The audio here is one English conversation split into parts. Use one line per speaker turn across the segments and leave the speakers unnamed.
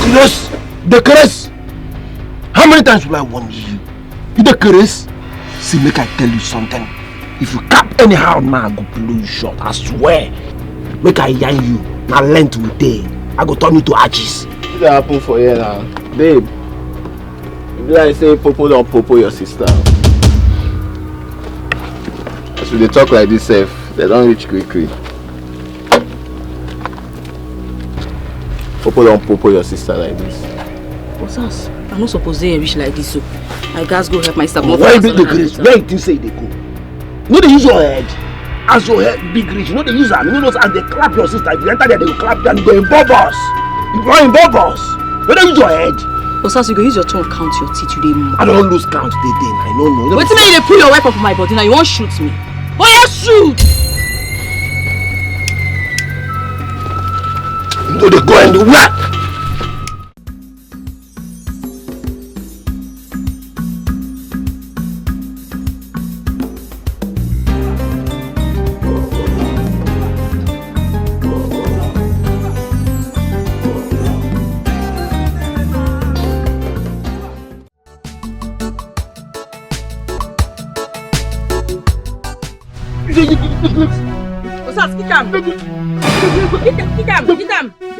Chris, the Chris. How many times will I warn you? You the Chris? See, make I tell you something. If you cap anyhow now, I go blow you short. I swear. Make I yarn you. Now length will day. I go turn you to arches.
What that happen for you now? Babe. You be like say Popo don't Popo your sister. As they talk like this safe, they don't reach quickly. Popo don't Popo your sister like this.
What's us? I'm not supposed to reach like this, so I guys go help my sister.
Why big the Chris? Where you think say they go? No, they use your head. As your head big rich, you know they use them. You know as they clap your sister. If you enter there, they will clap them. They go involve us. You go involve us. No, they use your head.
What's us? You go use your tongue count your teeth today.
I don't lose count today. I don't know.
Wait till me, they pull your wife off my body. Now you won't shoot me. Oh yeah, shoot!
No, they go and do what?
What's up? Kick him! Beat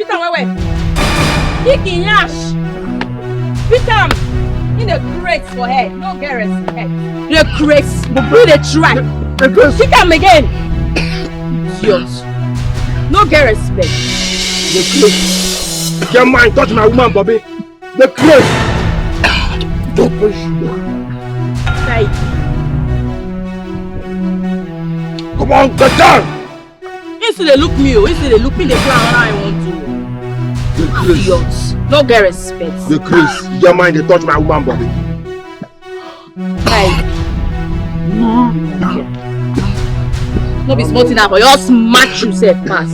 him, where? Kick him, Yash! Beat him! In the crates for head, no Garrett's head. The crates, but do the track. Kick him again! Idiot! No Garrett's bed.
The crates. Your mind touch my woman, Bobby. The crates. Don't push you. Come on, get down!
Instead they look me, instead they look me, they plan I want to.
The Chris.
Idiots. No get respect.
The Chris. Your mind they touch my woman, Bobby.
Hey. No be smarting now, but you all smash yourself pass.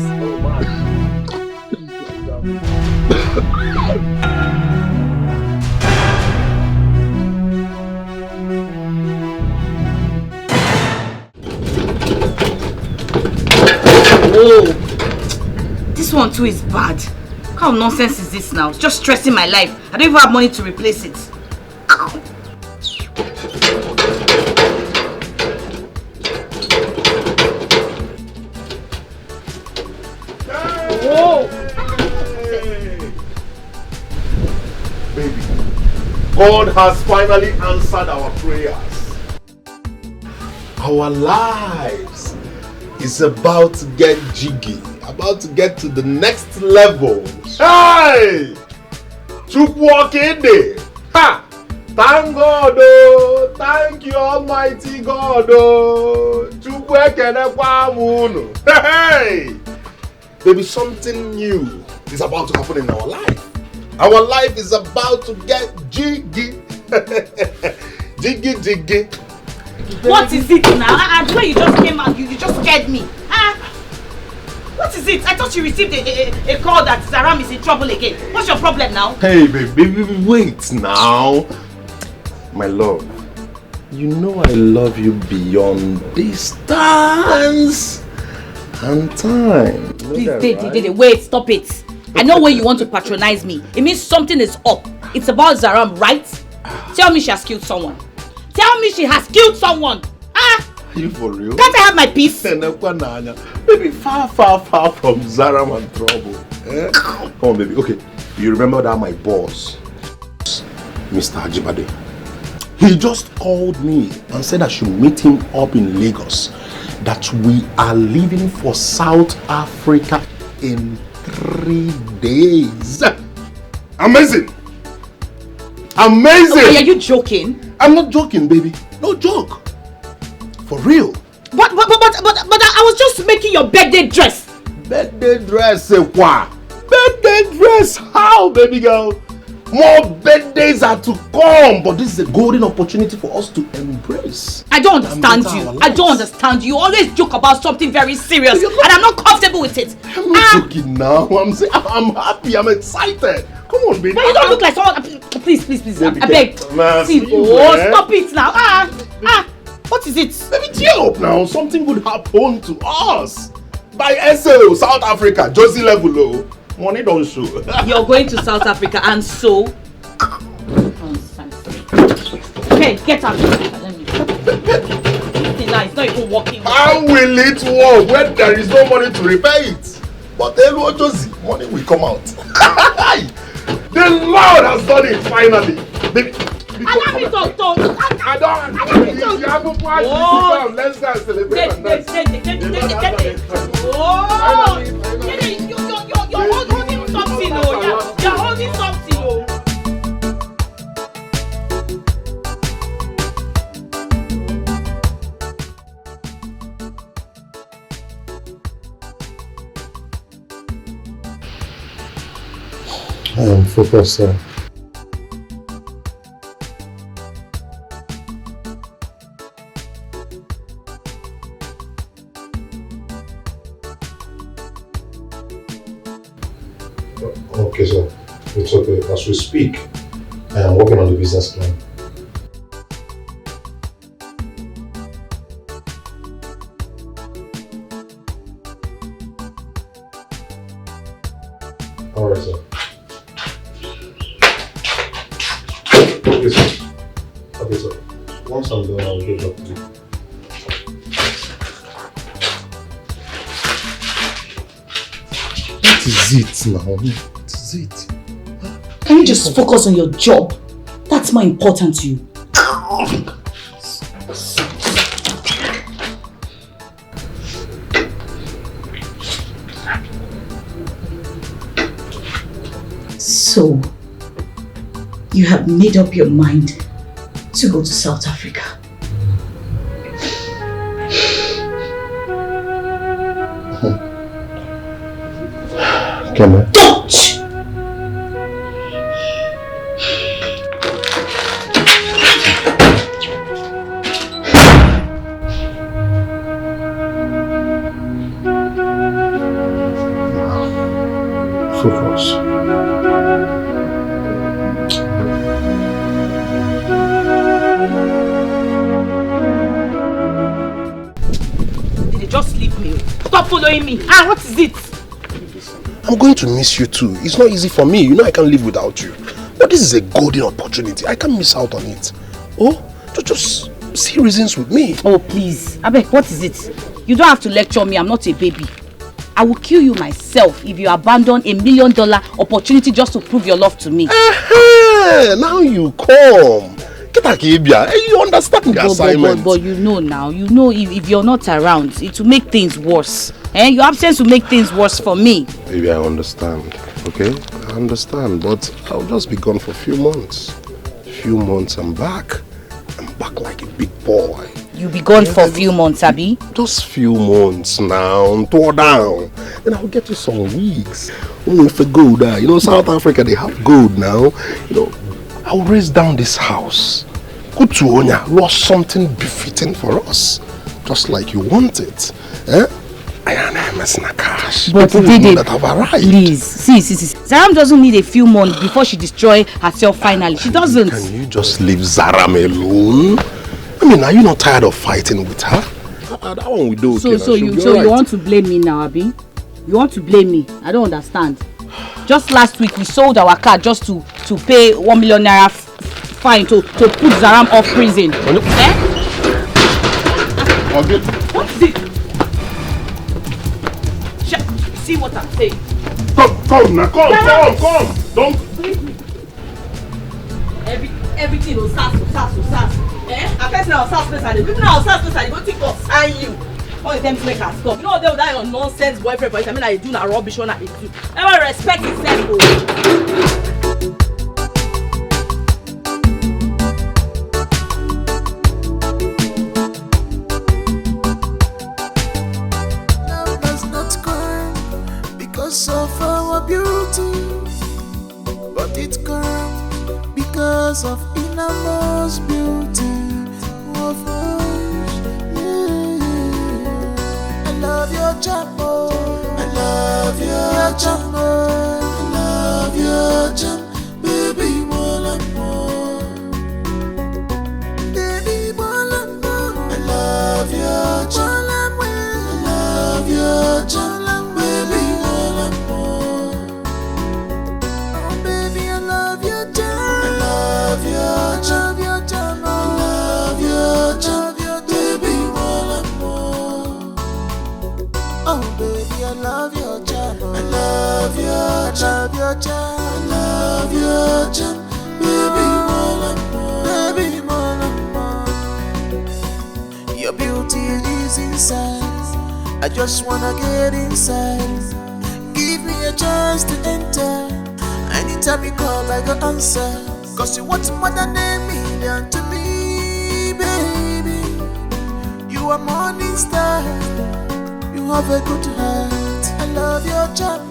Oh, this one too is bad. What kind of nonsense is this now? It's just stressing my life. I don't even have money to replace it.
Whoa! Baby, God has finally answered our prayers. Our lives is about to get jiggy, about to get to the next level. Hey! Chuk walk in there. Ha! Thank God, oh! Thank you, Almighty God, oh! Chuk Hey! Baby, something new is about to happen in our life. Our life is about to get jiggy. Jiggy, jiggy.
What is it now? The way you just came out, you just scared me. What is it? I thought you received a call that Zaram is in trouble again. What's your problem now?
Hey, baby, wait now. My love, you know I love you beyond distance and time.
Please, wait, stop it. I know when you want to patronize me. It means something is up. It's about Zaram, right? Tell me she has killed someone. Tell me she has killed someone.
Are you for real?
Can't I have my peace?
Baby, far from Zaram and trouble. Eh? Come on, baby. Okay, you remember that my boss, Mr. Ajibade, he just called me and said I should meet him up in Lagos. That we are leaving for South Africa in 3 days. Amazing! Amazing!
Okay, are you joking?
I'm not joking, baby. No joke. For real.
But I was just making your birthday dress.
Birthday dress, what? Birthday dress? How, baby girl? More birthdays are to come, but this is a golden opportunity for us to embrace.
I don't understand you. I don't understand you. You always joke about something very serious, and I'm not comfortable with it.
I'm not joking now. I'm saying I'm happy. I'm excited. Come on, baby.
But you don't look like someone. Please. I beg. See, stop it now. What is it?
Baby, cheer up now. Something would happen to us. By SO, South Africa, Josie level. Money don't show.
You're going to South Africa and so? Okay, get out. Let me. It's not even working.
How will it work when there is no money to repair it? But money will come out. The Lord has done it finally.
Allow me to talk.
I don't. You have to party. Let's go and celebrate.
You're holding something. You're holding something.
I am focused, sir. Okay, sir. It's okay. As we speak, I am working on the business plan. All right, sir. Okay, sir. Okay, sir. Once I'm done, I'll get back to you. What is it now? What is it?
Can you just focus on your job? That's more important to you. So, you have made up your mind to go to South Africa.
Come on.
Don't!
Focus.
Did they just leave me? Stop following me. What is it?
I'm going to miss you too. It's not easy for me. You know I can't live without you. But this is a golden opportunity. I can't miss out on it. Oh, just see reasons with me.
Oh, please. Abeg, what is it? You don't have to lecture me. I'm not a baby. I will kill you myself if you abandon $1 million opportunity just to prove your love to me.
Now you come. You understand the assignment.
But you know now, if you're not around, it will make things worse. Your absence will make things worse for me.
Maybe I understand, okay? I understand, but I'll just be gone for a few months. I'm back. I'm back like a big boy.
You'll be gone for a few months, Abby?
Just few months now, tore down. Then I'll get you some wigs. If a gold, South Africa, they have gold now. I'll raise down this house. Go to Onya, lost something befitting for us. Just like you want it. I am messing a cash.
But
Didi, that have arrived.
Please, see. Zaram doesn't need a few months before she destroys herself finally. She doesn't.
Can you just leave Zaram alone? I mean, are you not tired of fighting with her? That one we do.
So you want to blame me now, Abi? You want to blame me? I don't understand. Just last week we sold our car just to pay 1 million naira fine to put Zaram off prison. What is it? See what I'm saying?
Come now, come. Don't.
Everything will sass. I first now sass place and people now sass place and they go think of sign you. All the time to make her stop. You know they will die on nonsense boyfriend, but I mean I do na rubbish one I do. Ever respect yourself.
Love does not come because of our beauty, but it comes because of innermost beauty of us. I love your charm, I love your charm, I love your charm, baby, more and more. Baby, more and more. I love your charm, I love your charm, baby, more and more. your charm, I love your charm, baby more. Your beauty is inside, I just wanna get inside. Give me a chance to enter, anytime you call I go answer. Cause you want more than a million to me, baby. You are morning star, you have a good heart, I love your charm.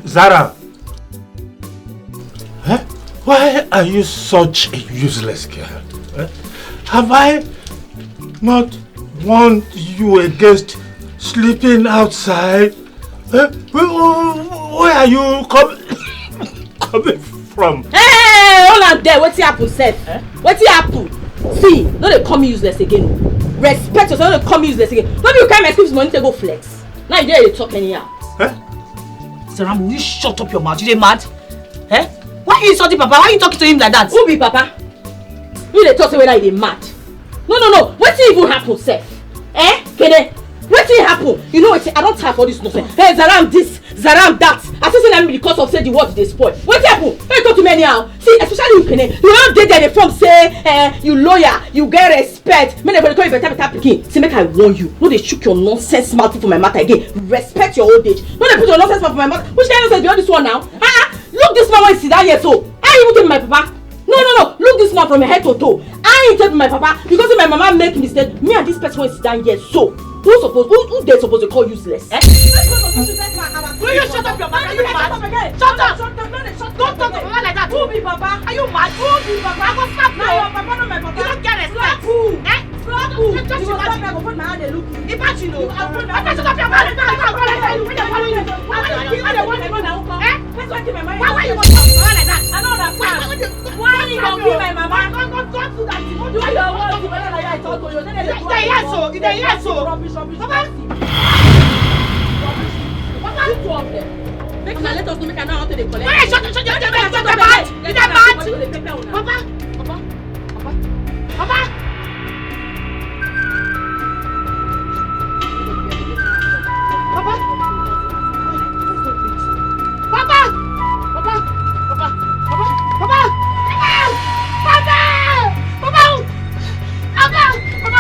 Zara, why are you such a useless girl? Have I not warned you against sleeping outside? Where are you coming from?
Hey, hold on there. What's happen, Seth? What's happen? See, no, they call me useless again. Respect yourself, don't come useless again. Maybe you can't excuse money to go flex. Now you dare you talk anyhow.
Saram, will you shut up your mouth? You dey mad? Why are you insulting Papa? Why are you talking to him like that?
Who be Papa? You dey talk say whether you dey mad. No. What even happen, Seth? Kede? What happen? You know what? I don't tire for this nonsense. Hey, Zaram this, Zaram that. I see them because of say the word they spoil. What happen? Hey, talk to me anyhow. See, especially you, Kene. You don't get there from say, you lawyer, you get respect. Me never call you better pikin. See, make I warn you. No, they shook your nonsense mouth for my matter again. Respect your old age. No, they put your nonsense mouth for my mouth. Which kind of nonsense beyond this one now? Look this man when he sit down here so. I even tell my papa. No. Look this man from head to toe. I ain't tell my papa because if my mama make mistake, me and this person when sit down here so. Who they supposed to call useless? Will you shut up your mouth? Are you mad? Shut up! Don't talk to mama like that. Who be Papa? Are you mad? Who be Papa? I go slap you. Your Papa not my Papa. You don't get respect. Who? Slap who? You go slap me. I go put my hand and look you. Imagine you. Papa, shut up your mouth. Why you want to talk to mama like that? I know that. Why you don't kill my mama? Don't do that. Do your work. I talk to you. Yes, so. Rubbish. Papa! You two of them. Make now let us know make I know how to collect. Why shut your mouth! You that mad? Papa!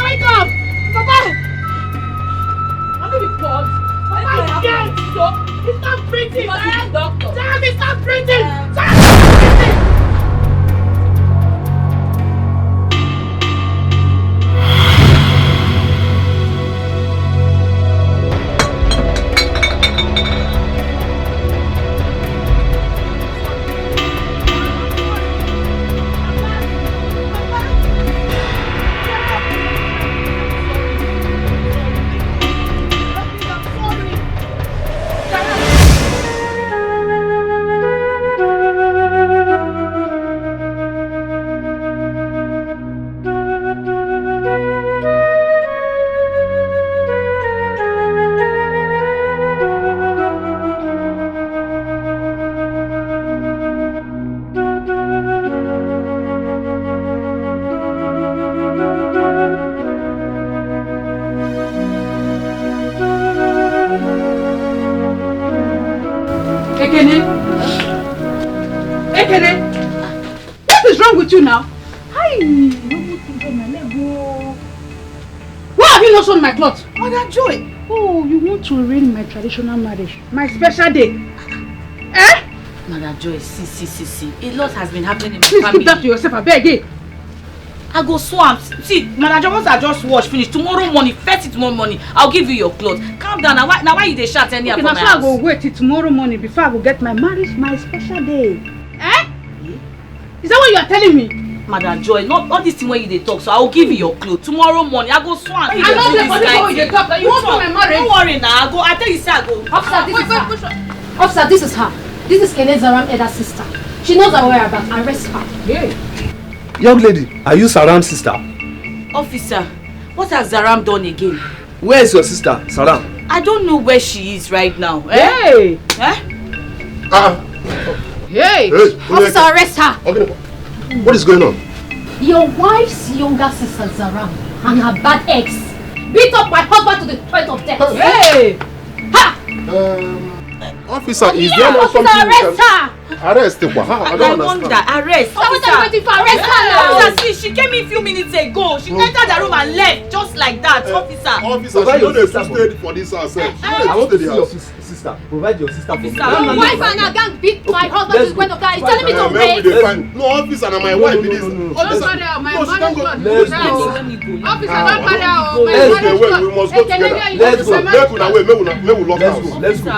Wake up! Papa! I'm gonna be called. It's not breathing! Damn, it's not breathing! Ekene, what is wrong with you now? Why have you not shown my clothes? Mother Joy.
Oh, you want to ruin my traditional marriage, my special day.
Mother Joy, see. A lot has been happening in my
family. Please keep that to yourself, I beg it.
I go swamp. See, Mother Joy, once I just wash finish, tomorrow morning, first tomorrow morning, I'll give you your clothes. Calm down. Now why you dey shout anyhow for my house?
I go wait till tomorrow morning before I go get my marriage, my special day. Is that what you are telling me?
Mother Joy, not all this thing when you dey talk, so I will give you your clothes. Tomorrow morning, I go swamp.
I know this way you talk. You want my marriage?
Don't worry now. I tell you, say I go.
Officer, this is her. This is Kene Zaram Eda's sister. She knows her whereabouts. Arrest her.
Yeah.
Young lady, are you Saram's sister?
Officer, what has Zaram done again?
Where is your sister, Saram?
I don't know where she is right now.
Hey! Hey!
Officer, arrest her!
Okay. What is going on?
Your wife's younger sister, Zaram, and her bad ex beat up my husband to the point of death.
Hey!
Ha!
Officer, is there not something
arrest her!
Arrest her? I don't understand.
Arrest.
Officer, waiting for arrest her now!
Officer, see, she came in a few minutes ago. She entered the room and left just like that. Officer.
Officer, she don't have to stay for this herself.
I want to see your sister. Provide your sister for me.
My wife and her gang beat my husband to the point of that. He's telling me to wait.
No, officer, and my wife it is.
Officer, don't marry her.
Let's go.
Officer, don't marry her.
We must go together.
Let's go.
Make we lock house.
Let's go.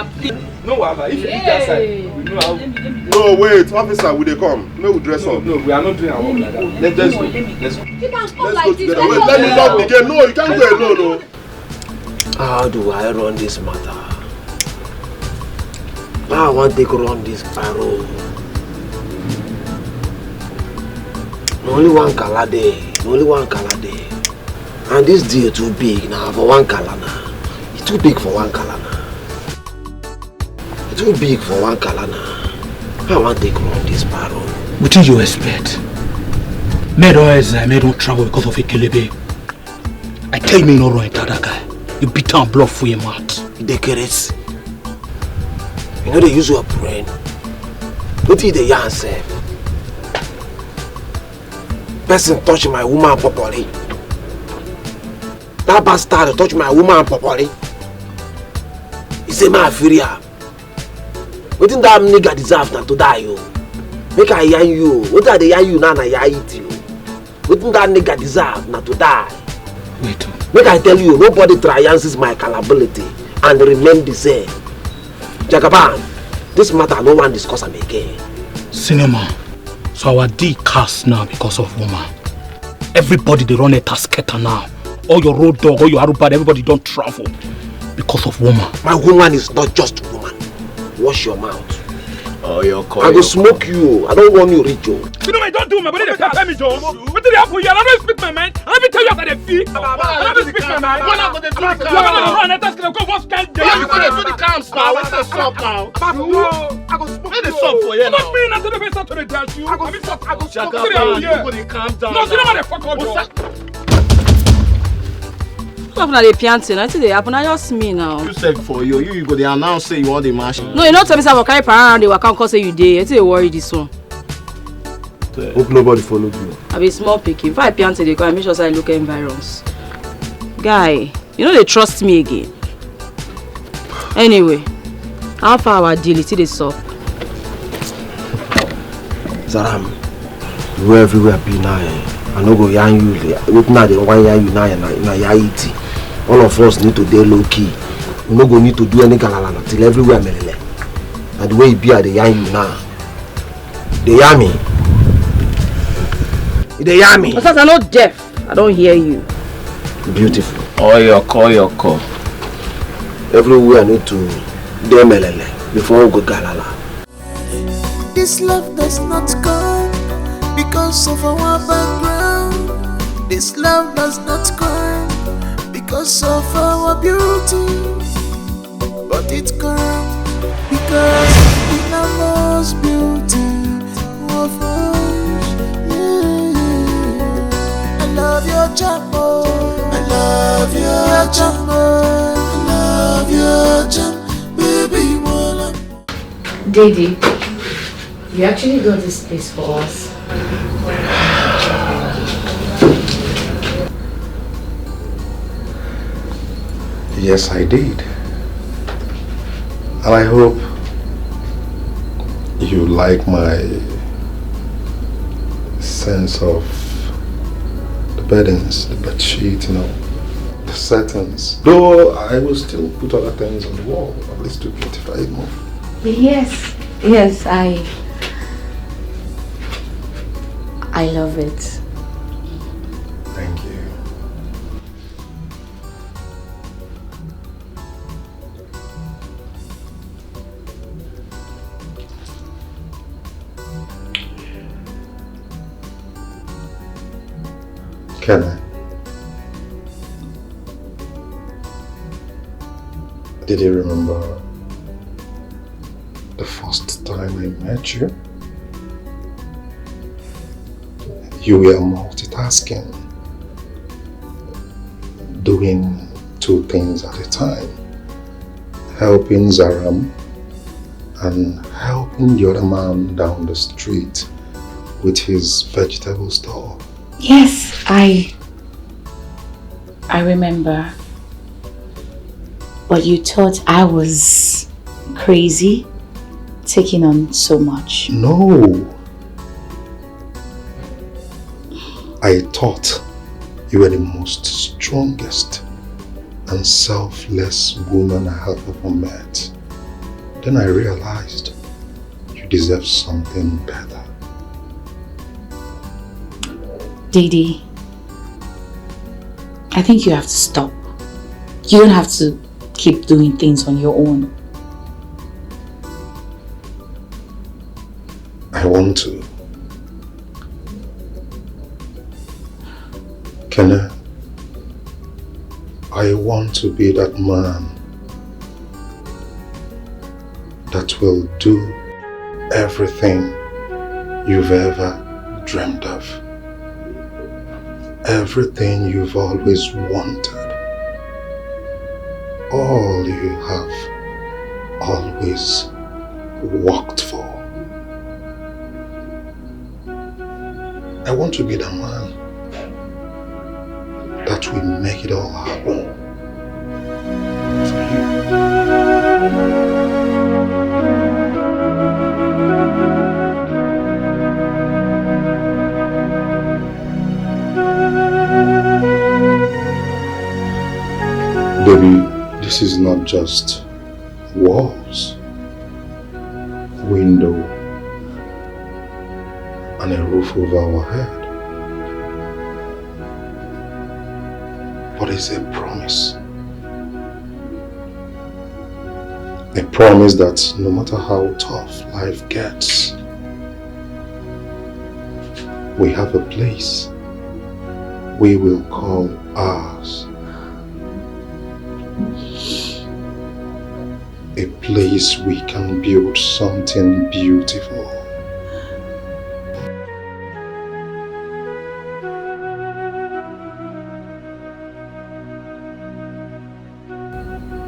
No, Waba, if you eat outside, we know how.
No, wait, officer, will they come? May we dress up?
No, we are not doing our work like that. Let's go. Let's go.
You can't come
Let's
like
go
this.
together. Wait, let me lock the gate. No, you can't go alone, no.
How do I run this matter? I want to run this barrel. Only one color day. Only one color day. And this deal too big now for one color now. It's too big for one color now. It's too big for one color now. I want to run this barrel.
What did you expect? May don't travel because of a kelebe. I tell me no right that guy. You beat and bluff for your mouth.
The carrots. You know they use your brain. What did the yarn say? Person touch my woman properly. That bastard touch my woman properly. He say my furia. What did that nigga deserve not to die you? Make I yarn you. What are they yarn you now? I eat you. What did that nigga deserve not to die?
Wait.
Make I tell you, nobody triumphs my capability and remain the same. Jagaban, this matter no one discuss am again.
Cinema. So our D cast now because of woman. Everybody they run a tasketa now. All your road dog, all your arubad, everybody don't travel because of woman.
My woman is not just woman. Wash your mouth.
Oh, you're calling.
I will smoke you. I don't want you rich, Joe.
You know I don't do my body. They pay me, Joe. What did they happen? I don't speak my mind. I don't tell you about the fee. I don't speak my mind. You're not going to do the camp. You're going to run. That's going to go. What's going to do? You're going to do the camps now. What's the sub now? I go smoke the sub for you now. Not me. Not the best to the dance. I go smoke the you go to calm down. No, you know what the fuck out, Joe.
Not the piante. I think they happen. I just me now.
You said for you. You go there announce say you want the machine.
No, you not tell me say I carry around. They will come cause say you dey. I think they worry this one.
Hope nobody followed you.
I be small picky. If I piante, they go and make sure say I look at environs. Guy, you know they trust me again. Anyway, how far our deal is it up?
Zaram, you everywhere be now. I no go yarn you. Look now, they want yarn you now. Na yaiti. All of us need to stay low key. We no go need to do any galalala till everywhere melele. And the way it be at the yarn you now. They yarn me. They yarn me.
Because I'm not deaf. I don't hear you.
Beautiful.
Oh, your call.
Everywhere I need to do melele before we go galala.
This love does not come because of our background. This love does not come because of our beauty. But it comes because it knows beauty of us. Yeah. I love your charm. I love your charm. I love your charm. Baby, wanna.
Daddy, you actually got this place for us.
Yes, I did. And I hope you like my sense of the beddings, the bed sheet, you know, the curtains. Though I will still put other things on the wall, at least to beautify it more.
Yes, I love it.
Thank you. Can I? Did you remember the first time I met you? You were multitasking, doing two things at a time.
helping Zaram and helping the other man down the street with his vegetable store.
Yes, I remember. But you thought I was crazy, taking on so much.
No. I thought you were the most strongest and selfless woman I have ever met. Then I realized you deserve something better.
Didi, I think you have to stop. You don't have to keep doing things on your own.
I want to. Kenneth, I want to be that man that will do everything you've ever dreamed of. Everything you've always wanted. All you have always worked for. I want to be the man that will make it all happen for you. Baby, this is not just walls, window, and a roof over our head. But it's a promise. A promise that no matter how tough life gets, we have a place we will call ours. A place we can build something beautiful.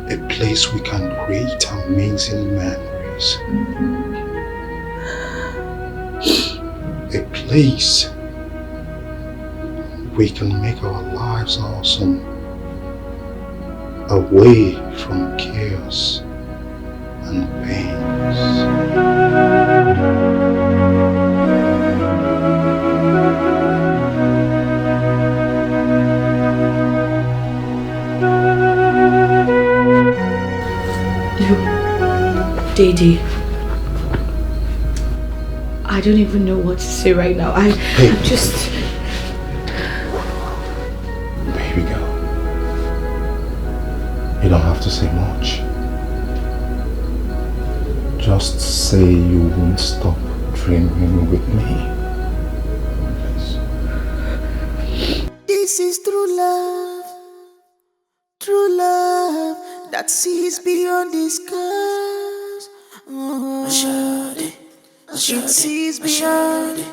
A place we can create amazing memories. A place we can make our lives awesome, away from chaos and pains.
Didi, I don't even know what to say right now. I'm just...
Baby girl, you don't have to say much. Just say you won't stop dreaming with me. Please.
This is true love that sees beyond the skies. It sees beyond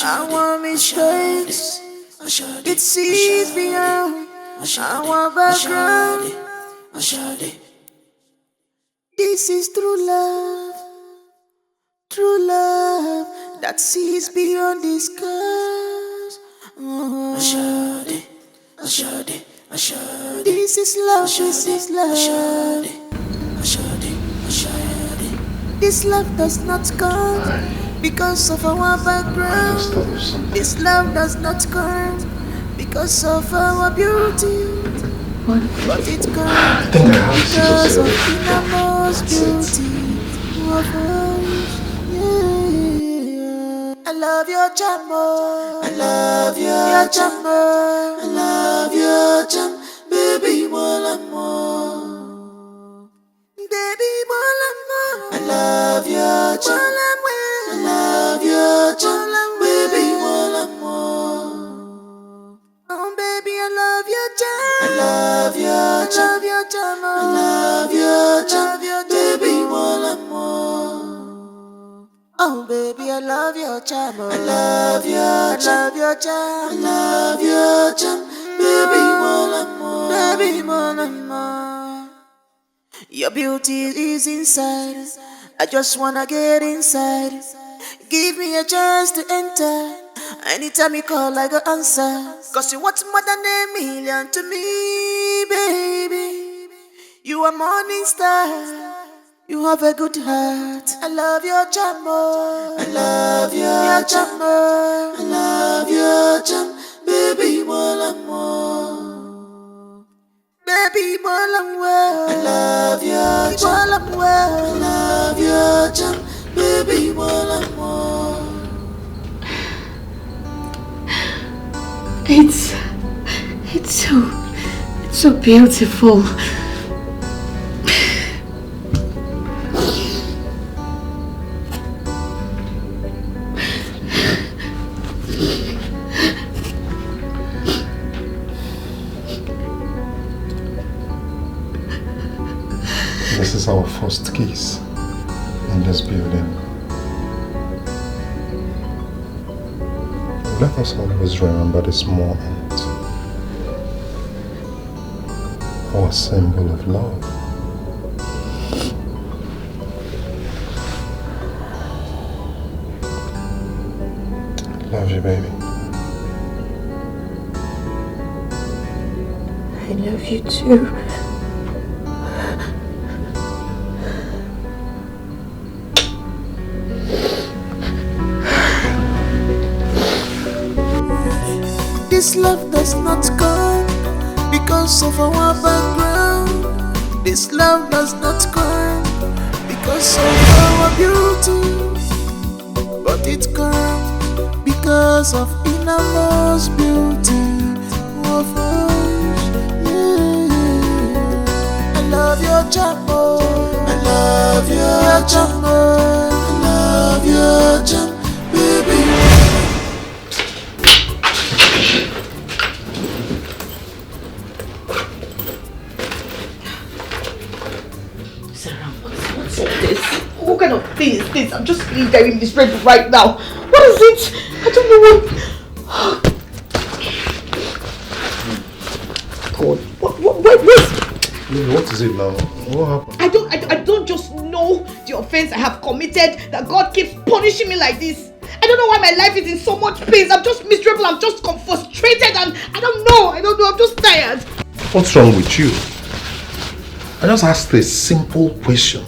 our mistakes. It sees beyond our background. This is true love that sees beyond the skies. This is love, this is love. This love does not come because of our background. This love does not come because of our beauty. But it comes because of Immerse beauty of us. Yeah. I love your jammer. I love your jammer. I love your jam, baby, more and more. Baby, more and more. I love your jam. I love your jam, baby, more and more. Oh, baby, I love your jam. I love your jam. I love your jam, baby, more and more. Oh, baby, I love your jam. I love your jam. I love your jam, baby, more and more. Baby, more and more. Your beauty is inside. I just wanna get inside. Give me a chance to enter. Anytime you call, I go answer. Cause you want more than a million to me, baby. You are morning star. You have a good heart. I love your charm. I love your charm. I love your charm. Baby, more and more. Baby, more and more. I love your charm. I love your charm. Baby, more and more.
It's so beautiful.
This is our first kiss in this building. Let us always remember this moment. Our symbol of love. Love you, baby.
I love you too.
This love does not come because of our background. This love does not come because of our beauty, but it comes because of Immerse beauty of us. Yeah. I love your charm. I love your charm. I love your charm, baby.
What kind of thing is this? I'm just feeling very miserable right now. What is it? I don't know what. God, what?
What is it now? What happened?
I don't just know the offense I have committed that God keeps punishing me like this. I don't know why my life is in so much pain. I'm just miserable. I'm just frustrated, and I don't know. I'm just tired.
What's wrong with you? I just asked a simple question.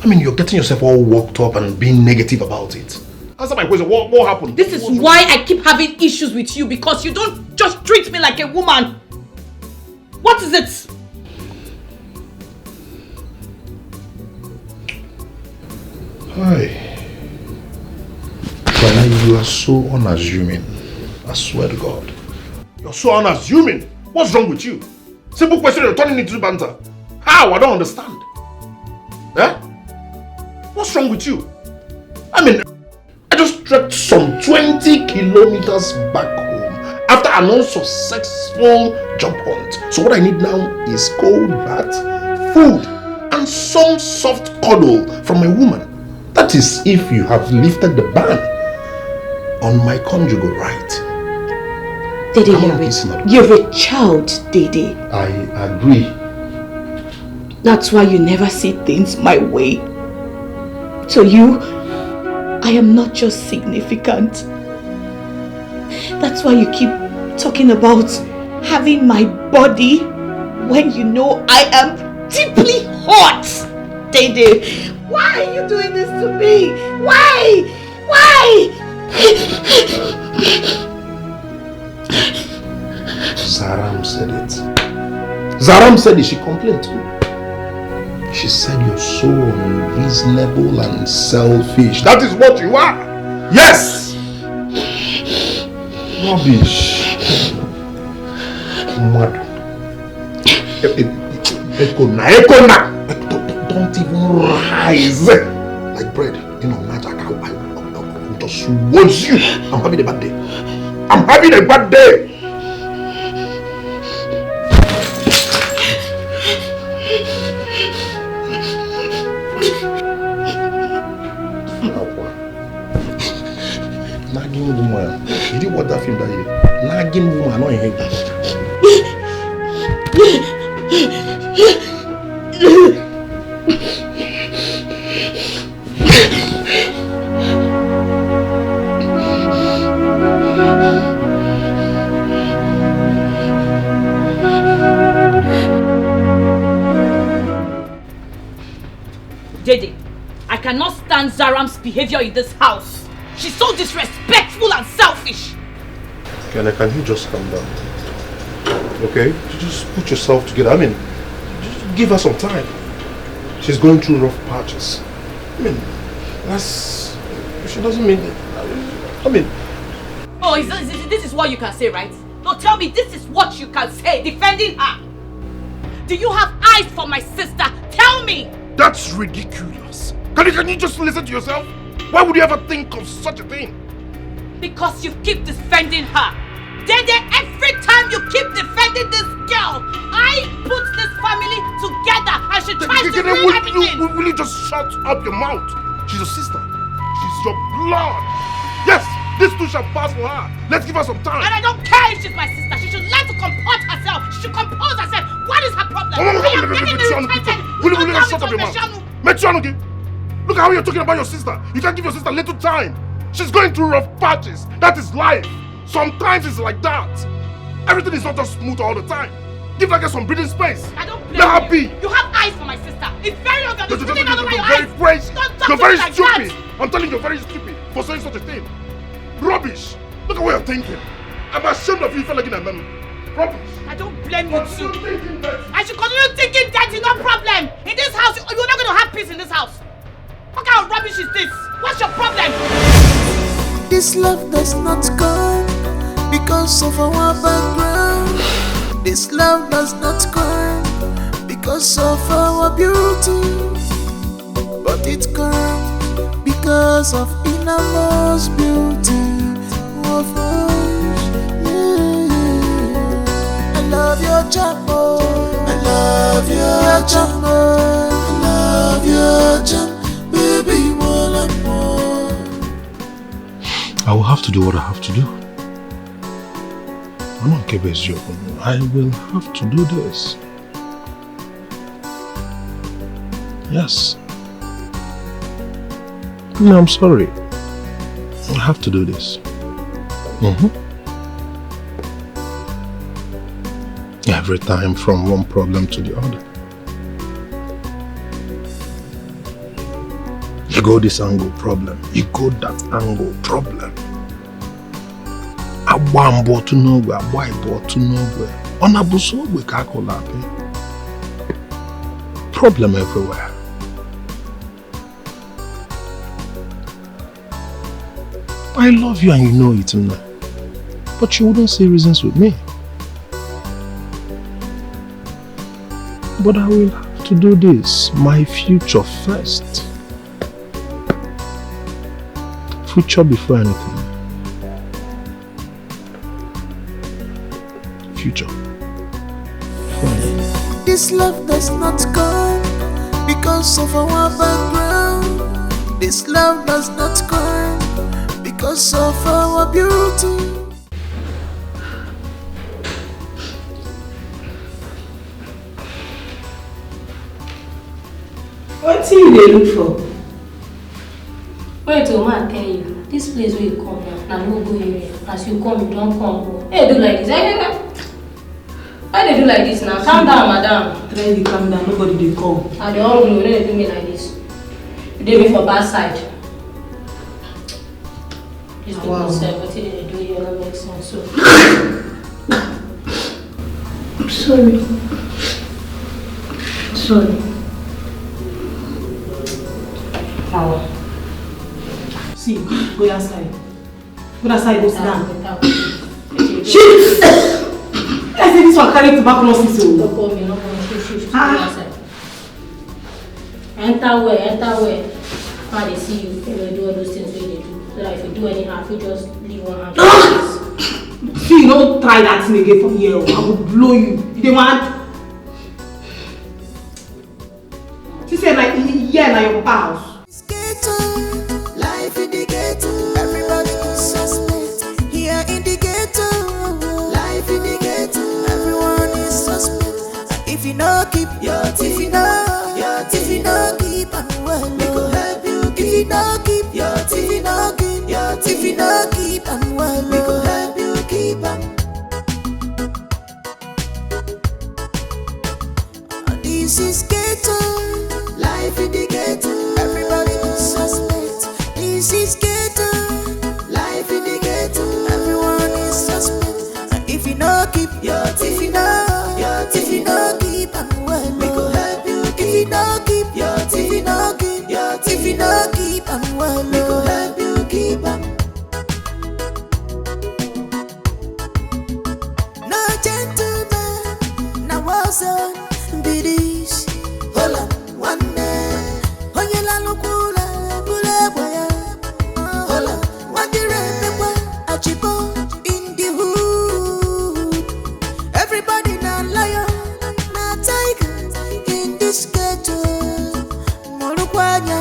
I mean, you're getting yourself all worked up and being negative about it. Answer my question. What happened?
This is why I keep having issues with you, because you don't just treat me like a woman. What is it?
Hi. But you are so unassuming. I swear to God.
You're so unassuming. What's wrong with you? Simple question, you're turning into banter. How? I don't understand. Eh? What's wrong with you? I mean, I just trekked some 20 kilometers back home after an unsuccessful job hunt. So what I need now is cold bath, food, and some soft cuddle from my woman. That is if you have lifted the ban on my conjugal right.
Dede, you're a child, Dede.
I agree.
That's why you never see things my way. To you, I am not just significant. That's why you keep talking about having my body when you know I am deeply hot. Dede, why are you doing this to me? Why?
Zaram said it. Zaram said it. She complained too. She said you're so unreasonable and selfish. That is what you are. Yes. Rubbish. Mad. Ekona. Don't even rise like bread. You know, magic. I just want you. I'm having a bad day. I'm having a bad day. Nagging woman. Did you watch that film that year? Nagging woman, not in here.
JJ, I cannot stand Zaram's behavior in this house. She's so disrespectful and selfish.
Kenna, can you just calm down? Okay? You just put yourself together. I mean, just give her some time. She's going through rough patches. I mean, that's... She doesn't mean that... I mean...
Oh, this is what you can say, right? No, tell me, this is what you can say, defending her. Do you have eyes for my sister? Tell me!
That's ridiculous. Can you just listen to yourself? Why would you ever think of such a thing?
Because you keep defending her. Dede, every time you keep defending this girl, I put this family together and she tries to ruin everything.
Will you just shut up your mouth? She's your sister. She's your blood. Yes, this too shall pass for her. Let's give her some time.
And I don't care if she's my sister. She should learn to comport herself. She should compose herself. What is her problem? I am getting irritated.
Will you just shut up your mouth? Mechanuki, look at how you're talking about your sister. You can't give your sister little time. She's going through rough patches. That is life. Sometimes it's like that. Everything is not just smooth all the time. Give her some breathing space.
I don't blame
Let her be.
You have eyes for my sister. It's very obvious. You're
very crazy. You're very stupid. I'm telling you, you're very stupid for saying such a thing. Rubbish. Look at what you're thinking. I'm ashamed of you for looking at me. Rubbish.
I don't blame you too. I should continue thinking dirty, no problem. In this house, you're not going to have peace in this house. What kind of rubbish is this? What's your problem?
This love does not come because of our background. This love does not come because of our beauty. But it comes because of innermost beauty of us. Yeah. I love your charm. I love your charm. I love your charm. Baby, more and more.
I will have to do what I have to do. I'm not keeping you. I will have to do this. Yes. No, I'm sorry. I have to do this. Every time from one problem to the other. You go this angle, problem. You go that angle, problem. Abambo to nowhere, boy to nowhere. On a buso we kakolapi. Problem everywhere. I love you and you know it now. But you wouldn't say reasons with me. But I will have to do this. My future first. Future before anything. Future.
This love does not come because of our background. This love does not come because of our beauty.
What do you look for?
Wait till man tell you. This place where you come now, no go area. As you come, you don't come. Hey, do like this. Why they do like this now? Calm down, madam.
Try to calm down. Nobody they come.
And they all do. They do me like this. You did me for bad side. This do myself. What did they do? You don't make sense. So.
I'm sorry. Sorry.
Power.
See, go outside. Go outside, go sit down.
Shit!
I say this one carry tuberculosis.
Don't call me, no call me. Shoot. Go outside. Enter where? How they see you, they will do all those things where they do. So that if you do anyhow, if you just leave one hand.
See, don't try that thing again from here. I will blow you. You don't want? She said like, yeah, like your papa house.
Life in the ghetto, everybody is suspect. Here in the ghetto, life in the ghetto, everyone is suspect. If you know, keep your teeth, if you know, keep on well. no keep your TV, no keep your TV, no keep and well, we go help you keep them. This is ghetto, life in the ghetto. Everybody is suspect. This is ghetto, life in the ghetto. Everyone is suspect. If you no keep your TV, if you no keep and well, we go help you. If you no keep your TV, no keep your TV, no keep and well, we go help you keep them. No gentleman, now also be this. Hold on, one day. Onye la lukula, bule boya. Hold on, one day remember achipo in the hood. Everybody na lion, na tiger in this ghetto. Molukwanya.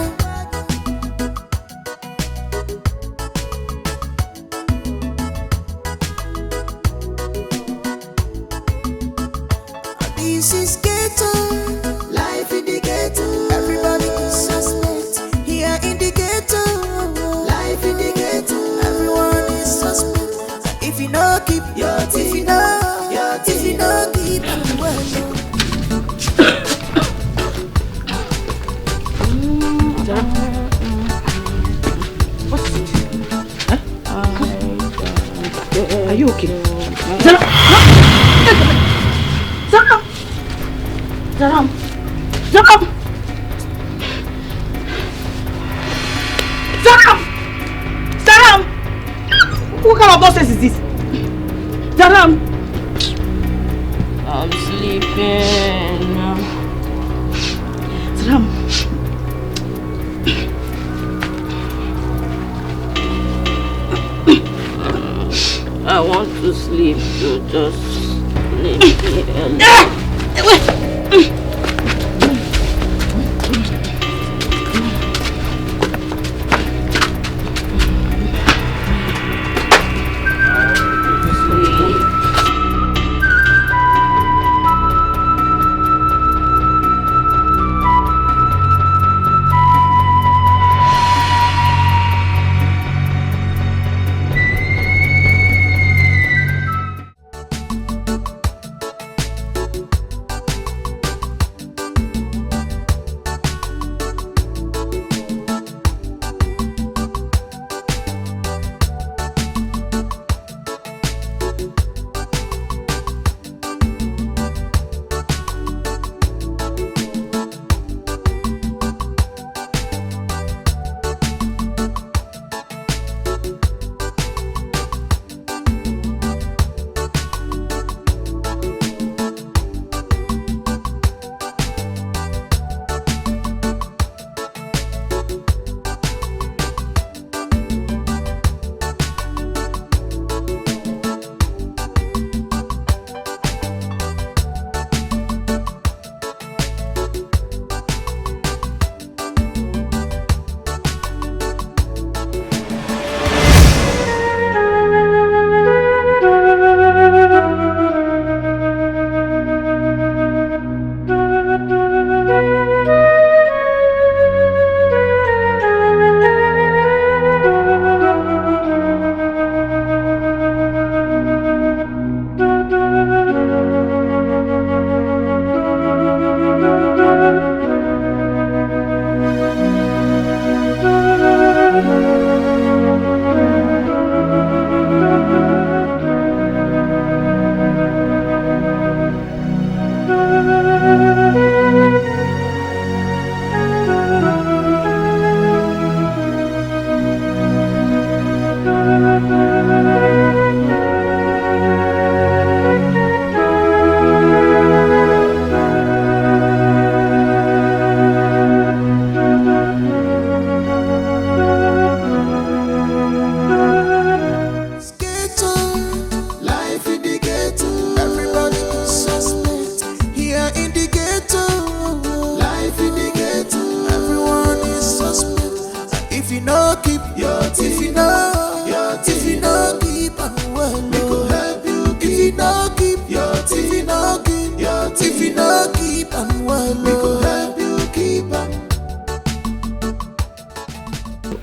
This is ghetto, life in the ghetto. Everybody is suspect. Here in the ghetto, life in the ghetto. Everyone is suspect. If you no keep your TV, if you no keep and well.
Are you okay? Zaram! What kind of nonsense is this? Zaram!
I'm sleeping.
Zaram!
I want to sleep, so just leave me alone.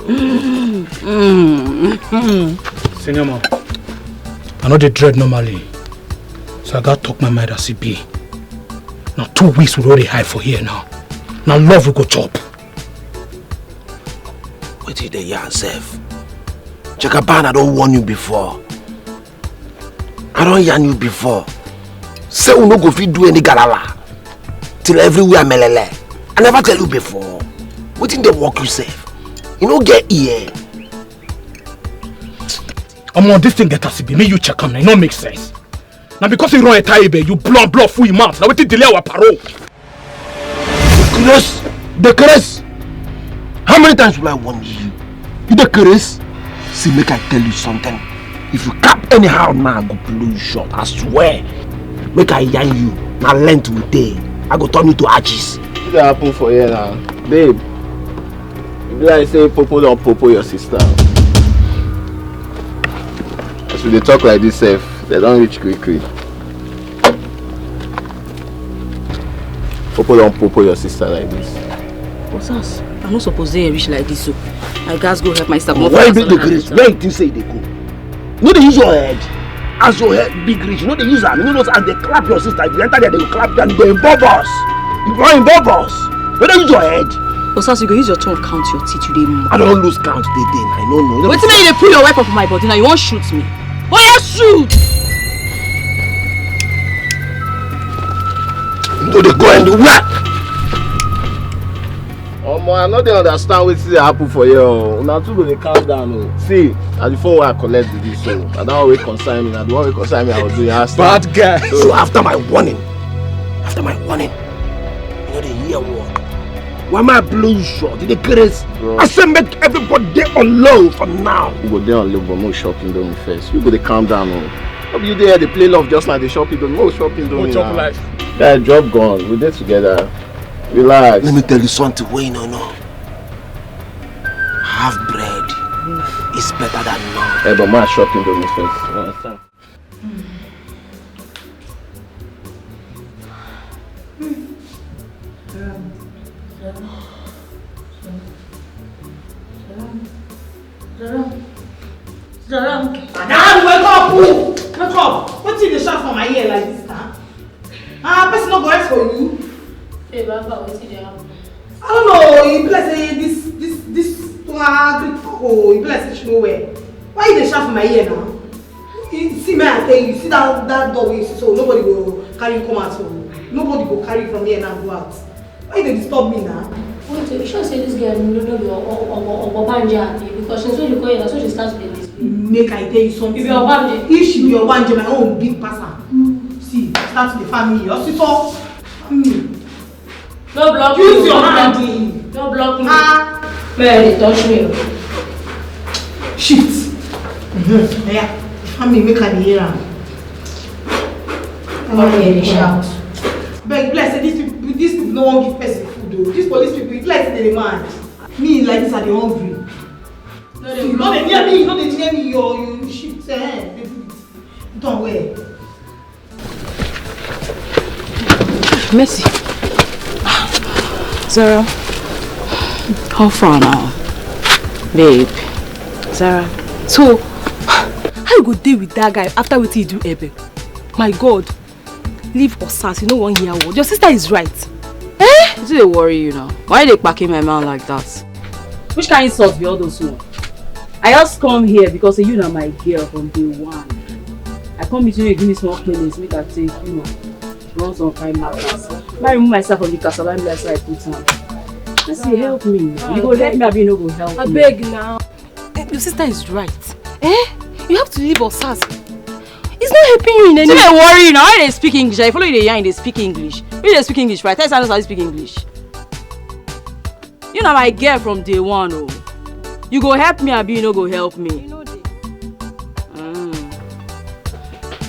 Senior man, I know they dread normally, so I gotta talk my mind as it be. Now 2 weeks we already hide for here now. Now love will go chop.
What did they yourself? Jagaban, I don't warn you before. I don't yarn you before. Say we no go fit do any galala till everywhere melele. I never tell you before. What did they walk yourself? You no get here.
On this thing get us be. May you check on me. It no make sense. Now because you run a tie, you blow full your mouth. Now we delay our parole.
The curse. How many times will I warn you? You the curse? See, make I tell you something. If you cap anyhow now, I go blow you short. I swear. Make I yarn you. Now length with day. I go turn you to arches.
What happen for you now? Babe. You like say Popo don't Popo your sister. As we talk like this safe, they don't reach quickly. Popo don't Popo your sister like this.
What's us? I'm not supposed to reach like this, so I guys go help my sister.
Why big the grace? Where you think say they go? No, they use your head. As your head big reach, you know they use them. You know as they clap your sister, if you enter there, they will clap you and they go involve us. You go involve us. Where they use your head?
Osas, you go use your tongue count your teeth today.
I don't lose count today. I don't know.
Wait till you pull your weapon from my body now. You won't shoot me. Oh yeah, shoot!
You know they go and do what?
I know they understand what happen for you. Now two go they calm down. See, at the phone where I collect this, so I don't always consign me. I don't always consign me. I was doing
bad guy.
So after my warning, you know they hear what? Why am I blowing short? Did they curse? I said make everybody dey on low from now.
You go there on low, but no shopping doing first. You go they calm down. How you there? They play love just like they shopping doing. No shopping doing.
Chop life.
That job gone. We did together. Relax.
Let me tell you something way no. Half bread is better than none.
Hey, but my shopping doing first. You understand?
Madam, wake up! Wake up! What's in the shot for my ear like this now? Person not going for you.
Hey, Baba, what's in the house?
I don't know. You bless this Greek fuck. You bless it nowhere. Why you the shot for my ear now? You see me, I tell you. See that door you see, so nobody go carry you come out. So nobody go carry you from here and go out. Why they disturb me now?
Wait, you sure say this girl no be Obanja because she's when you call her, that's when she starts playing this game.
Make I tell you something.
If you're Obanja,
if she be Obanja, my own big person. See, start the family. Your sister, family.
No block
Use
me.
your hand.
No block me. Man, touch me.
Shift. Yeah. Family make her hear am.
Okay, shout.
Beg, bless these people no one give person food though. These police people, it's like they demand. Me like this, I dey hungry. No, they near me. No, they near me. You shift. They do it. Don't wear.
Mercy. Zara. How far now? Babe. Zara. So, how you go deal with that guy after what he do, Ebe? My God. Leave Osas, you know one year old. Your sister is right. Eh? Is it a worry you now? Why are they packing my man like that? Which kind of insult be all those one? I just come here because you are my girl from day one. I come between you give me small cleanings, make I take, you know, run some kind matters. I remove myself from the castle and that's why I put on. I say, help me. You go help me, I be no go help me.
I beg now.
Your sister is right. Eh? You have to leave Osas. It's not helping you in any way. Don't worry now. I speak English. I follow you the they speak English. You they speak English, right? Tell us how to speak English. You know my girl from day one, oh. You go help me, Abi, you no go help me. You know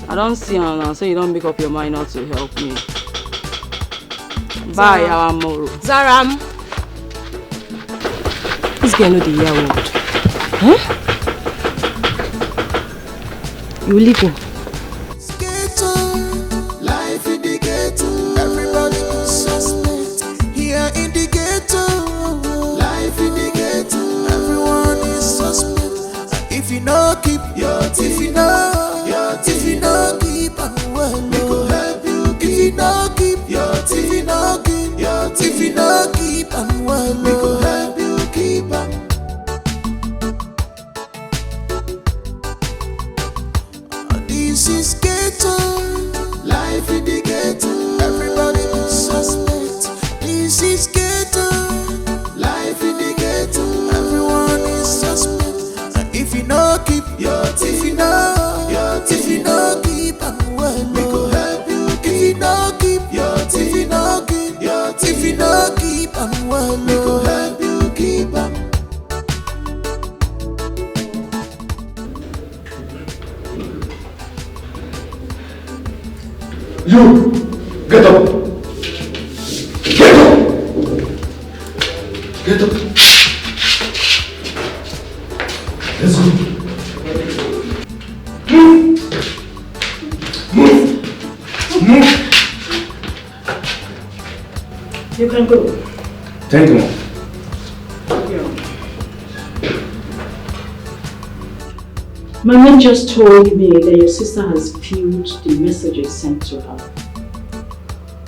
I don't see her now, so you don't make up your mind not to help me. Bye, our moro.
Zaram.
This girl know the year word. Huh? You will leave him.
Life in the ghetto. Everybody suspect. Here in the ghetto. Life in the ghetto. Everyone spoil, we go help you keep up.
You! Get up! Get up! Get up! Let's go! Move! Move! Move!
You can go.
Thank you, Mom.
My man just told me that your sister has viewed the messages sent to her,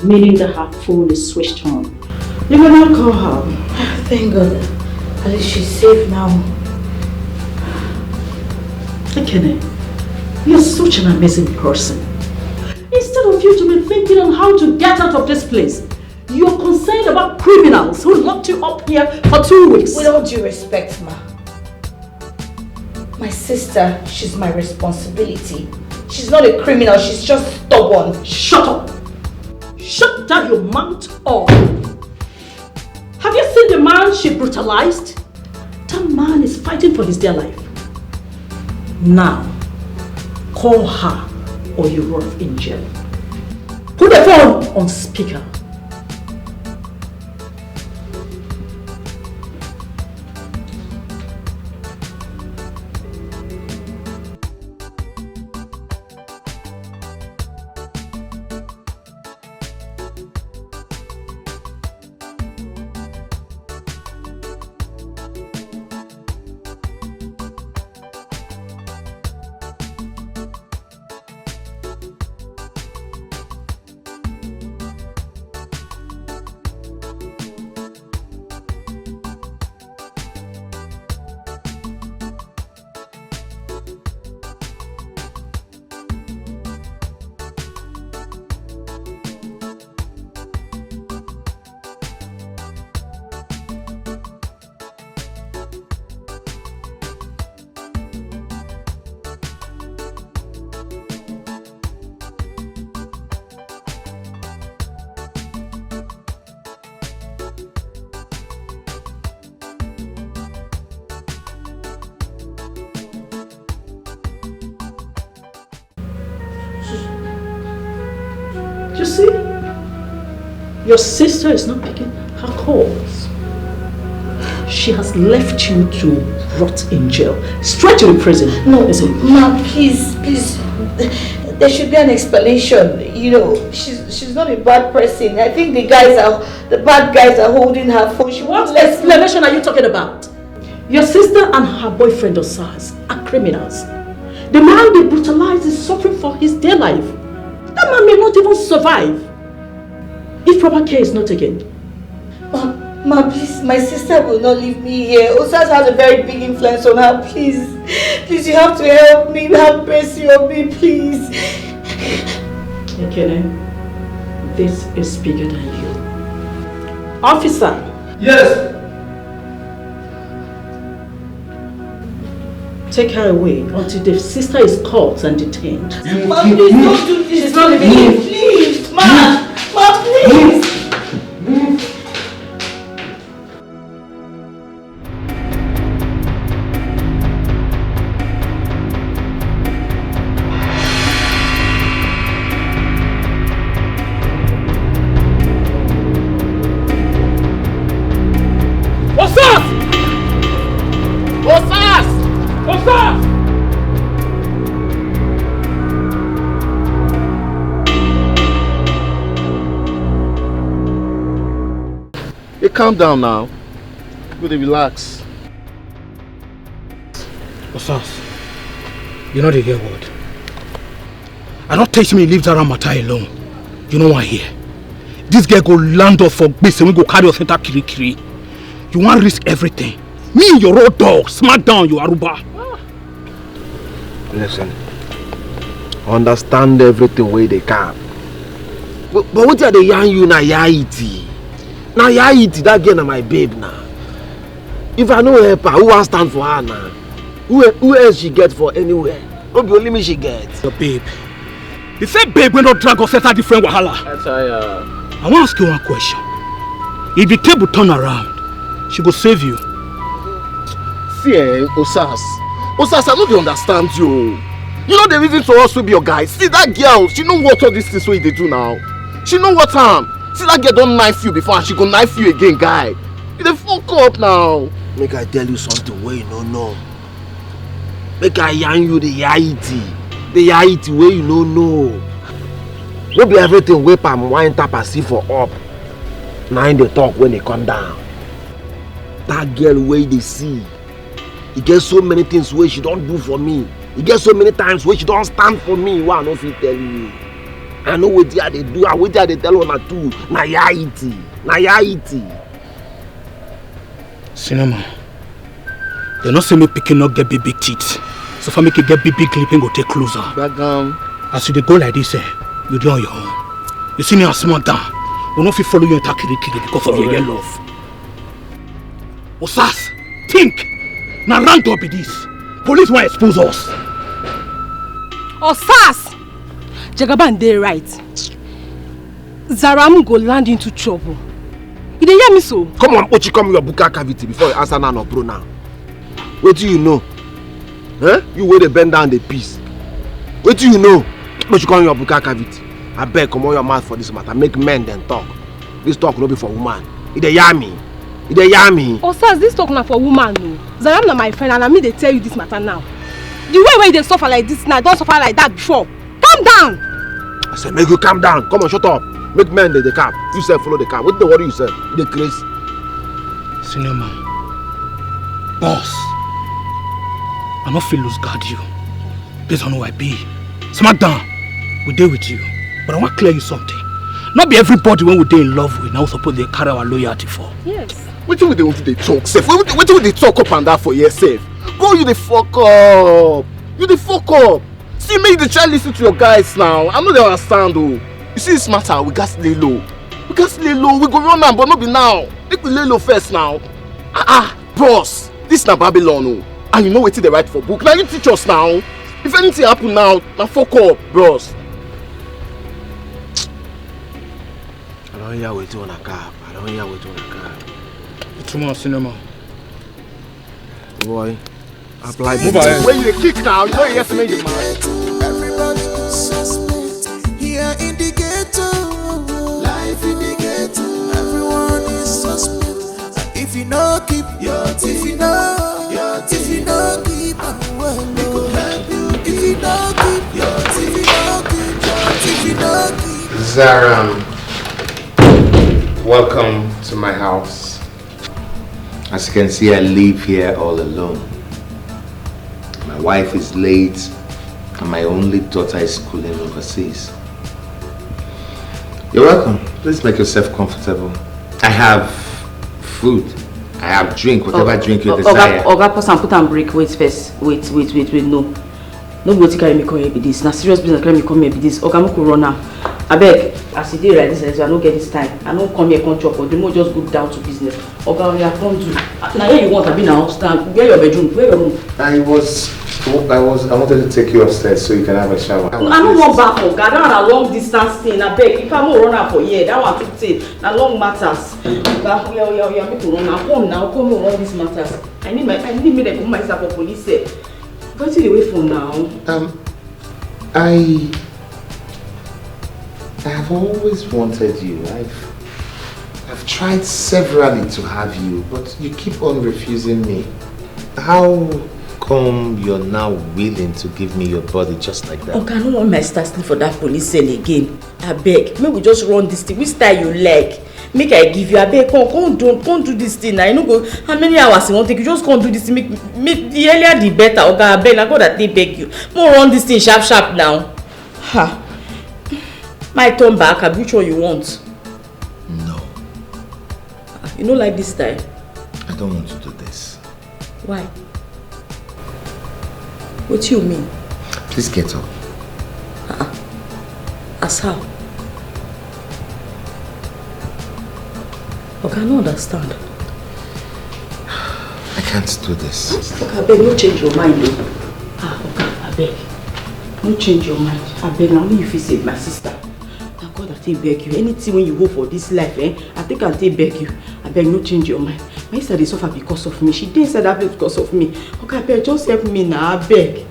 meaning that her phone is switched on. You will not call her.
Thank God. At least she's safe now.
Ekene, you're such an amazing person. Instead of you to be thinking on how to get out of this place, you're concerned about criminals who locked you up here for 2 weeks.
With all due respect, ma. My sister, she's my responsibility. She's not a criminal, she's just stubborn.
Shut up! Shut down your mouth or... Have you seen the man she brutalized? That man is fighting for his dear life. Now, call her or you rot in jail. Put the phone on speaker. You see, your sister is not picking her calls. She has left you to rot in jail, straight to the prison.
No, ma, please. There should be an explanation. You know, she's not a bad person. I think the bad guys are holding her phone.
What explanation are you talking about? Your sister and her boyfriend Osas are criminals. The man they brutalized is suffering for his dear life. That man may not even survive if proper care is not taken.
Ma, please, my sister will not leave me here. Osas has a very big influence on her. Please, you have to help me. Have mercy on me, please.
Ekene, this is bigger than you. Officer.
Yes.
Take her away until the sister is caught and detained.
Ma, please don't do this. She's not leaving me. Please, ma, please.
Calm down now. Go to relax.
Osas, you know the hear word. I don't teach me leave Zara matter alone. You know what I hear? This girl go land us for base and we go carry us into Kirikiri. You want to risk everything. Me, your road dog, smack down, you Aruba.
Listen, understand everything where they can. But what are they yarn you na yaiti? Now yaiti that girl na my babe now. If I know help her, who will stand for her now? Who else she get for anywhere? Don't be only me she get.
Your babe. The same babe when not drag us set a different wahala.
I
want to ask you one question. If the table turn around, she go save you.
See, Osas, I no dey understand you. You know the reason to also be your guy. See that girl, she know what all these things wey they do now. She know what time. See that girl don't knife you before and she go knife you again, guy. You dey fuck up now. Make I tell you something wey you no know. Make I yarn you the reality. The reality wey you no know. No be everything wey palm wine tap and see for up. Now in the talk when they come down. That girl wey they see. E get so many things wey she don't do for me. E get so many times wey she don't stand for me. Why I no fit tell you? I know what they do and what they tell una too. Na reality. Na reality.
Cinema. They not say me picking up get big teeth. So if I make it get big clipping, go take closer. As you dey go like this, you do on your own. You see me as small down. We no fit follow you into kiri because of your love. Osas, think. Now run to be this. Police want expose us.
Osas! Jagaban dey right. Zaram go land into trouble. You dey hear me so?
Come on, Ochi, come your buka cavity before you answer now or bro now. What do you know? Huh? You wey dey bend down the piece. What do you know? Ochi, come your buka cavity. I beg, come on your mouth for this matter. Make men then talk. This talk no be for woman. You dey hear me? You dey hear me?
Osas, this talk na for woman no. Zaram na my friend and I mean they tell you this matter now. The way you dey suffer like this now, don't suffer like that before. Calm down!
I said, make you calm down. Come on, shut up. Make men they calm. You say follow the calm. What the worry you say? You dey crazy.
Cinema. Boss. I no feel lose guard you. Based on who I be. Smack down. We dey with you. But I want to clear you something. Not be everybody when we dey in love with now suppose they carry our loyalty for.
Yes.
What do they want to talk, Seth? What do they talk up and down for yourself? Go, you the fuck up. You the fuck up. See, make the child listen to your guys now. I know they understand, though. You see this matter, we got to lay low. We got to lay low. We go run now, but not be now. Make we lay low first now. Bros. This is not Babylon, oh. And you know what they write for book. Now you teach us now. If anything happen now fuck up, bros. I don't hear what you on a car. I don't hear what you on a car.
It's too much cinema.
Boy, apply.
Move ahead.
When you kick now, you know you have to make the man.
Everybody is suspect here in the ghetto. Life in the ghetto. Everyone is suspect. If you know, keep your teeth. If you know keep well, we could help you. If you know, keep your teeth. If you know, keep your teeth. If you know, keep.
Zaram, welcome to my house. As you can see, I live here all alone. My wife is late and my only daughter is schooling overseas. You're welcome. Please make yourself comfortable. I have food. I have drink, whatever drink you desire.
Oga, pause and put and break. Wait first. Wait. No. Nobody carry me come here be this. Na serious business carry me come here be this. Oga, mo go run now. I beg, as you dey like this, I don't get this time. I don't come here, come chop, but the more just go down to business. Oga, we are come to. Now here you want to be now. Stand. Where your bedroom? Where your room?
I wanted to take you upstairs so you can have a shower.
I don't want back, Oga. That one a long distance thing. I beg, if I mo run out for here, that one too take. Na long matters. Oga, we are make to run now. Come run this matters. I need me to put myself for police. What's the way for now?
I have always wanted you. I've tried severally to have you, but you keep on refusing me. How come you're now willing to give me your body just like that?
Okay, I don't want my start for that police cell again. I beg, make we just run this thing. Which style you like? Make I give you. I beg, come do this thing. I know go. How many hours you want take? You just can't do this thing. Make the earlier the better. Okay, I beg. I go that they beg you. More run this thing sharp now. Ha. My turn back. Which one you want?
No.
You don't like this style?
I don't want to do this.
Why? What do you mean?
Please get up.
As how? Okay, I don't understand.
I can't do this.
Okay, I beg, no change your mind though. Okay, I beg. No change your mind. I beg, now only if you save my sister. Thank God I take beg you. Anything when you go for this life, I think I'll take beg you. I beg, no change your mind. My sister, they suffer because of me. She didn't say that because of me. Okay, I beg, just help me now, I beg.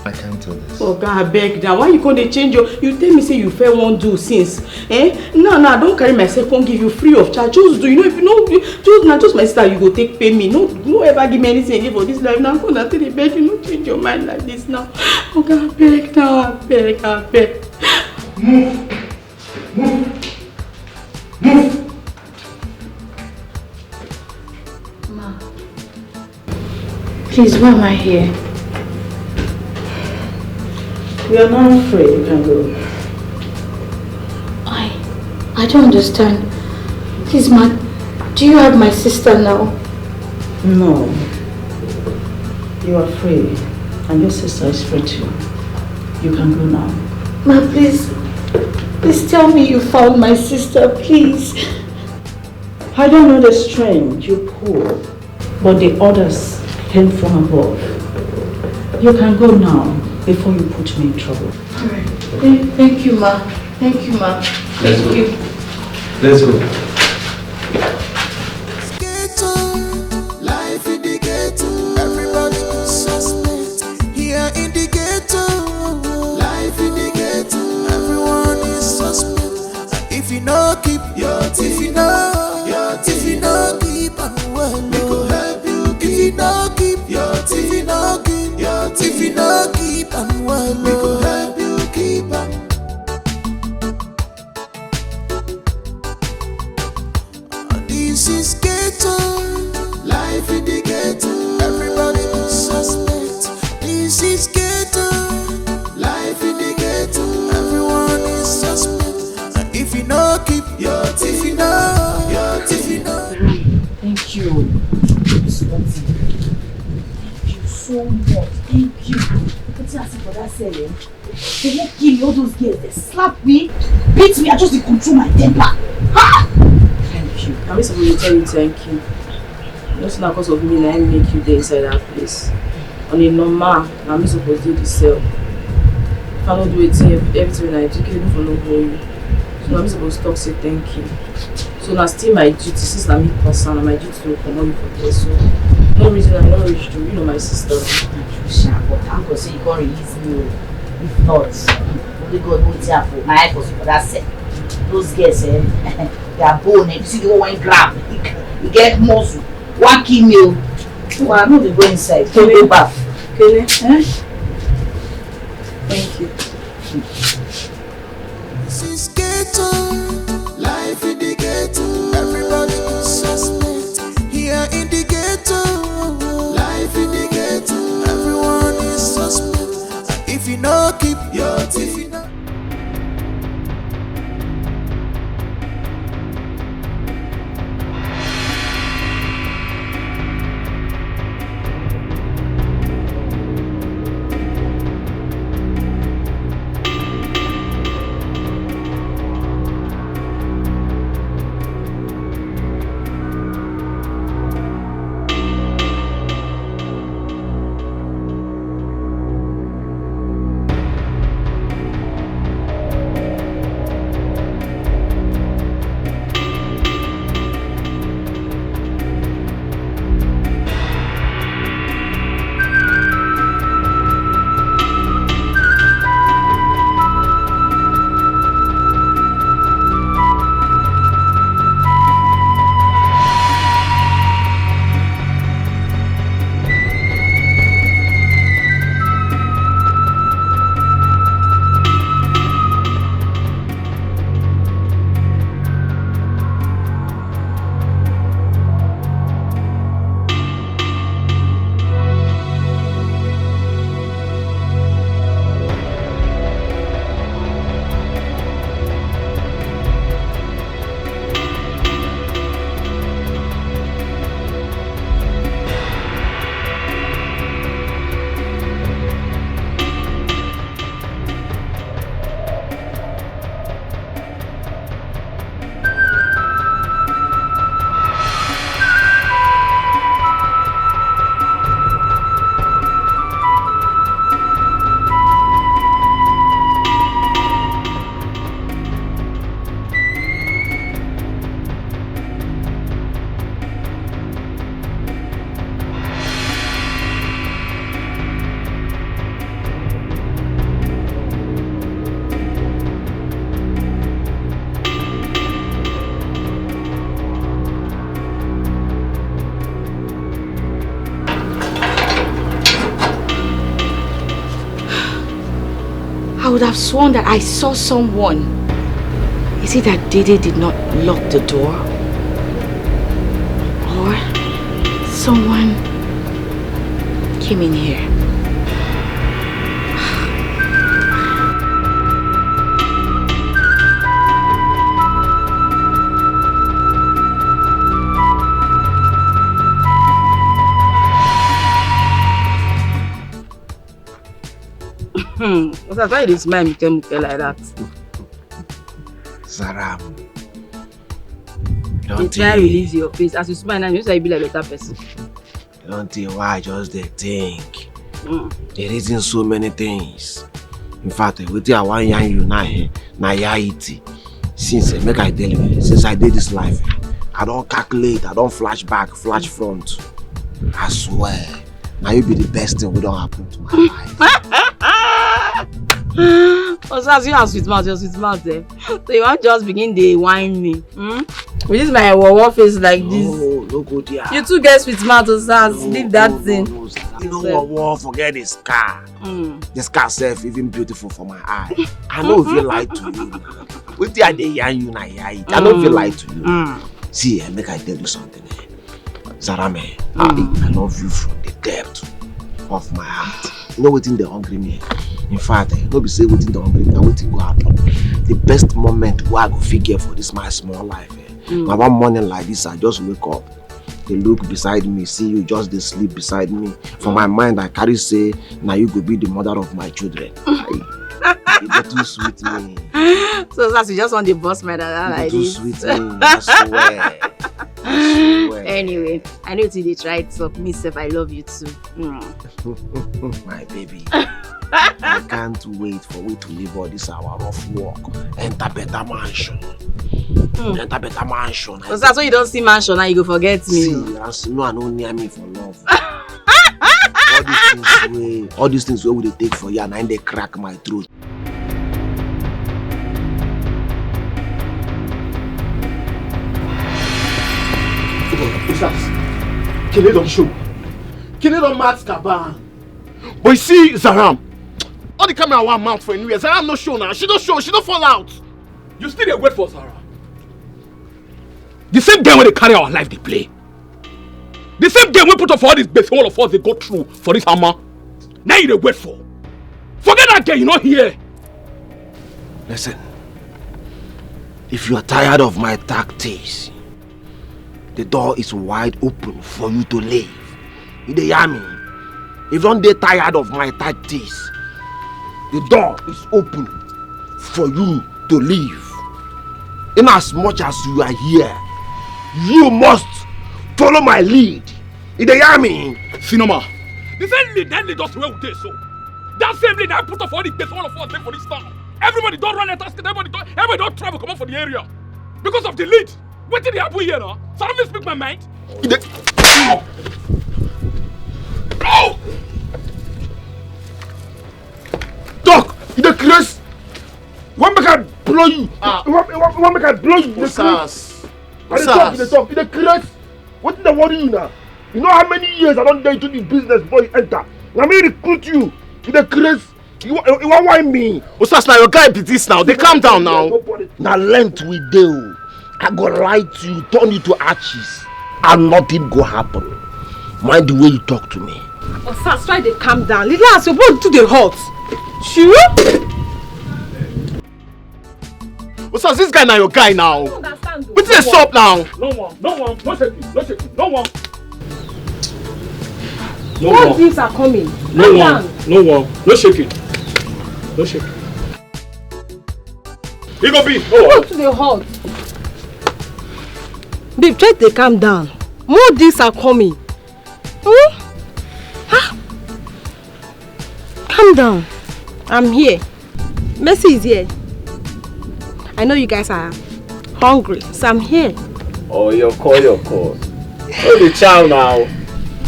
I can't do this.
Oh God, I beg now. Why you can't change your... You tell me say you fair won't do since. No, don't carry myself, won't give you free of charge. Just do, if you know, just my sister, you go take pay me. No ever give me anything again for this life. Now I'm gonna tell you, beg, you don't change your mind like this now. Oh God, I beg now, I beg.
Move.
Ma, please, why am I here?
We are not afraid, you can go.
I don't understand. Please, ma, do you have my sister now?
No. You are free. And your sister is free too. You can go now.
Ma, please tell me you found my sister, please.
I don't know the strength, you're poor. But the orders came from above. You can go now before you put me in trouble.
Alright. Thank you, ma. Thank you, ma.
Let's go.
Thank you.
Let's go.
Life in the ghetto, everybody is suspect. Here in the ghetto, life in the ghetto, everyone is suspect. If you know, keep your teeth. If you know, keep on well. We go help you. If you know, keep your teeth. If you know, keep your teeth. If you know, keep on well. We go help you keep on. This is ghetto, life in the ghetto, everybody is suspect. This is ghetto, life in the ghetto, everyone is suspect. If you know, keep your teeth. If you know, your teeth, you know.
Thank you. Thank you so much. Thank you. What's that for that selling? They won't kill me, all those girls. They slap me, beat me, I just control my temper. Ha!
Thank you. I'm supposed to tell you thank you. Just not because of me, I make you there inside that place. On a normal, I'm supposed to do the sale. If I don't do it, everything I do, even for no you. So I'm supposed to talk, say thank you. So now still my duty, since I'm a person, and my duty to come on for this. So no reason I'm not rich to, my sister.
But I'm going to say you can't release me. If not, only God knows here for my eye for that set. Those girls, they are bone. You see the one grab, you get muscle. 1 kilo. So I'm not going to go inside. Can go back.
Okay. Thank you.
This is ghetto, life in the ghetto, everybody is suspect. Here in the ghetto, life in the ghetto, everyone is suspect. If you know, keep your teeth.
would have sworn that I saw someone. Is it that Dede did not lock the door? Or someone came in here?
What's why you smile muke like that?
Zaram.
You try release your face. As you smile now, you say you be like a better person.
Don't tell why I just dey think. There isn't so many things. In fact, what I want you now, na yaiti. Since make I tell you, since I did this life, I don't calculate, I don't flash back, flash front. I swear, now you be the best thing we don't happen to my life.
Osas, you have sweet mouth there. So you want just begin to whine me? With this my war face like this.
No good there.
You too get sweet mouth, Osas. Leave that thing.
You know what? Forget the scar. The scar self even beautiful for my eye. I know if you lie to you. With the idea you na I know if you lie to you. See, make I tell you something. Zarame, I love you from the depth of my heart. You know what in the hungry me. In fact, no be say waiting the hungry me, waiting go happen. The best moment where I go figure for this my small life. Now one morning like this, I just wake up. They look beside me, see you just they sleep beside me. For my mind, I carry say, now you could be the mother of my children. You get too sweet me.
So that's you just want the boss man like
this. Too sweet me, I swear.
Anyway, I know till they try to talk me self, I love you too.
My baby. I can't wait for we to leave all this our rough work. Enter better mansion. Enter better mansion.
So that's why you don't see mansion now you go forget me.
See, no, I don't near me for love. all these things where would they take for you and they crack my throat.
Kele don't show. Kele don't match Kaban. But you see, Zaram, all the camera want mount for anywhere. Zaram no show now. She don't show. She don't fall out. You still dey wait for Zara. The same game when they carry our life, they play. The same game we put up for all this base, all of us they go through for this hammer. Now you dey wait for. Forget that girl, you not here.
Listen, if you are tired of my tactics, the door is wide open for you to leave. You dey hear me? If you don't get tired of my tactics, the door is open for you to leave. In as much as you are here, you must follow my lead. You dey hear me?
Sinoma, the same lead that lead us to where we dey so. That same lead that put up all the base, all of us there for this town. Everybody don't run a task, everybody don't travel, come out for the area. Because of the lead. What did happen here now? So let me speak my mind.
Oh! Doc, you the Chris. One make I blow you. One make I blow you. The Chris. The talk. You the Chris. What did I worry you now? You know how many years I don't dare into this business before you enter. Let me recruit you. You the Chris. You want why me?
Osas, now your guy be this now. They calm down now.
Now length we do. I go lie to you, turn you to ashes, and nothing go happen. Mind the way you talk to me.
Osas, try to calm down. Little as you both do the hot. Sure?
Osas, this guy now your guy now. What's this up now? No one, no shake it, no one.
What things are coming?
No one, no shake it. He go be.
Go to the hot. Babe, try to calm down. More things are coming. Calm down. I'm here. Mercy is here. I know you guys are hungry, so I'm here.
Oh, your call. Oh, the child now.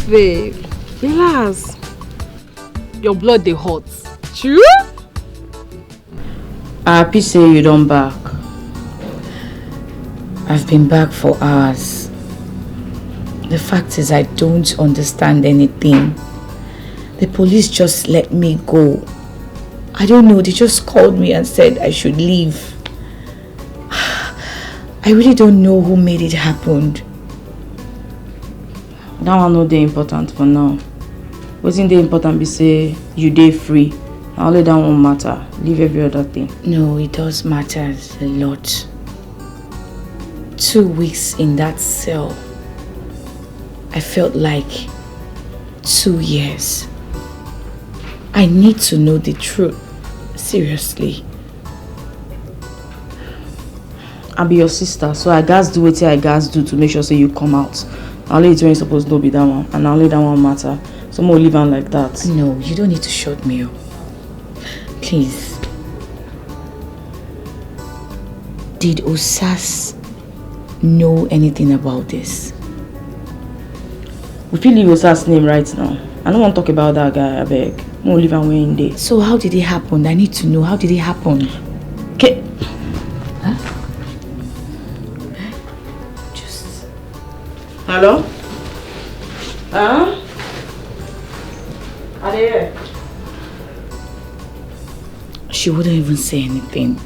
Babe, relax. Your blood dey hot. True?
I'm happy say you don't back. I've been back for hours. The fact is I don't understand anything. The police just let me go.
I don't know, they just called me and said I should leave. I really don't know who made it happen.
That one not dey important for now. Wasn't the important be say you dey free. Only that won't matter. Leave every other thing.
No, it does matter a lot. 2 weeks in that cell, I felt like 2 years. I need to know the truth. Seriously.
I be your sister, so I gotta do what I gotta do to make sure so you come out. Only it's when you're supposed to be that one, and only that one matter. So more leave on like that.
No, you don't need to shut me up. Please. Did Osas know anything about this?
We feel leave Osas' name right now. I don't want to talk about that guy, I beg. More leave and in there.
So how did it happen? I need to know. How did it happen?
Okay. Hello? Huh? Are they here?
She wouldn't even say anything.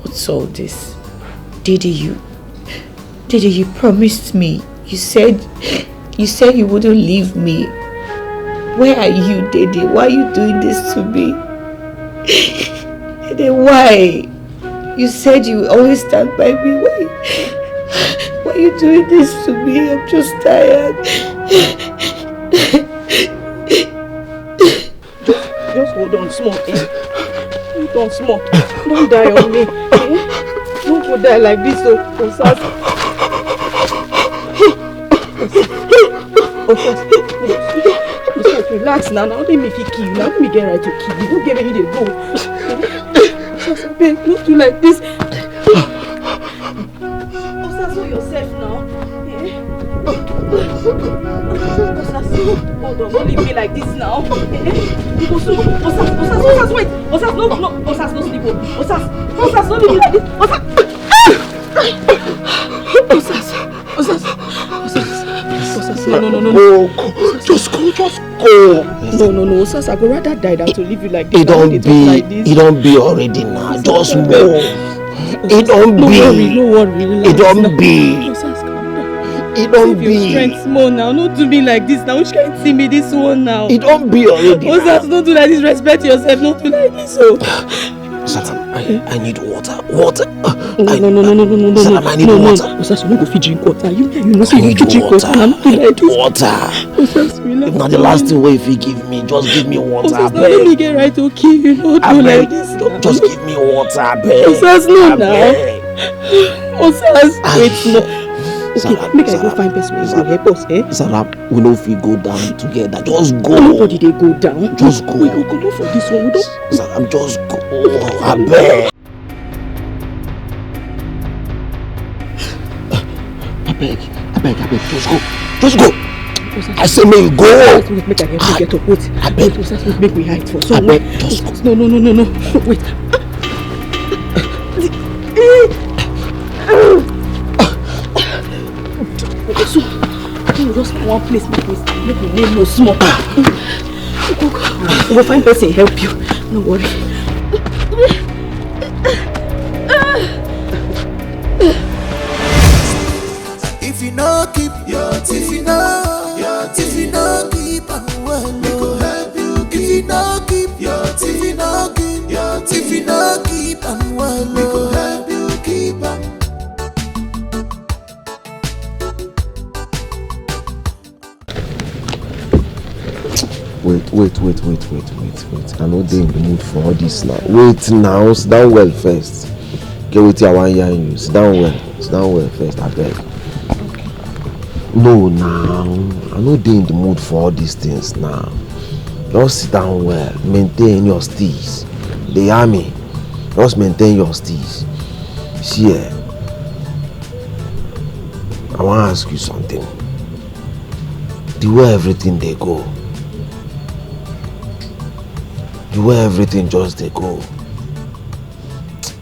What's all this? Didi, you promised me. You said you wouldn't leave me. Where are you, Didi? Why are you doing this to me? Didi, why? You said you would always stand by me. Why are you doing this to me? I'm just tired.
Just hold on small, eh? Hold on small. Don't die on me, eh? Don't go die like this, Osas. Osas, relax now. Now let me kill you. Now let me get right to kill you. Don't get me to go. Osas, babe, don't do like this. Osas, know yourself now. Osas, hold on, don't leave me like this now. Osas, wait. Osas, no, Osas, no sleep. Osas, don't leave me like this. Osas, no.
Go. Just go.
No, Osas, I go rather die than to leave you like this.
It don't be already now. Just move. It don't be.
No worry.
It don't be.
Osas, calm down.
It don't
Save your
be.
strength small now. Don't do me like this now. Which can't see me this one now.
It don't be already.
Osas, don't do like this. Respect yourself. Don't do like this.
Salam, I need water. Water.
No.
Salam, I need water.
Osas, you no go fit drink water. You know
I need
drink water.
Water.
Osas, relax.
If not the last thing way if you give me, just give me water.
Osas, now let me get right to kill you. Don't do like this.
Just give me water, babe.
Osas, no now. Osas, wait, no. Okay, make I go find person who will help us, eh?
Salam, we know if we go down together. Just go.
Nobody they go down.
Just go.
We go come for this one. We don't.
Salam, just go. I beg. I beg. Just go. I say may you go.
Make I help you get up. Wait.
I beg.
Osas, make me hide for so.
I beg. Just go.
No. Wait. So, just one place, make me name no small. We'll find person help you. No worry.
If you know keep your teeth, if you know keep and well, we go help you. If you know keep your teeth, if you know keep and well, we go help you keep and.
Wait. I know they in the mood for all this now. Wait now, sit down well first. Get with your one year in you. Sit down well first, I beg. No, now. I know they in the mood for all these things now. Just sit down well. Maintain your steez. The army. Just maintain your steez. See here. I want to ask you something. The way everything they go. The way everything just they go.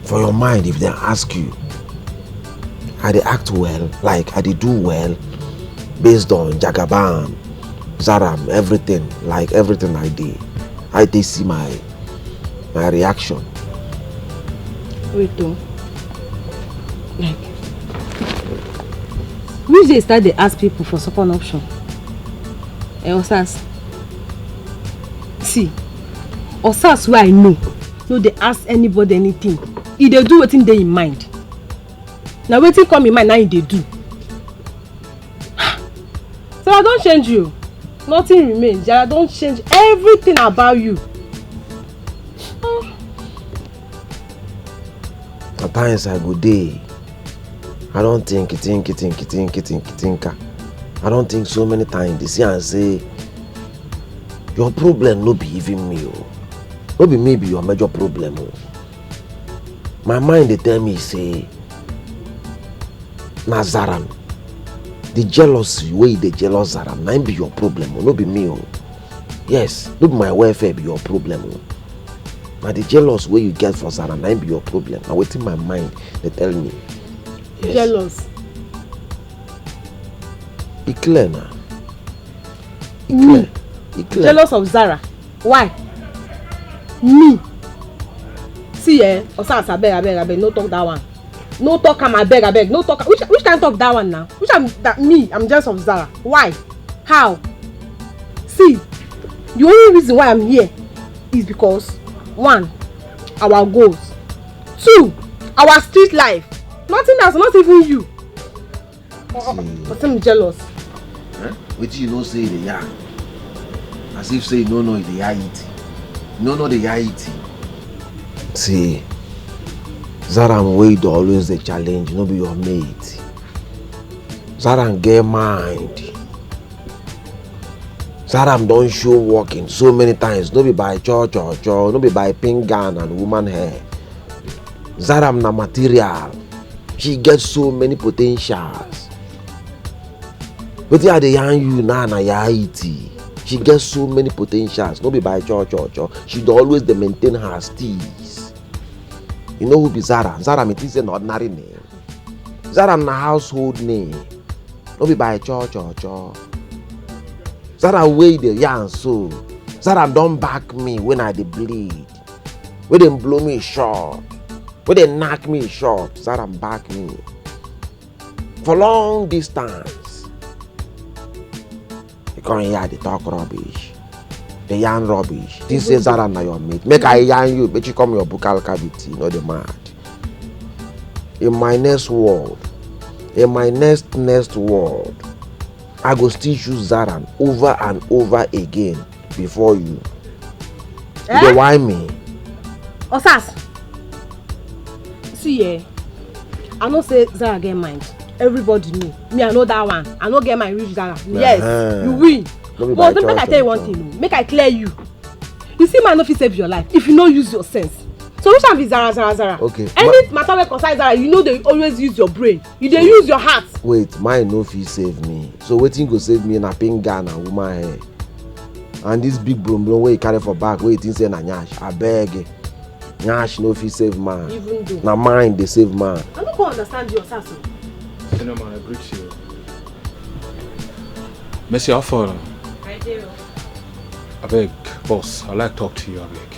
For your mind, if they ask you, I they act well, like I they do well, based on Jagabam, Zaram, everything, like everything I did. I they see my My reaction.
Wait though. Like, which day start they ask people for second option? Osas. See, Osas where I know, no they ask anybody anything. If they do what they in mind. Now waiting come in mind, now they do. So I don't change you. Nothing remains. I don't change everything about you.
At times I go day. I don't think. I don't think so many times. They see and say, your problem no be even me. No be me be your major problem. My mind they tell me say, Nazaram, the jealousy way they jealous Zaram, na be your problem. No be me. Yes, no be my welfare be your problem. But the jealous way you get for Zaram, na be your problem. Now within my mind they tell me.
Yes. Jealous.
It's clear now. It's clear.
Jealous of Zara. Why? Me. See Osas, abeg, no talk that one. No talk am abeg, no talk. Which kind talk that one now? Which am that me? I'm jealous of Zara. Why? How? See, the only reason why I'm here is because 1, our goals. 2, our street life. Nothing else, not even you. But I'm jealous.
What you know say the yarn? As if say you don't know the yarn. You don't know the yarn. See, Zaram Wade always the challenge, no be your mate. Zaram get mind. Zaram don't show walking so many times, no be by church, no be by pink gown and woman hair. Zaram na material. She gets so many potentials. But yeah, they yarn you now na yaiti. She gets so many potentials, no be by church. She always dey maintain her steez. You know who be Zara? Zara it is an ordinary name. Zara na household name. No be by church. Zara way the yarn so. Zara don't back me when I dey bleed. When they blow me short. When they knock me short. Zara back me. For long distance. You come here, they talk rubbish. They yarn rubbish. This is Zara na your mate. Make I yarn you, but you come your buccal cavity, not the mad. In my next world, in my next world, I go still choose Zara over and over again before you. You dey whine me?
Osas. See, I know say Zara get mind. Everybody know. Me, I know that one. I know get mind reach Zara. Yes, you win. But make I tell you one thing. Make I clear you. You see, man, no fit save your life if you no use your sense. So which one be Zara?
Okay.
Any matter wey concern Zara, you know they always use your brain. You dey use your heart.
Wait, mine no fit save me. So wetin go save me na pink gown and woman hair. And this big brum wey you carry for back, wey you think say na nyash. Abeg. Nyash no fit save man.
Even though.
Na mind dey save man.
I no go understand your sasso.
No man, I greet you. Messi, how far?
I do.
Abeg, boss, I like talk to you, abeg.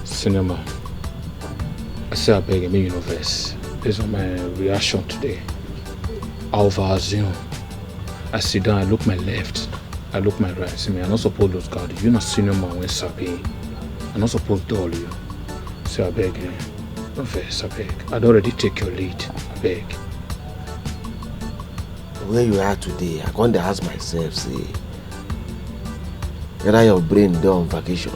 Cinema. I say abeg, I mean universe. Based on my reaction today, I over-assume. I sit down, I look my left, I look my right. See me, I'm not supposed to lose guard. You're not senior man when sabi. I'm not supposed to dull you. So I beg you. No verse, I beg. I'd already take your lead. I beg.
Where you are today, I can't ask myself, say, whether your brain dey on vacation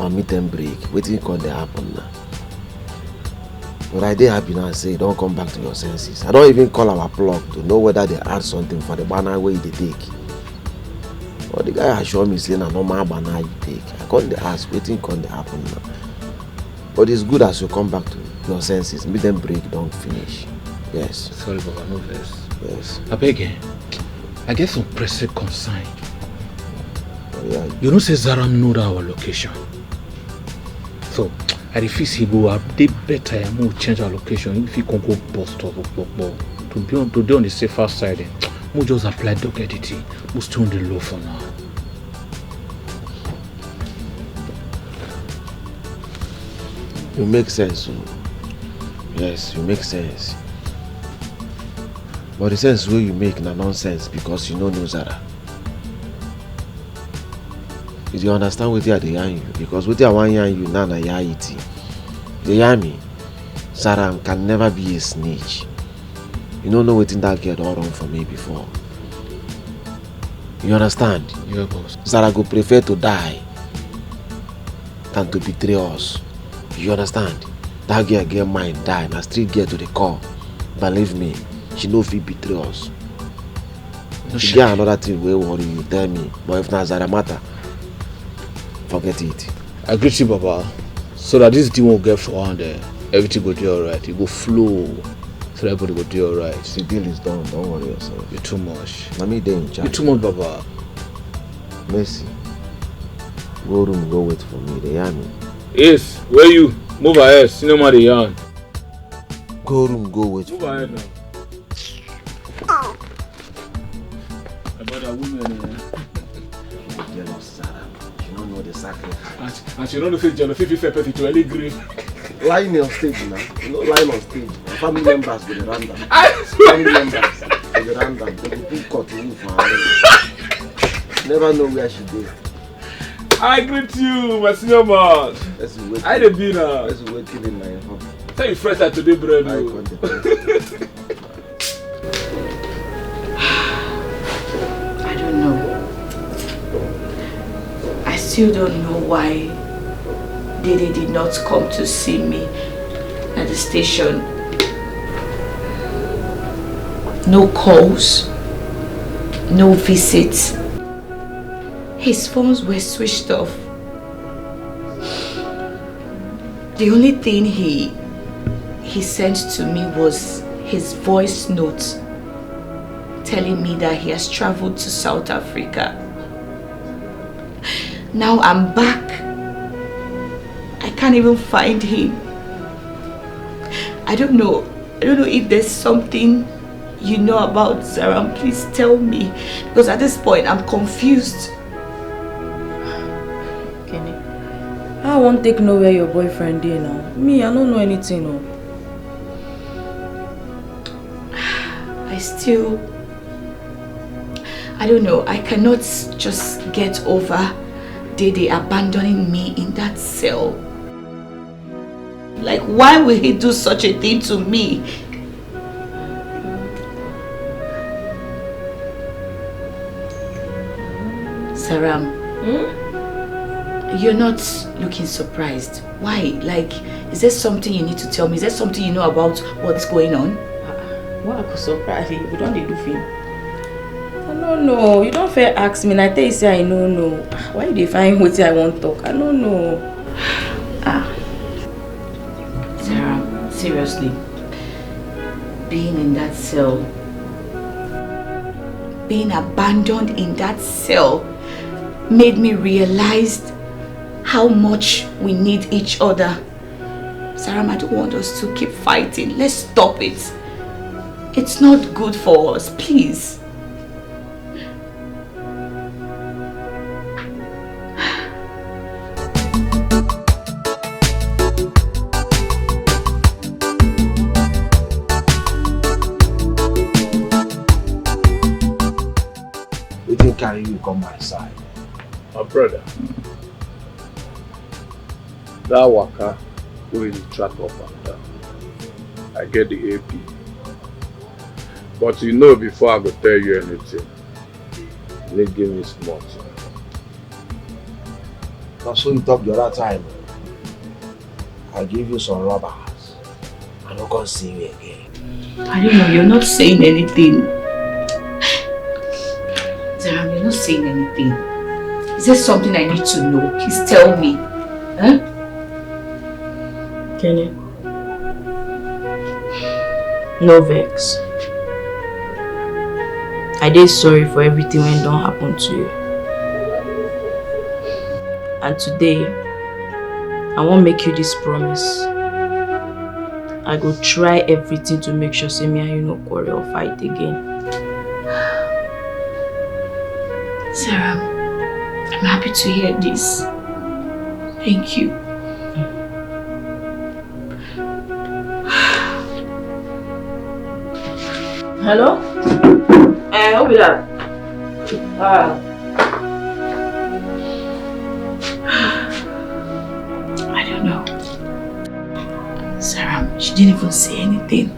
or meet and break, wetin can dey happen now? But I dey happy now, say, don't come back to your senses. I don't even call our plug to know whether they add something for the banner way they take. But the guy assure me, say, na normal banner you take. I can't ask, wetin can dey happen now? But it's good as you come back to your senses, meet and break, don't finish. Yes.
Sorry, Baba, no verse.
Yes.
I beg, I get some pressing concern.
Oh, yeah.
You know, say Zaram know our location. So, I refuse he will update better and more change our location if he can go bus stop to be on the safer side. We'll just apply dog editing. We'll stay on the low for now.
You make sense. Yes, you make sense. But the sense where you make na nonsense because you don't know Zara. Did you understand what they yarn you? Because what they want yarn you now na yarn it. They yarn me. Zara can never be a snitch. You don't know what in that girl all wrong for me before. You understand?
Yeah, boss.
Zara go prefer to die than to betray us. You understand? That girl get mine die. Na street girl to the core. Believe me, she no fit betray us. No, she get another thing wey worry you, tell me. But if na Zara matter, forget it.
I greet you, Papa. So that this thing won't get for hand, everything go do alright. It go flow. So everybody go do alright.
The deal is done, don't worry yourself.
You're too much.
Na me dey in charge.
You're too much, Papa.
Mercy. Go room, go wait for me. They hear me.
Yes, where you? Move ahead, see no matter yarn.
Go room, go wait
Move
for
ahead
me.
now. About that woman,
Jealous Zara. She don't know the sacrifice.
and she don't know if it's jealous, if it's perfect to any grief.
Lying on stage now. You know, lying on stage. Family members go dey random. Family members go dey random. They go put cut to you for her. Never know where she dey.
I greet you, my senior man.
Let's wait.
I the be now.
Let's wait till in my home.
Tell you fresh that today, bread.
I don't know. I still don't know why Dede did not come to see me at the station. No calls, no visits. His phones were switched off. The only thing he sent to me was his voice note telling me that he has traveled to South Africa. Now I'm back. I can't even find him. I don't know if there's something you know about Zara. Please tell me, because at this point I'm confused.
Kenny, I won't take nowhere your boyfriend is now. Me, I don't know anything. No.
I don't know. I cannot just get over Dede abandoning me in that cell. Like, why would he do such a thing to me? Saram, you're not looking surprised. Why? Like, is there something you need to tell me? Is there something you know about what's going on?
What I could surprise you? We don't do film. I don't know. You don't fair ask me. And I tell you, say I don't know. Why do you find what I want to talk? I don't know.
Sarah, seriously, being in that cell, being abandoned in that cell, made me realize how much we need each other. Sarah, I don't want us to keep fighting. Let's stop it. It's not good for us, please.
We didn't carry you come my side.
My brother, that waka will track up and down. I get the AP. But you know, before I go tell you anything, they give me smart.
That's what you talked the other time. I give you some rubbers. I'm not gonna see you again.
I don't know, you're not saying anything. Zaram, you're not saying anything. Is there something I need to know? Please tell me. Huh?
Kenny, no vex. I did sorry for everything when don't happen to you. And today, I won't make you this promise. I go try everything to make sure say me and you no quarrel or fight again.
Sarah, I'm happy to hear this. Thank you.
Hello? Who be that?
I don't know. Sarah, she didn't even say anything.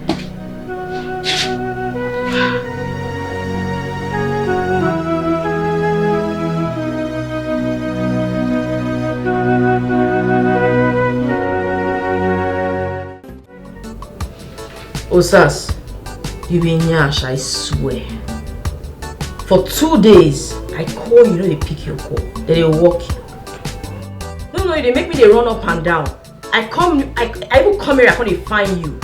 Osas, you be nyash, I swear. For 2 days, I call you, they pick your call. Then they walk you. No, they make me they run up and down. I even come here, I can't find you.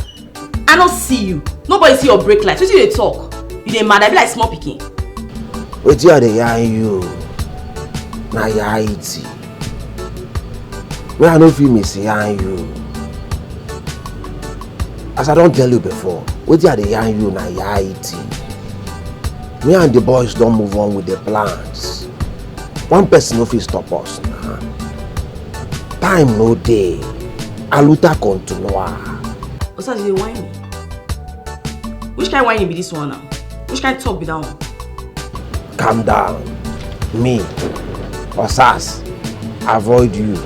I don't see you. Nobody see your brake lights. What do they talk? You they mad, I be like small picking.
What are they hearing you? Now you it. Where I don't feel me saying you. As I don't tell you before, what are they hearing you now you it? Me and the boys don't move on with the plans. One person no fit stop us now. Time no day. Aluta continua.
Osas, you dey whine me? Which kind of whine be this one now? Which kind of talk be that one?
Calm down. Me, Osas, avoid you.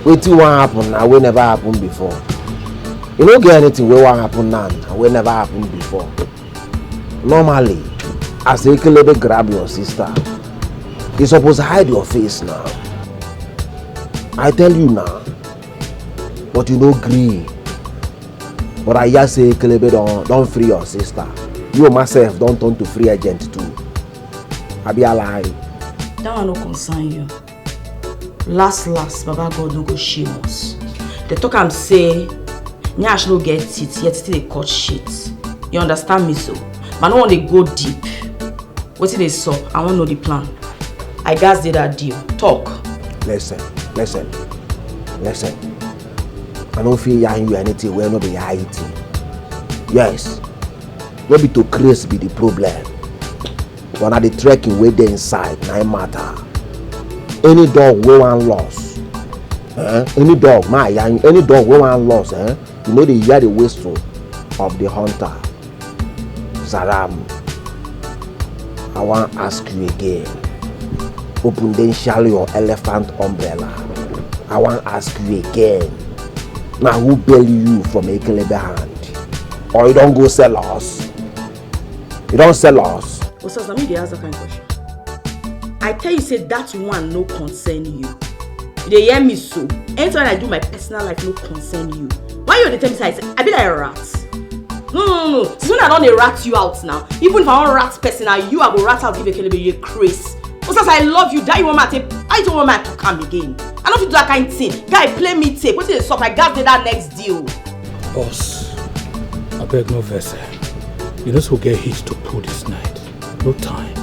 Wetin wan happen now wey never happen before. You no get anything wey wan happen now wey never happen before. Normally, as the Ekelebe grab your sister, you suppose hide your face now. I tell you now, but you no gree. But I hear say Ekelebe don't free your sister. You myself don't turn to free agent too. I be a lie.
That one no concern you. Last, Baba God no go shame us. They talk am say, Nyash no get teeth, yet still they cut shit. You understand me so? But no one they go deep. What did they saw? I want to know the plan. I guess did that deal. Talk.
Listen. I don't feel hearing you anything where no be IT. Yes. No be to create be the problem. But now the trekking way they inside, now it matter. Any dog we want loss. Any dog we want loss, you know they hear the whistle of the hunter. Saram, I want to ask you again. Open then shall your elephant umbrella. I want to ask you again. Now who bail you from Ekelebe hand? Or you don't go sell us? You don't sell us?
Osas, I mean they ask that kind of question. I tell you, say that one no concern you. They hear me so. Anytime I do my personal life, no concern you. Why you the tell me say I be like a rat? No. Since when I don't rat you out now, even if I want rat person now, you I go rat out give Ekelebe you craze. Osas, I love you. That you want me to take. I don't want me to come again. I don't fit do that kind of thing. Guy, play me tape. What's the stop? I got that next deal.
Boss, I beg no vessel. You know so get hit to pull this night. No time.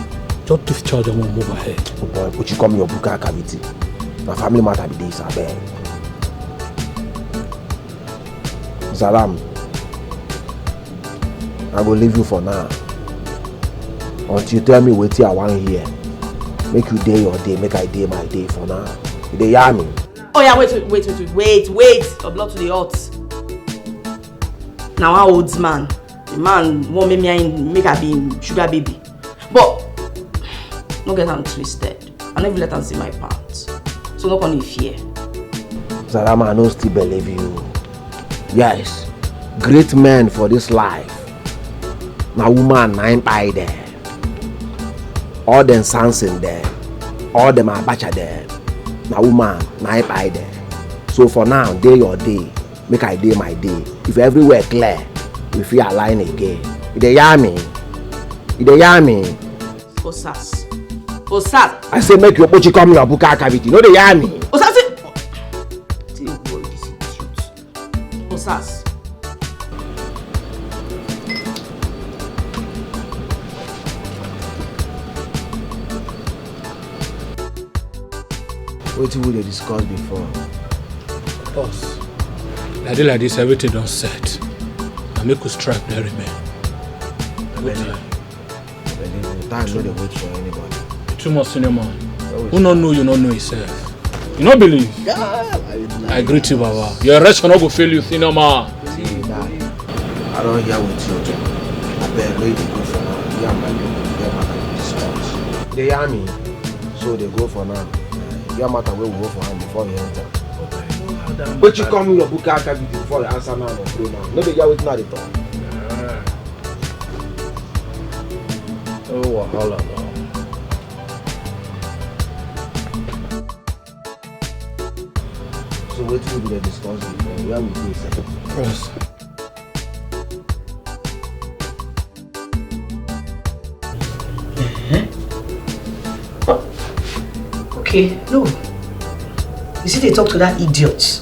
Just discharge and we'll move ahead.
Oh boy, put you come your buka cavity. My family matter be this, I beg. Salam, I will leave you for now. Until you tell me what I want here. Make you day your day, make I day my day for now. You dey hear me?
Oh yeah, wait. Your blood to the heart. Now our old man. The man won't make I be sugar baby. But no get am twisted. I never let them see my part. So no can fear.
Salama, I no still believe you. Yes, great men for this life. Now woman nine by there. All them sons in there. All them abacha there. Now woman nine by there. So for now, day your day. Make I day my day. If everywhere clear, we feel align again. You dey hear me?
Osas.
I say make your pochi come your buka cavity. No dey hear me?
Osas. Osas.
What we dey discuss before?
Boss, like this, everything don't set. I make us strike there, man.
Time no dey wait for anybody.
Too much senior man. Who not know you not know yourself. You not believe? I greet you, Baba. Your arrest will not go fail you, senior man.
See, Dad, I don't hear with you too. I beg where they go for now. Yeah, my matter discuss. They hear me, so they go for now. Yeah, matter where we go for him before you enter. But you come with your book after before you answer now or pray now. No, they hear with now they talk.
Oh, wahala now.
So what will be the discussion? Where we go, sir?
Yes.
Okay, no. You see they talk to that idiot.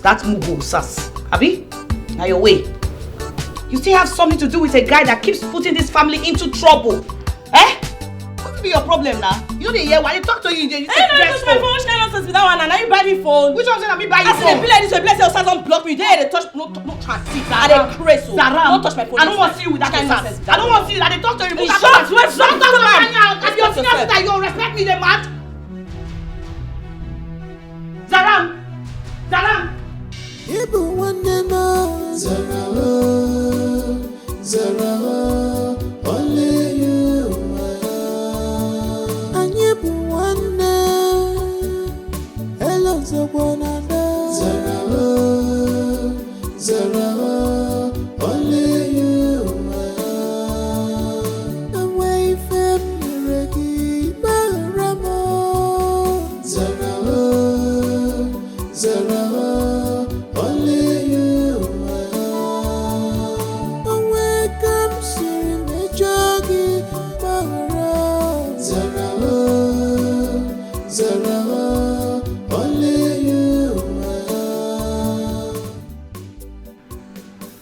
That Mugo Sas. Abi? Now your way. You still have something to do with a guy that keeps putting this family into trouble. What could be your problem now? You know they hear why they talk to you, they say
dress phone. Which kind of nonsense with that one? And now you buy me phone.
Which one say me buy you phone?
I say like this, bless your son don't block me. They touch no transit. I dey crazy. Don't touch my phone.
I don't want to see you with that nonsense. I don't want to see you that they talk to you. Shut up,
let's
talk to me. If you're senior sister, you respect me, the man. Zaram.
Even one more Zara, only you are. And you one hello Zara, only you are. Away from Regi Baramo Zara, only you are. Away comes in the joggy Bahara Zara, only you are.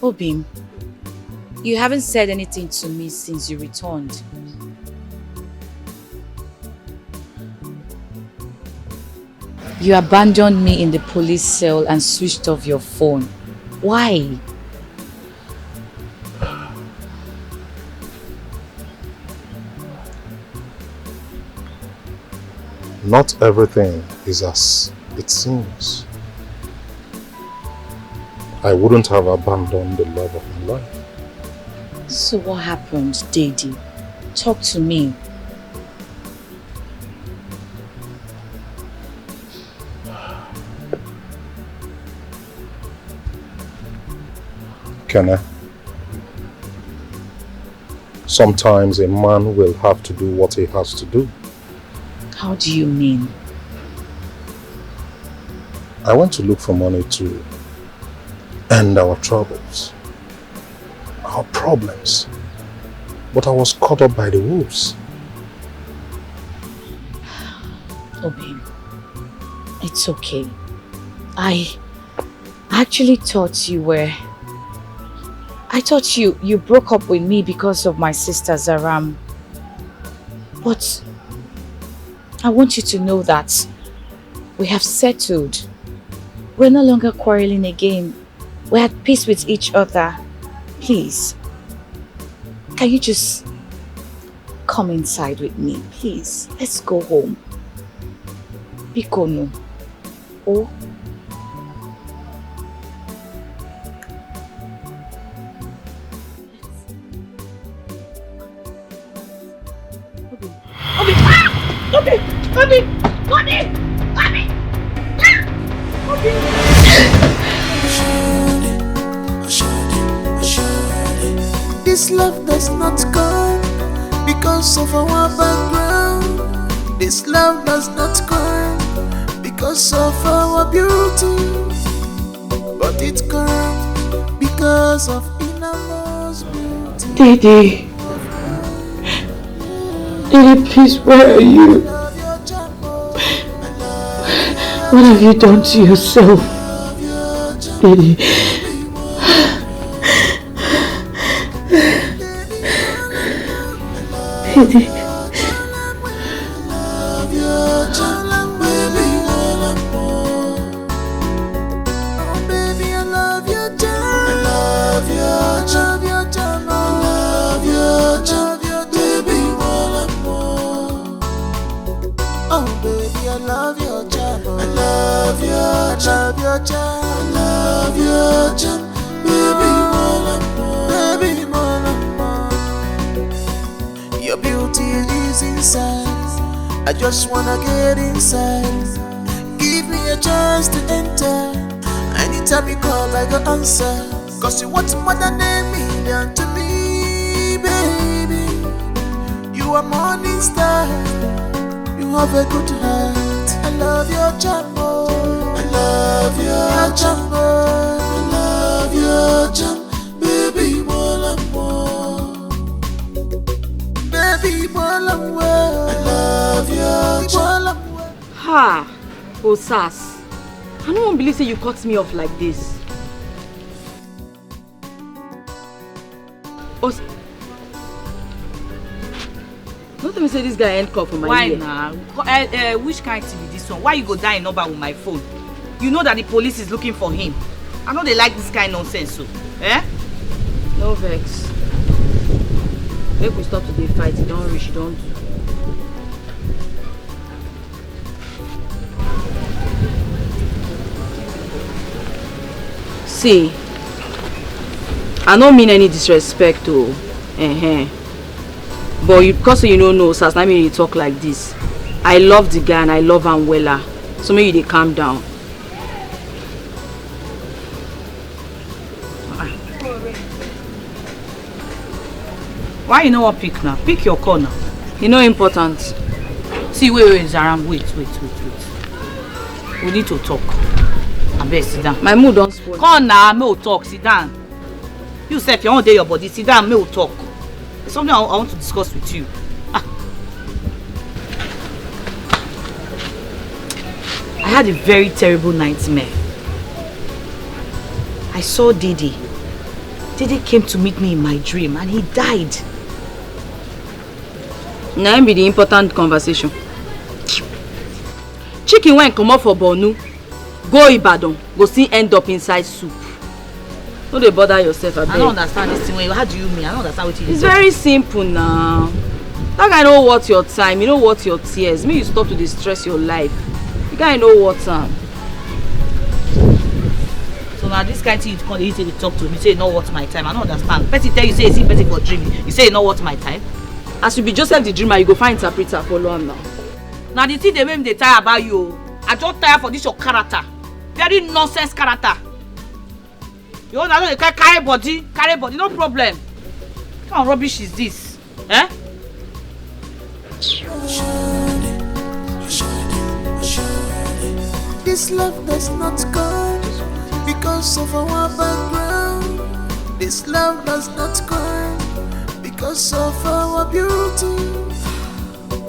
Obim, you haven't said anything to me since you returned. You abandoned me in the police cell and switched off your phone. Why?
Not everything is as it seems. I wouldn't have abandoned the love of my life.
So what happened, Daddy? Talk to me.
Can I? Sometimes a man will have to do what he has to do.
How do you mean?
I went to look for money to end our troubles, our problems, but I was caught up by the wolves.
Oh babe, it's okay. I actually thought you broke up with me because of my sister Zaram. But I want you to know that we have settled. We're no longer quarreling again. We're at peace with each other. Please, can you just come inside with me? Please, let's go home. Bikono. Oh.
This love does not come because of our background. This love does not come because of our beauty, but it comes because of innermost beauty.
Daddy, please, where are you? What have you done to yourself? Daddy. Daddy.
love your charm, I love your charm, baby, more, your beauty is inside. I just wanna get inside. Give me a chance to enter. Anytime you call, I go answer. Cause you want more than a million to me, baby. You are morning star. You have a good heart. I love your charm, I love your charm, I love your charm, baby, more. Baby, more. I love your charm.
Ha! Osas, I don't believe say you cut me off like this. Don't tell me say this guy ain't call for my
Why
ear.
now? Which kind to be this one? Why you go die number with my phone? You know that the police is looking for him. I know they like this kind of nonsense, so. Eh?
No vex. Make we stop today fight. You don't reach, you don't do. See, I don't mean any disrespect to but you, because you don't know, so I mean you talk like this. I love the guy and I love him wella. So maybe they calm down.
Why you know what pick now? Pick your corner.
You know important.
See, wait, Zaram, wait. We need to talk. I best sit down.
My mood don't spoil.
Come now, me will talk. Sit down. You say if you want to your body, sit down. Me will talk. There's something I want to discuss with you. I had a very terrible nightmare. I saw Didi. Didi came to meet me in my dream and he died.
Now be the important conversation. Chicken went come up for Bonu. Go Ibadan, go see end up inside soup. Don't they bother yourself, I
don't understand this thing. How do you mean? I don't understand what you mean.
It's very simple now. That guy know what your time, you know what your tears. Me, you stop to distress your life. You guy know what time.
So now this kind of thing you come easy to talk to me, say you know what's my time. I don't understand. Person tell you say it's person for dreaming. You say you know what's my time.
As you be Joseph the dreamer, you go find interpreter follow him now.
Now the thing they make me tire about you. I just tire for this your character. Very nonsense character. You know they carry body, no problem. What kind of rubbish is this? Eh?
This love does not come because of our background. This love does not come because of our beauty,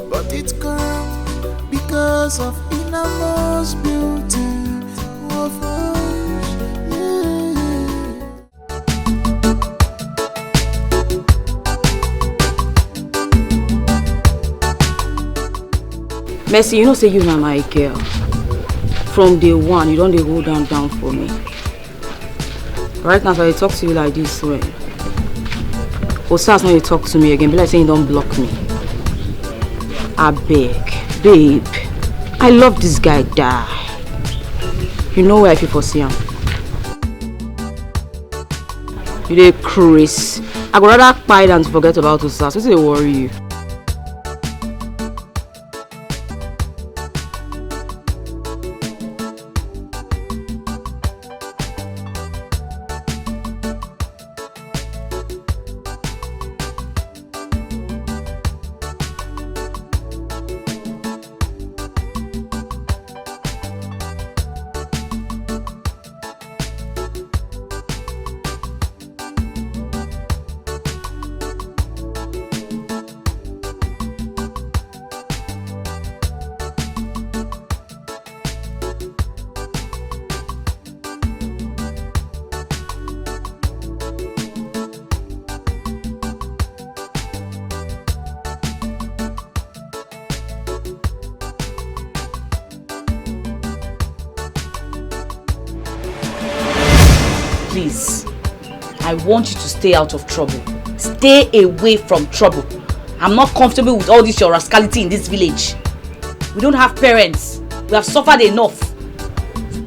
but it comes because of innermost beauty of us.
Mercy, you know say you na my girl. From day one, you don't hold down for me. Right now, if I talk to you like this, way, Osas when you talk to me again, be like saying you don't block me. I beg, babe. I love this guy, die. You know where I feel for see him. You dey crazy. I would rather cry than to forget about Osas. What's it worry you?
Please, I want you to stay out of trouble. Stay away from trouble. I'm not comfortable with all this your rascality in this village. We don't have parents. We have suffered enough.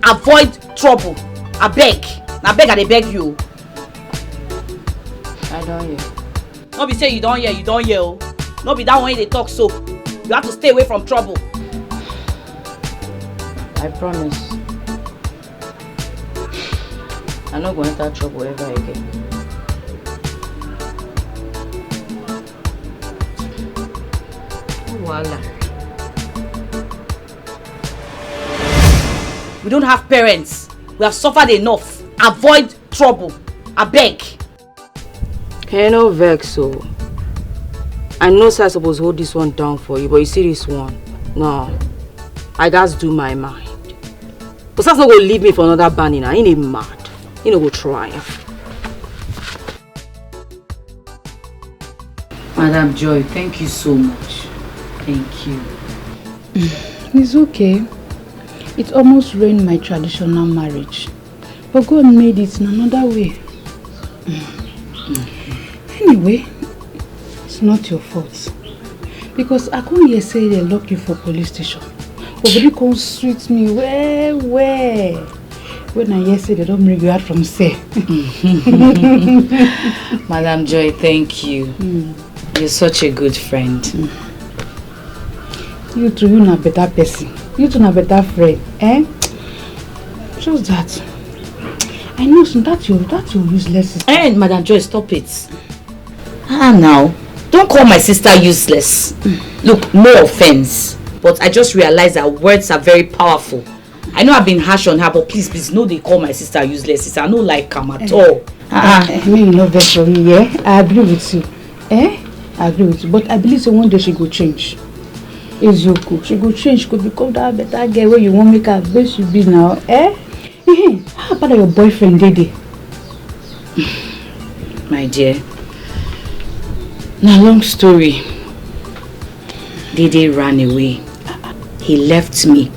avoid trouble. I beg I dey beg you.
I don't hear.
No be say you don't hear oh. No be that one they talk so. You have to stay away from trouble.
I promise. I'm not going to enter trouble ever again.
Voila. We don't have parents. We have suffered enough. Avoid trouble. I beg.
Can you no vex so? I know sir supposed to hold this one down for you, but you see this one? No. I just do my mind. But sir's not going to leave me for another banning. He ain't mad. He no go try. Madam Joy, thank you so much. Thank you.
It's okay. It almost ruined my traditional marriage. But God made it in another way. Anyway, it's not your fault. Because I can't hear say they lock you for police station. But they can't sweet me where? When I hear say they don't bring you out from say.
Madam Joy, thank you. You're such a good friend.
You two, you're a better person. You two are a better friend. Eh? Just that. I know that's your useless sister.
And Madam Joy, stop it. Now. Don't call my sister useless. Look, no offense. But I just realized that words are very powerful. I know I've been harsh on her, but please, no, they call my sister useless. Sister, I don't like her at all.
I mean, you know that for me, yeah? I agree with you. I agree with you. But I believe so one day she go change. Ezuku, she go change. She could become that better girl where you won't make her best she be now. How about your boyfriend, Dede?
My dear. Now, long story. Dede ran away. He left me.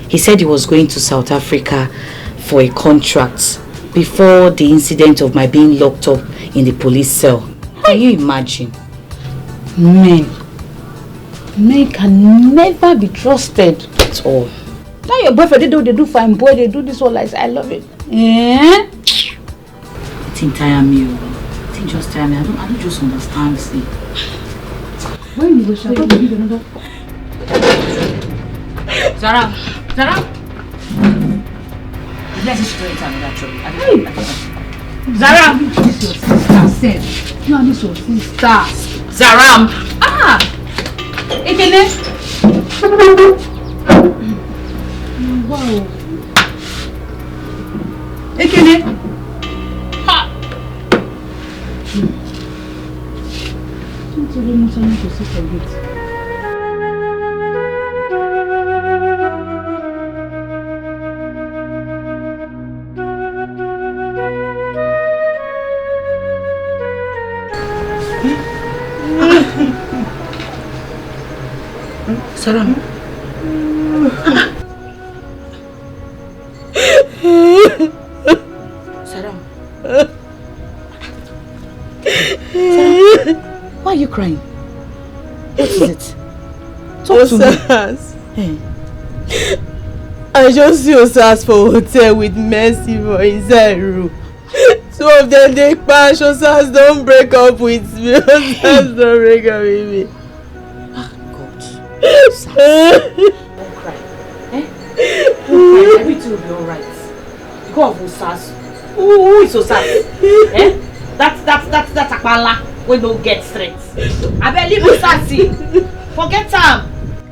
He said he was going to South Africa for a contract before the incident of my being locked up in the police cell. Can you imagine?
Men can never be trusted
at all.
Now your boyfriend, they do fine boy, they do this all like I love it.
It didn't tire me. It didn't just tire me. I don't just understand. See.
When you go shop, you need another.
Zara. Let's just enter another trouble. Zara!
This your sister said. You are this your sister.
Zaram!
Ekene! Wow. Ekene! Don't tell me something to sister get.
Saram. Saram. Why are you crying? What is it? Talk to me.
I just see Osas for hotel with Mercy for inside room. Two of them they crash. Osas don't break up with me. Osas don't break up with me.
Don't cry. Don't cry. Everything will be alright. God of Osas. Who is Osas? That's Akbala. We don't get strength. I believe Osasi. Forget him.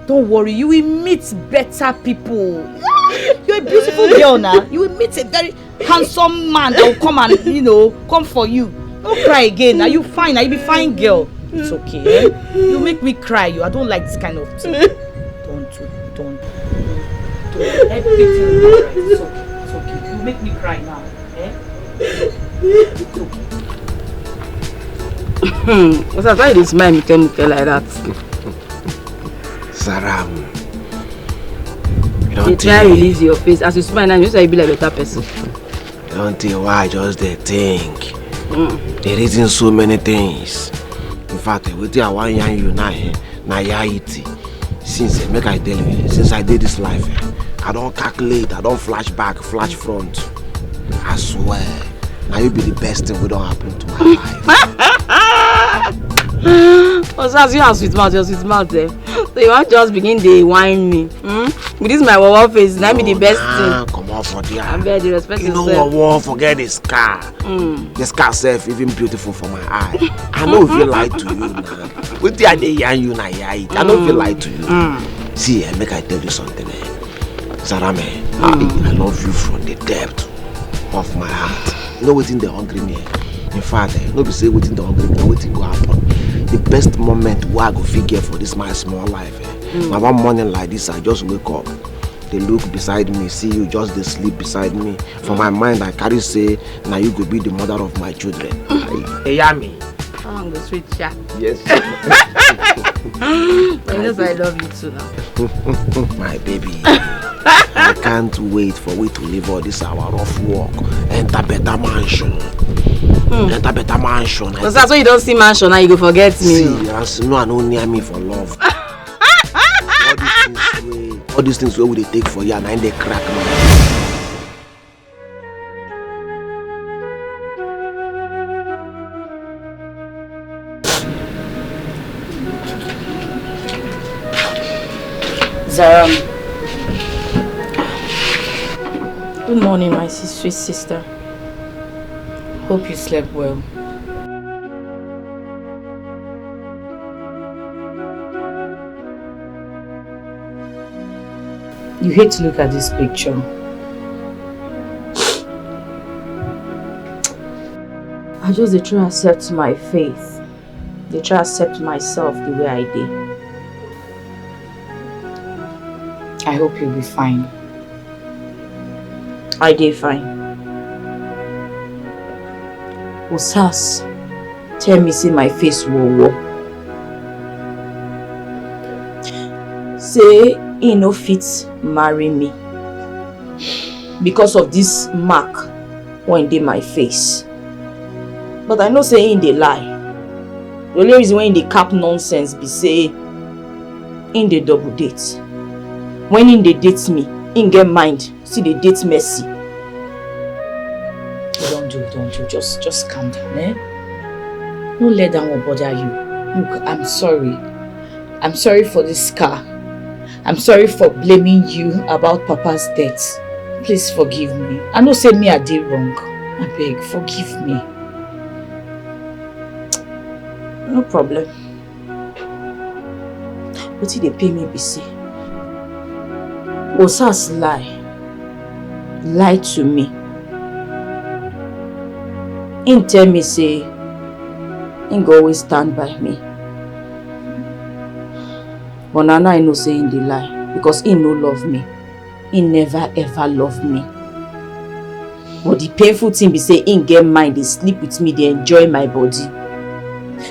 Don't worry, you will meet better people. You're a beautiful girl now. You will meet a very handsome man that will come and, come for you. Don't cry again. Are you fine? Are you be fine, girl? It's okay. You make me cry. I don't like this kind of thing. Don't. Everything will be alright. It's okay. You make me cry now. It's okay.
What's that? Why is my muke like that?
Saram.
You try to release your face. As you smile now, you say you be like a better person.
Don't tell why just they think. They're reading so many things. In fact, with I want you now, Since make I tell you, since I did this life, I don't calculate, I don't flash back, flash front. I swear, now you be the best thing we don't happen to my life.
Osas, you have sweet mouth there. So you want just begin to whine me. With this my wawa face, that be the best thing.
Come on for there.
I'm very respect
you
yourself.
know what, won't forget the scar. The scar self even beautiful for my eye. I know if you lie to you now. With the idea you now, I know if you lie to you. See, make I tell you something. Zarame, I love you from the depth of my heart. You know what's in the hungry me. In fact, nobody say what's in the hungry me, what's go happen. The best moment where I go figure for this my small life. Now one morning like this, I just wake up. They look beside me, see you just they sleep beside me. For my mind, I carry say, now you go be the mother of my children. Hey, yummy.
I'm the sweet chat.
Yes.
Yes, I love you too now.
My baby. I can't wait for we to leave all this our rough work. Enter better mansion. Enter better mansion.
So that's why you don't see mansion now you go forget me.
See, as no one near me for love. all these things where we take for you and they crack me.
Zaram. Good morning, my sweet sister. Hope you slept well. You hate to look at this picture. I just try to accept my faith. They try to accept myself the way I did. I hope you'll be fine. I did fine. Osas, tell me say my face war. Say he no fit marry me because of this mark when dey my face. But I know say he dey lie. The only reason when he dey cap nonsense be say he dey double date. When he dey date me, he get mind, see they date Mercy. Don't do, just calm down, eh? Don't let that one bother you. Look, I'm sorry. I'm sorry for this scar. I'm sorry for blaming you about Papa's death. Please forgive me. I know say me I did wrong. I beg, forgive me. No problem. But if they pay me BC. Osas lie to me. He tell me say he go always stand by me. But now I know say he dey lie because he no love me. He never ever loved me. But the painful thing be say he get mind, they sleep with me, they enjoy my body.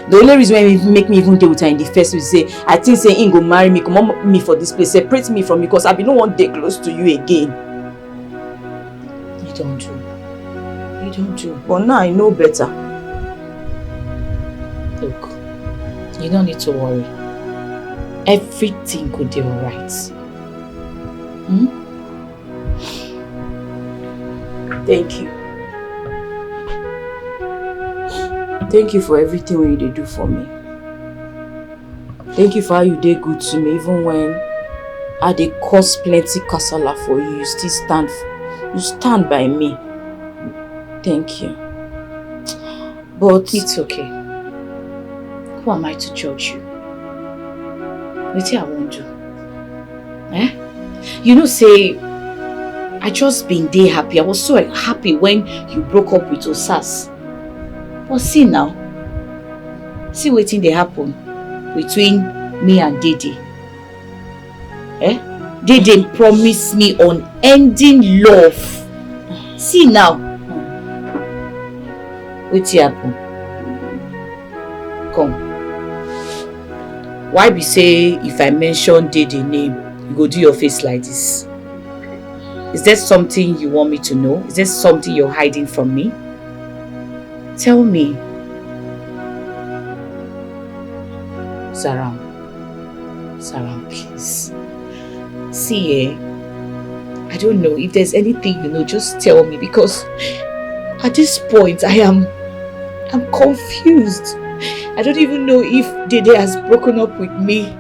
The only reason why he make me even deal with her in the first place say I think say he go marry me, come on me for this place, separate me from you because I be no one day close to you again. You don't do. But now I know better. Look, you don't need to worry. Everything could be alright. Thank you. Thank you for everything you did do for me. Thank you for how you did good to me, even when I did cause plenty kasala for you. You still stand by me. Thank you. But it's okay. Who am I to judge you? What I won't do? Eh? You know, say I just been there happy. I was so happy when you broke up with Osas. But see now, see what thing they happen between me and Dede. Eh? Dede promised me unending love. See now, what happen? Come. Why be say if I mention Dede name, you go do your face like this? Is there something you want me to know? Is there something you're hiding from me? Tell me. Zaram, please. See,
I don't know. If there's anything you know, just tell me, because at this point I'm confused. I don't even know if Dede has broken up with me.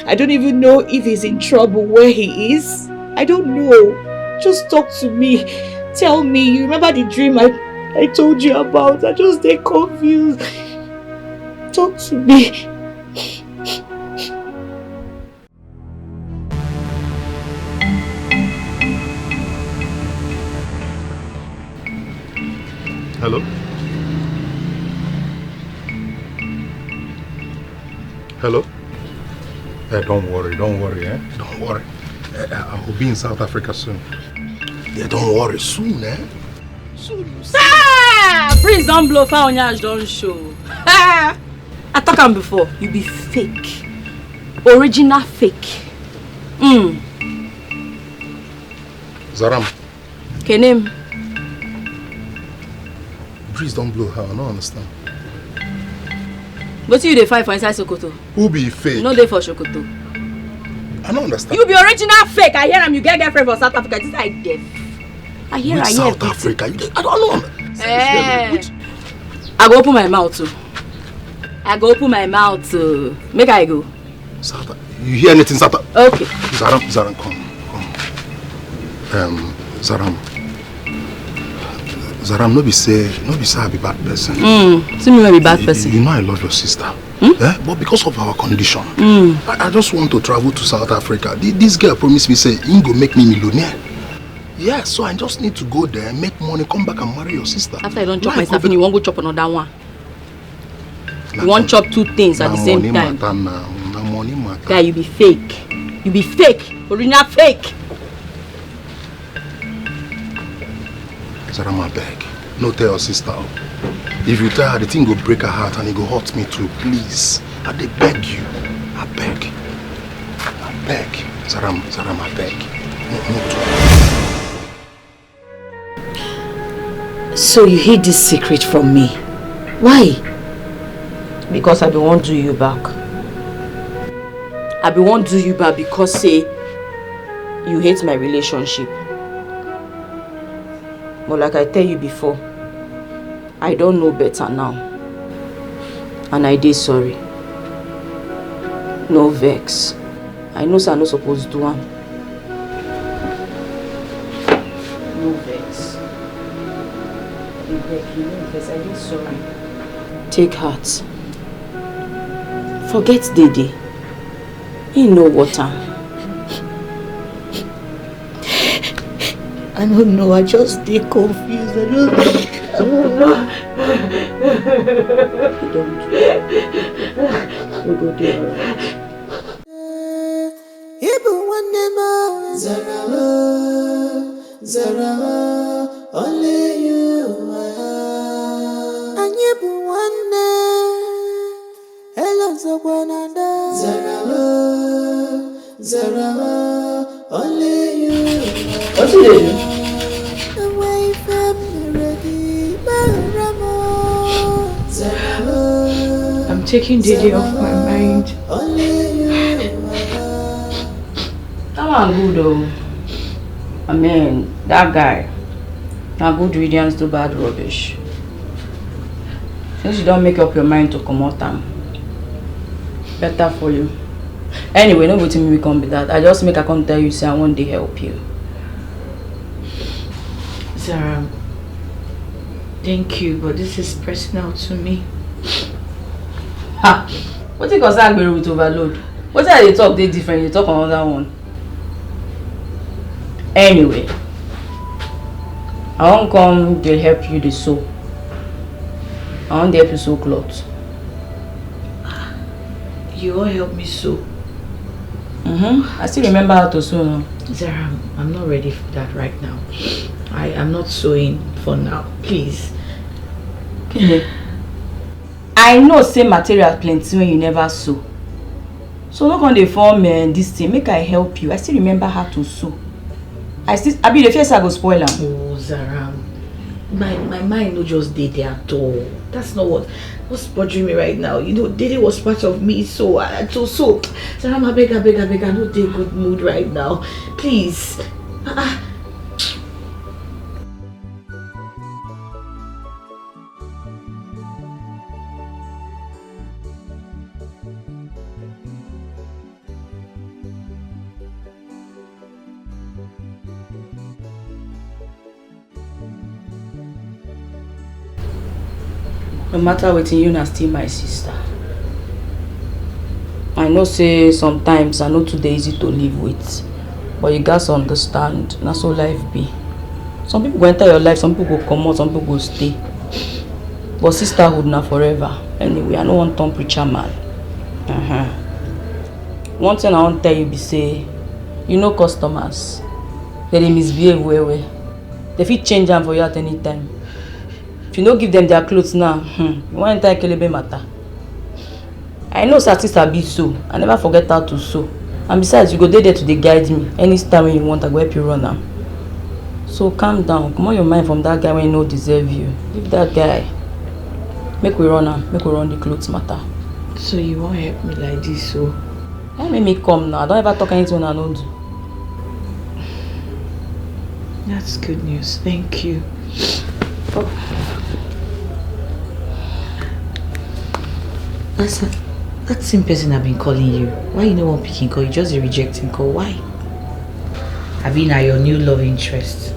I don't even know if he's in trouble where he is. I don't know. Just talk to me. Tell me. You remember the dream I told you about? I just get confused. Talk to me.
Hello? Hello? Don't worry, don't worry, eh? Don't worry. I'll be in South Africa soon. Yeah, don't worry, soon, eh? Soon.
Ah! Prince don't blow, Faonyash don't show. I talk him before. You be fake. Original fake.
Zaram.
Kenem.
Breeze don't blow her, I don't understand.
But you dey fight for inside Sokoto.
Who be fake?
No dey for Sokoto.
I don't understand.
You be original fake. I hear him. You get girlfriend for South Africa. This is deaf. I hear.
South Africa. I don't know.
I go open my mouth too. I go open my mouth too. Make I go.
South. You hear anything, South?
Okay.
Zaram, come. Zaram, no be say I be bad person.
See me be bad person.
You know I love your sister. But because of our condition, I just want to travel to South Africa. This girl promised me, say, you go make me millionaire. Yeah, so I just need to go there, make money, come back and marry your sister.
After I don't chop my stuff, you won't go chop another one. You won't chop two things at the same time.
Money matter.
Guy, you be fake. You be fake. Original fake.
Zaram, I beg. No tell your sister. If you tell her, the thing will break her heart and it will hurt me too. Please. I beg you. I beg. Zaram, I beg. No.
So you hid this secret from me. Why?
Because I don't want to do you back. I be want to do you back because say you hate my relationship. But like I tell you before, I don't know better now. And I did sorry. No vex. I know I'm not supposed to do one. No vex. You know vex, I did sorry. Take heart. Forget Dede. He know water.
I don't know, I just stay confused. I don't know.
We go there.
Zara, only you. And you one hello, Zara, only you.
What's it do?
Away from
I'm taking Dede off my mind.
That one good though. I mean, that guy. Now good riddance to bad rubbish. Since you don't make up your mind to come out, better for you. Anyway, no waiting me come be that. I just make a come tell you say I want to help you.
Zara, thank you, but this is personal to me.
Ha! What you concern me with overload? What are they talk? They different. You talk another one. Anyway, I won't come to help you to sew. I want to help you sew clothes.
You won't help me sew?
I still remember how to sew now.
Zara, I'm not ready for that right now. I am not sewing for now. Please.
I know same material plenty when you never sew. So not gonna form this thing. Make I help you. I still remember how to sew. I be the first I go spoil them.
Oh, Zara, my mind no just Dede at all. That's not what's bothering me right now. You know, Dede was part of me, so Zara, I beg, I'm not in a good mood right now. Please.
No matter what, you are still my sister. I know say sometimes I know too easy to live with, but you guys understand, that's how life be. Some people go enter your life, some people go come out, some people go stay. But sisterhood now forever. Anyway, I don't want to preacher man. One thing I want to tell you be say, you know customers, they misbehave well. They fit change them for you at any time. If you don't give them their clothes now, you want to enter kelebe matter. I know sister be so. I never forget how to sew. And besides, you go there to dey guide me. Any time when you want, I go help you run now. So calm down. Come on your mind from that guy when you know deserve you. Leave that guy. Make we run now. Make we run the clothes matter.
So you won't help me like this, so?
Don't make me come now. Don't ever talk anything when I don't do.
That's good news. Thank you. Oh. That same person I've been calling you. Why you no one picking call? You just a rejecting call. Why? I've been at your new love interest.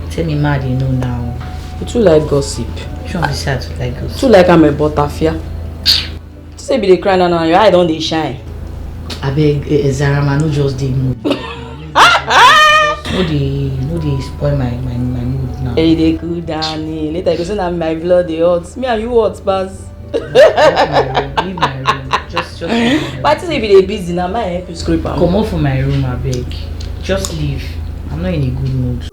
Tell me mad you know now.
You too like gossip.
You want to say I too like gossip?
Too like I'm a butterfly. Say be the crying now, your eye don't they shine.
I beg Zara, man, no just the mood. No they spoil my mood now.
Hey, they cool down. Later you go say that my blood they hot. Me and you hot pass.
Leave my room. Just
why say be they busy now? My help you scrape am.
Come on from my room, I beg. Just leave. I'm not in a good mood.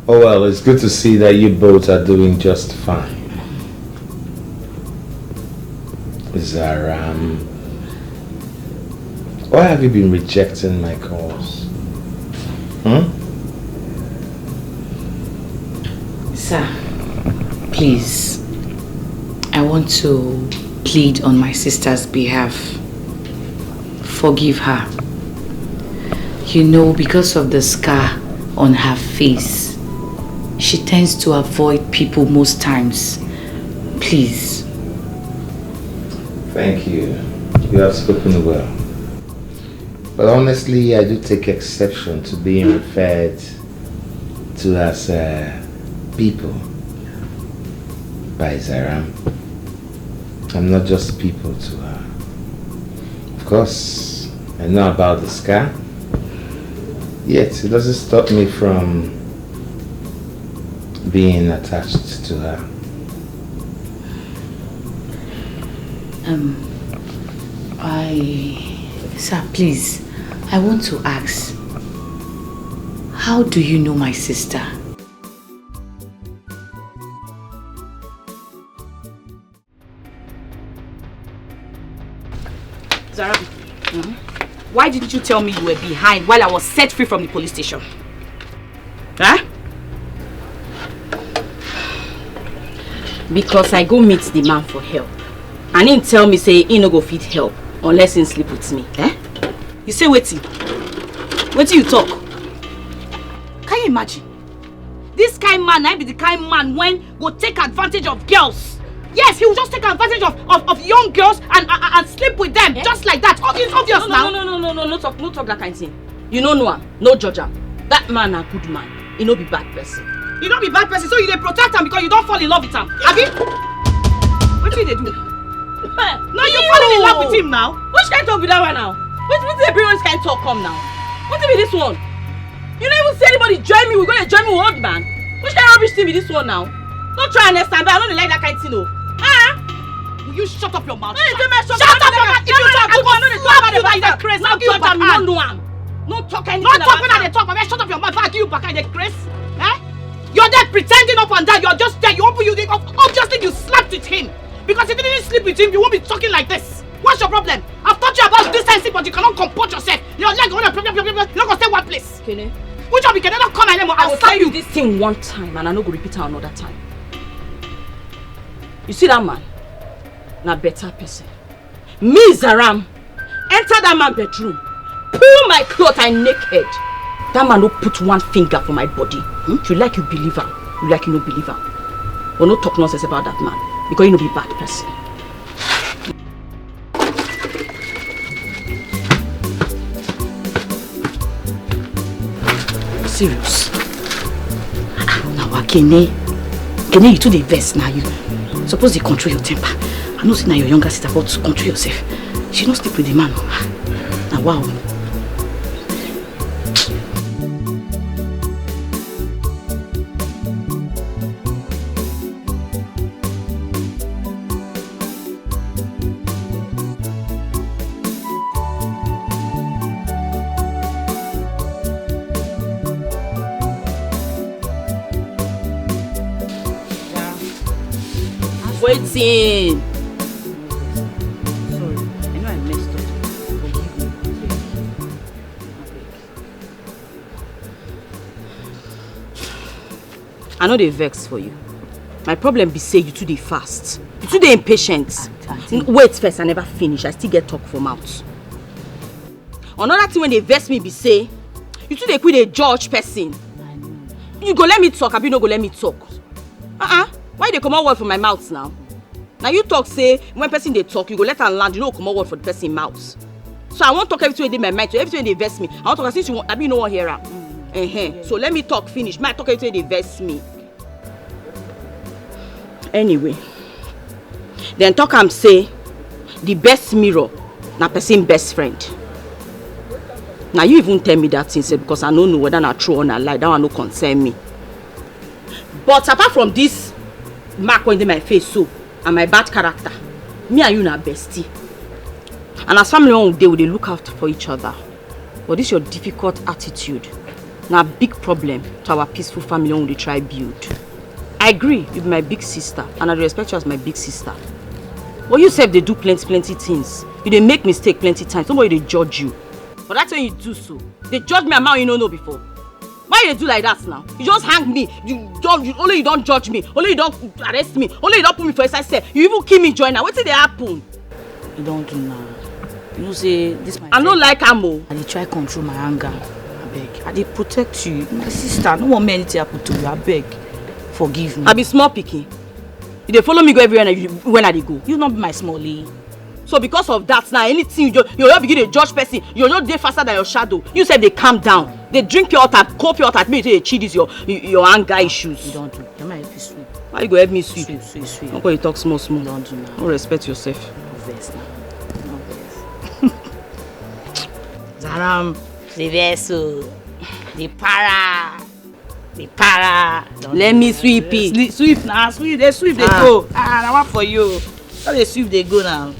Oh well, it's good to see that you both are doing just fine. Zara, why have you been rejecting my calls?
Sir, please, I want to plead on my sister's behalf. Forgive her. You know, because of the scar on her face, she tends to avoid people most times. Please.
Thank you. You have spoken well. But honestly, I do take exception to being referred to as people by Zara. I'm not just people to her. Of course, I know about the scar. Yet, it doesn't stop me from being attached to her.
Sir, please, I want to ask, how do you know my sister?
Zara, why didn't you tell me you were behind while I was set free from the police station? Huh? Because I go meet the man for help. And he tell me say he no go fit help unless he sleep with me. Eh? You say waiting. Waiting you talk. Can you imagine? This kind man, I be the kind man when go take advantage of girls. Yes, he will just take advantage of young girls and sleep with them just like that. It's obvious now. No talk that kind of thing. You know no, no judge him. That man a good man. He no be bad person. He no be bad person, so you dey protect him because you don't fall in love with him. Abi? What did they do? No, you falling in love with him now. Which kind of talk be that one now? What the bring this kind of talk come now? What be this one? You don't even say anybody join me. We're gonna join me with old man. Which kind of rubbish thing be this one now? Don't try and understand, but I don't like that kind of thing, no. You shut up your mouth. Shut up your mouth. If you talk, I'm gonna slap you like that crazy. Now give you back. You don't know him. No talk anything. Not talk when I talk, but shut up your mouth. I'll give you back like that crazy. You're there pretending up and down. You're just there. Obviously you slept with him. Because if you didn't sleep with him, you won't be talking like this. What's your problem? I've taught you about decency, but you cannot comport yourself. You're like you're not gonna stay one place. Kene. Which one we can never come and I will tell you this thing one time and I no go repeat it another time. You see that man? Na better person. Me, Zaram, enter that man's bedroom, pull my clothes and naked. That man no put one finger for my body. You like you believe him, you like you no believe him. But no talk nonsense about that man because you no be bad person.
serious? Now, Kene, you too the best now. You suppose you control your temper. I know now your younger sister, but control yourself. She don't sleep with the man. Now, wow. Waiting. Sorry, I know I messed up. Forgive me. I know they vex for you. My problem be say you too dey fast. You too dey impatient. Wait first, I never finish. I still get talk for mouth. Another thing when they vex me be say you too dey quit a judge person. You go let me talk, abi no go let me talk. Why they come out word from my mouth now? Now you talk say when person they talk, you go let her land, you know come out word for the person mouth. So I won't talk everything in my mind, so everything they vex me. I want to talk since you want, I be no one here. So let me talk finish. My talk everything they vex me. Anyway, then talk am say the best mirror na person best friend. Now you even tell me that thing say because I don't know whether na true or na lie. That one no concern me. But apart from this mark on my face so and my bad character, me and you na bestie. And as family one day we dey look out for each other. But this your difficult attitude na big problem to our peaceful family one we dey try build. I agree, you be my big sister and I respect you as my big sister. But you sef dey do plenty things. You dey make mistake plenty times. Somebody dey judge you. But that's when you do so. They judge me amount you don't know before. Why you do like that now? You just hang me. Only you don't judge me. Only you don't arrest me. Only you don't put me for inside cell. You even kill me join now. What did they happen? You don't do now. You know say this my
I don't like ammo.
I dey try control my anger. I beg. I dey protect you. My sister, no want me anything happen to you. I beg. Forgive me.
I be small picky. You dey follow me go everywhere when I dey go.
You not be my smallie.
So because of that now, anything you just begin to judge person, you're not day faster than your shadow. You said they calm down. They drink pure water, cold pure water, maybe they cheat is your anger issues.
You don't do. You might help you sweep.
Why you go help me sweep?
Sweep.
Don't go you talk small.
You don't do now.
Don't respect yourself.
No vex now. No vex. Zaram, the vessel, the para.
Let me sweep it.
Sweep now, sweep. They sweep, they go. I want for you. How they sweep, they go now.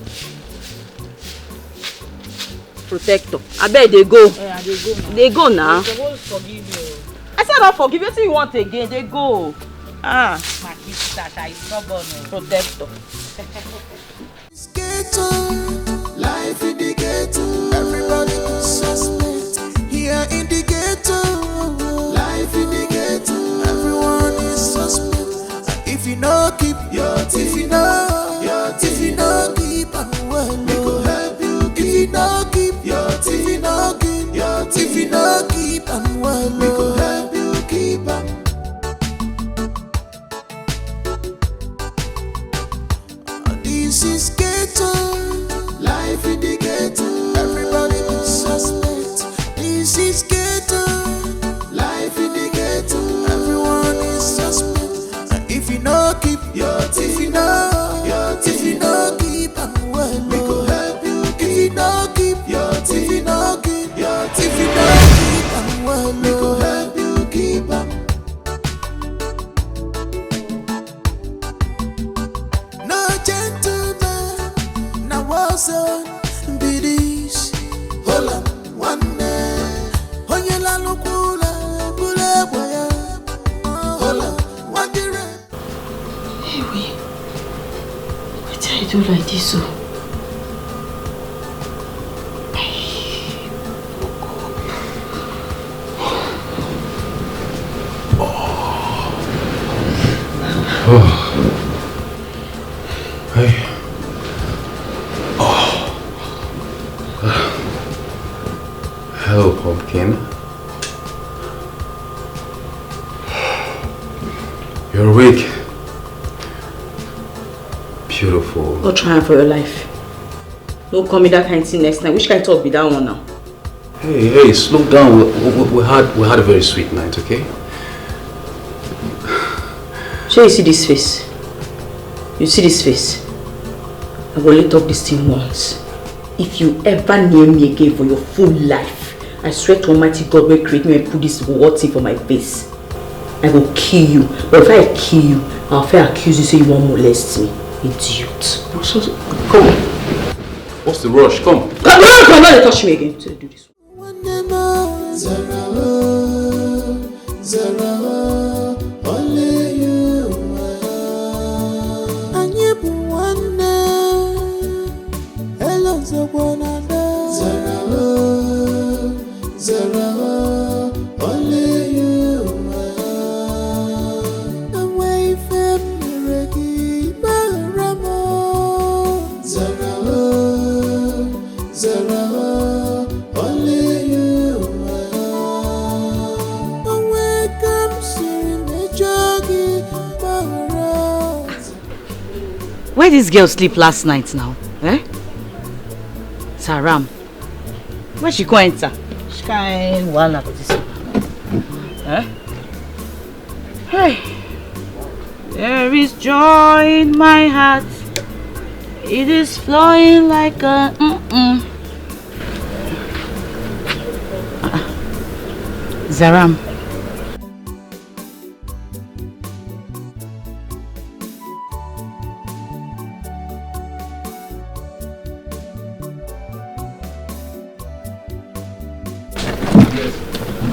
Protector. I bet they go.
Yeah, they go now.
They go now.
They're supposed to forgive you.
I said I'll forgive you. What you want again? They go.
My sister, I stubborn.
Protector.
Life in the ghetto. Everybody is suspect. Here in the ghetto. Life in the ghetto. Everyone is suspect. If you know, keep your teeth. If you know, keep on well. We go help you. If you know, keep your teeth. If you know, keep your teeth. If you know, keep on well. We go help you keep on. This is ghetto. Life in the ghetto. Everybody be suspect. This is ghetto. Life in the ghetto. Everyone is suspect. If you know, keep your teeth. If you know, keep on well. We go help you. If you know, keep your teeth. If you know, keep your teeth. If you know, keep on well. We go help you keep on. No gentleman, now what's on be this? Hold on, one day. On your lalo kula boya. Hold on, one day.
Hey, wait. What did I do like this? So?
Hey. Hello, pumpkin. You're awake. Beautiful.
Go try for your life. Don't call me that kind of thing next time. Which kind of talk be that one now?
Hey, slow down. We had a very sweet night, okay?
Sure, you see this face? You see this face? I will let up this thing once. If you ever near me again for your full life, I swear to Almighty God will create me and put this word thing for my face. I will kill you. But if I kill you, I'll fair accuse you so you won't molest me. Idiot.
Come on. What's the rush? Come.
Come on, don't touch me again. So do this.
Only you.
Where did this girl sleep last night now? Eh? Zaram. Where she go enter? She can't one out of this. Eh? Hey. There is joy in my heart. It is flowing like a Zaram.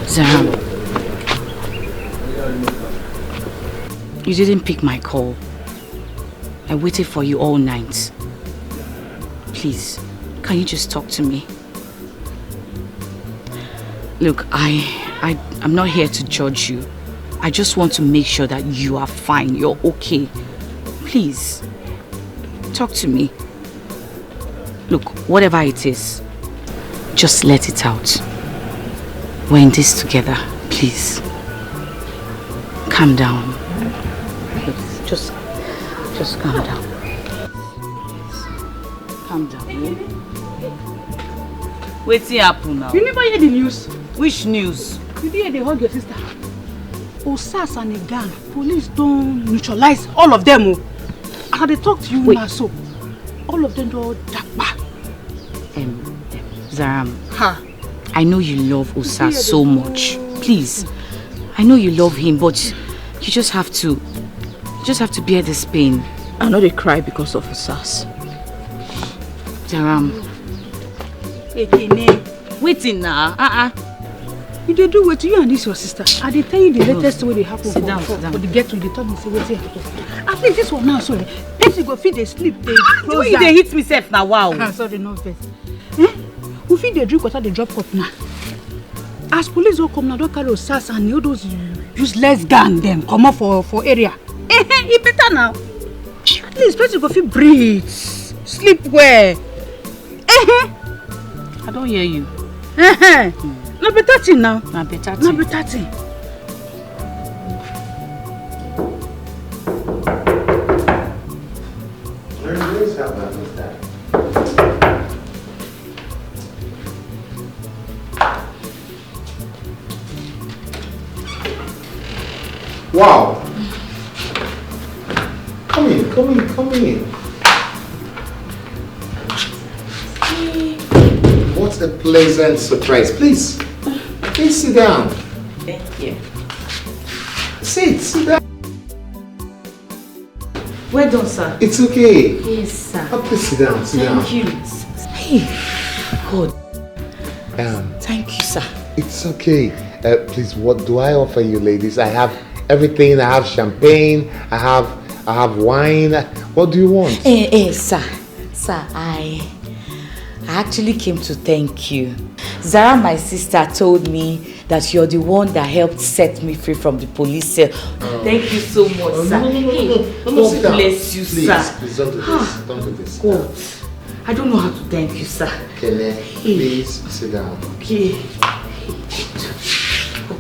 Zaram, you didn't pick my call. I waited for you all night. Please, can you just talk to me? Look, I'm not here to judge you. I just want to make sure that you are fine, you're okay. Please, talk to me. Look, whatever it is, just let it out. We're in this together, please. Calm down. Please, just calm down. Please. Calm down. What's happening now?
You never hear the news?
Which news?
You did hear they hug your sister. Osas and a gang, police don't neutralize all of them. As they talk to you now, so all of them don't dakpa.
Zaram. I know you love Osas so much. Please, I know you love him, but you just have to bear this pain.
I know they cry because of Osas.
Zaram. Waiting now.
You dey do what you and this your sister. I dey tell you the latest way they happen
Sit down.
for the get to the top and say what happen. At least this one now, sorry. Person go feed they sleep, they close
You dey hit me self now, wow.
Sorry, no vex. We feed they drink water, they drop cup now. As police don't come now, don't carry Osas and all those useless gang them come up for area. It better now. At least person go feed breathe, sleep well.
I don't hear you.
No better thing now.
No better thing.
No better thing.
Wow. Come in. What a pleasant surprise. Please sit down.
Thank you.
Sit down.
Well done, sir.
It's okay.
Yes, sir.
Please sit down.
Thank you. Hey, God.
Thank you, sir. It's okay. Please, what do I offer you, ladies? I have everything. I have champagne. I have wine. What do you want?
Sir, I actually came to thank you. Zara, my sister, told me that you're the one that helped set me free from the police cell. Thank you so much, sir.
God
bless you, sir.
Please don't do this. Don't do this.
God, I don't know how to thank you, sir.
Kene, please sit down.
Okay.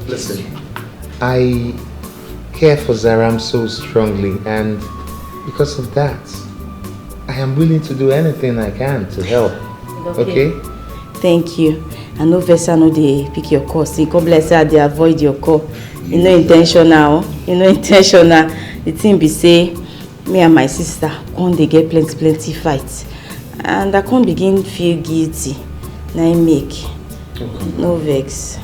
Listen, I care for Zaram so strongly, and because of that, I am willing to do anything I can to help. Okay?
Thank you. I know Vesa know they pick your call. See, come bless her, they avoid your call. You know intentional. The thing be say, me and my sister can't they get plenty fights. And I can't begin feel guilty. Now I make. No vex.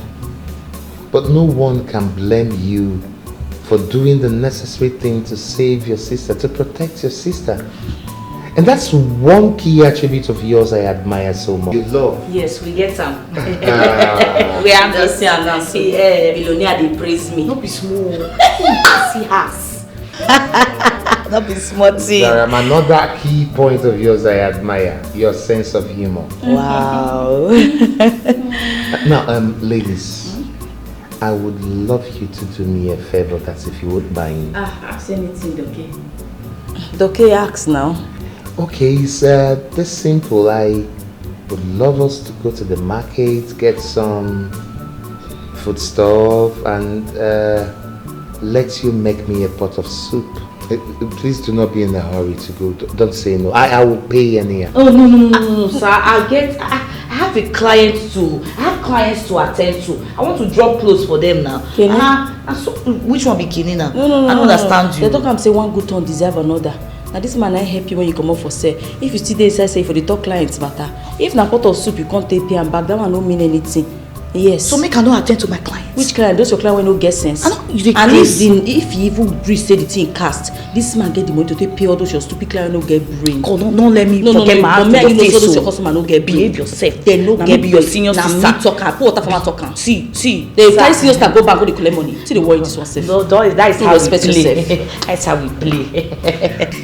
But no one can blame you for doing the necessary thing to save your sister, to protect your sister. And that's one key attribute of yours I admire so much. You love.
Yes, we get them. We have this and now see Billionaire they praise me.
Don't be small.
See us. Don't be smart.
Another key point of yours I admire, your sense of humor.
Wow.
Now, ladies, I would love you to do me a favor. That's if you would mind.
Ask anything, Doke. Doke, ask now.
Okay, it's this simple. I would love us to go to the market, get some food stuff, and let you make me a pot of soup. Please do not be in a hurry to go. Don't say no. I will pay anyhow.
Oh no, sir. I have a client to. I have clients to attend to. I want to drop clothes for them now. So, which one be Kenny now?
No.
I don't understand you.
They don't come say one good turn deserve another. Now this man I help you when you come up for sale. If you still dey inside say for the top clients matter. If na pot of soup you can't take pay and back, that one don't mean anything. Yes.
So make I not attend to my clients.
Which client? Those your client when no get sense.
And
if you even agree say the thing cast, this man get the money to take pay all those your stupid client no get brain.
God, don't let me forget my hand.
No, those your customer no get brain.
Behave yourself.
They no get
be your senior sister.
Now me talker. Put water for my talker. See. They carry senior star go back go dey collect money. See the worry this one self.
No, that is how we play.
That's how we play.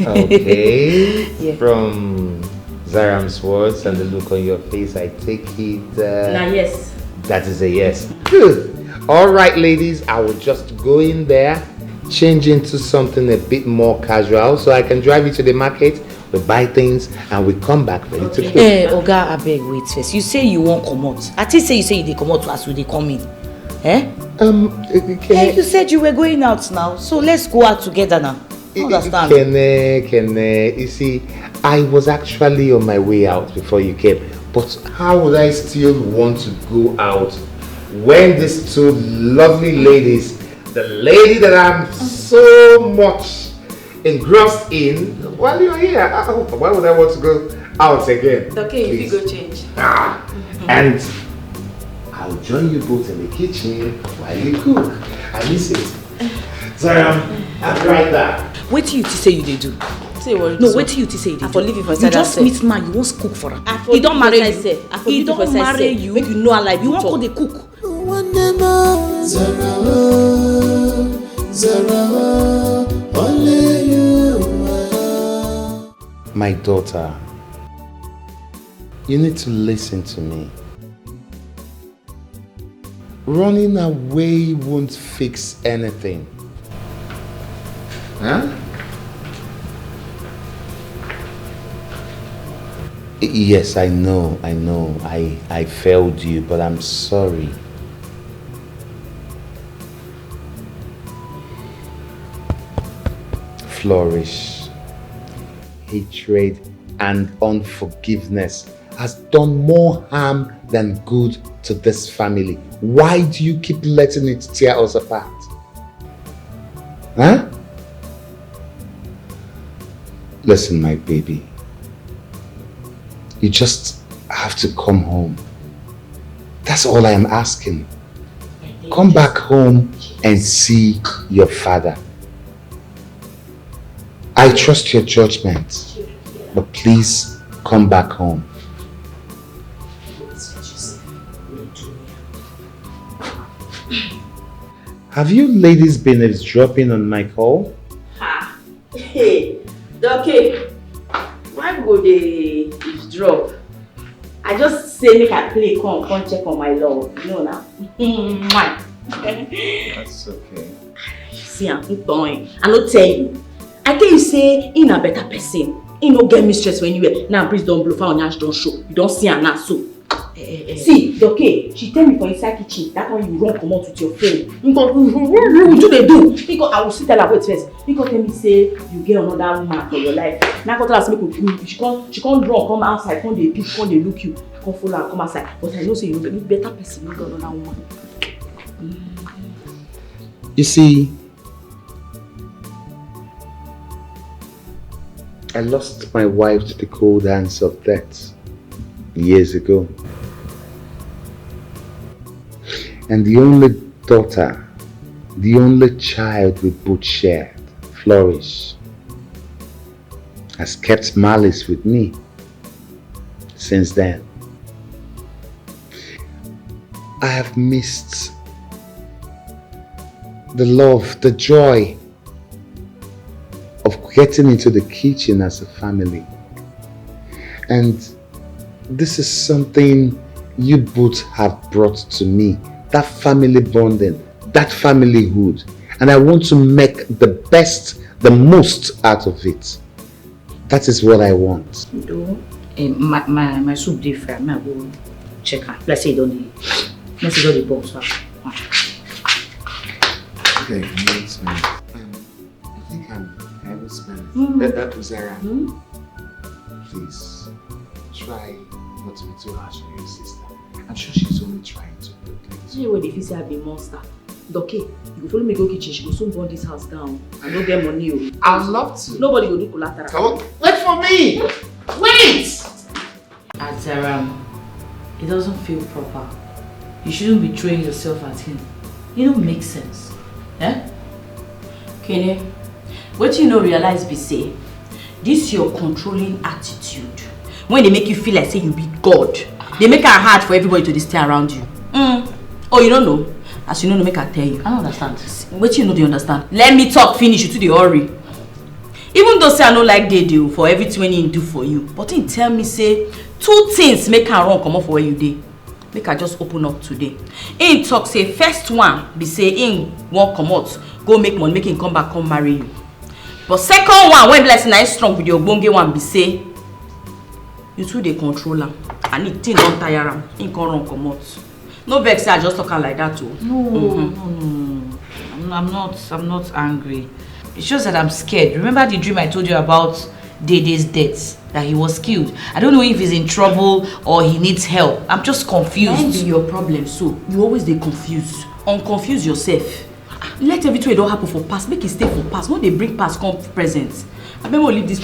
Okay.
Yeah.
From Zaram's words and the look on your face, I take it.
Nah, yes.
That is a yes. Good. All right, ladies, I will just go in there, change into something a bit more casual, so I can drive you to the market. We buy things and we come back ready to cook.
Oga, abeg wait first. You say you won't come out. I think say you say you dey come out as we dey come in. You said you were going out now, so let's go out together now. Understand?
Kene, you see, I was actually on my way out before you came. But how would I still want to go out when these two lovely ladies, the lady that I'm so much engrossed in, while you're here, why would I want to go out again?
Okay, if you go change.
And I'll join you both in the kitchen while you cook. I miss it. Zaram, I'll be right back.
Wait till you say you dey do. No, wait till you say you dey do.
For living for
you just meet man, you won't cook for her. He don't marry you. He don't marry you.
Make you know I like
you won't go dey cook.
My daughter, you need to listen to me. Running away won't fix anything. Huh? Yes, I know. I failed you, but I'm sorry. Flourish. Hatred and unforgiveness has done more harm than good to this family. Why do you keep letting it tear us apart? Huh? Listen, my baby. You just have to come home. That's all I am asking. Come back home and see your father. I trust your judgment, but please come back home. Have you ladies been eavesdropping on my call?
Hey, okay. Why go they eavesdrop? I just say make I play, come check on my love. You know now.
That's okay.
See, I'm going. I not tell you. I tell you say in a better person. You no get mistress when you wear. Now please don't blow on your don't show. You don't see her now so. See, okay, she tell me for inside kitchen, that one you run come out with your phone. You go, what do they do? Because I will still tell her wait first. Because tell me say you get another woman for your life. Now go tell her make she can't run, come outside, come they pick, come they look you.
come follow her, come outside. But I know say you be better person than another woman.
You see, I lost my wife to the cold hands of death years ago. And the only daughter, the only child we both shared, Flourish, has kept malice with me since then. I have missed the love, the joy of getting into the kitchen as a family. And this is something you both have brought to me, that family bonding, that familyhood. And I want to make the best, the most out of it. That is what I want.
My soup different. I go check her. Let's say don't the box.
Okay, thanks, man. I think I will spend it. That was Zara. Please, try not to be too harsh on your sister. I'm sure she's only trying to protect you.
You know when if say I be monster. Okay, you go follow me go kitchen, she go soon burn this house down. I don't get money.
I'd love to.
Nobody will do collateral.
Come on, wait for me! Wait!
Azaram, it doesn't feel proper. You shouldn't be throwing yourself at him. It don't make sense. Eh? Kenny, what you know realize be say, this your controlling attitude. When they make you feel like say you be God, they make it hard for everybody to stay around you. Oh, you don't know? As you know, make I tell you. I don't understand. What you know they understand? Let me talk finish you to the hurry. Even though say I don't like they do for everything when he do for you, but he tell me say 2 things make her run come up for where you did. Make her just open up today. He talk say first one be say he won't come out, go make money, make him come back, come marry you. But second one, when blessing is strong with your bonge one be say you two the controller and it thing don't tire him. He can't run come out. No vex, I just talking like that too. No. I'm not angry. It's just that I'm scared. Remember the dream I told you about Dede's death? That he was killed. I don't know if he's in trouble or he needs help. I'm just confused. That be your problem, so you always dey confused. Unconfuse yourself. Let everything don't happen for past. Make it stay for past. When they bring past, come present. I better leave this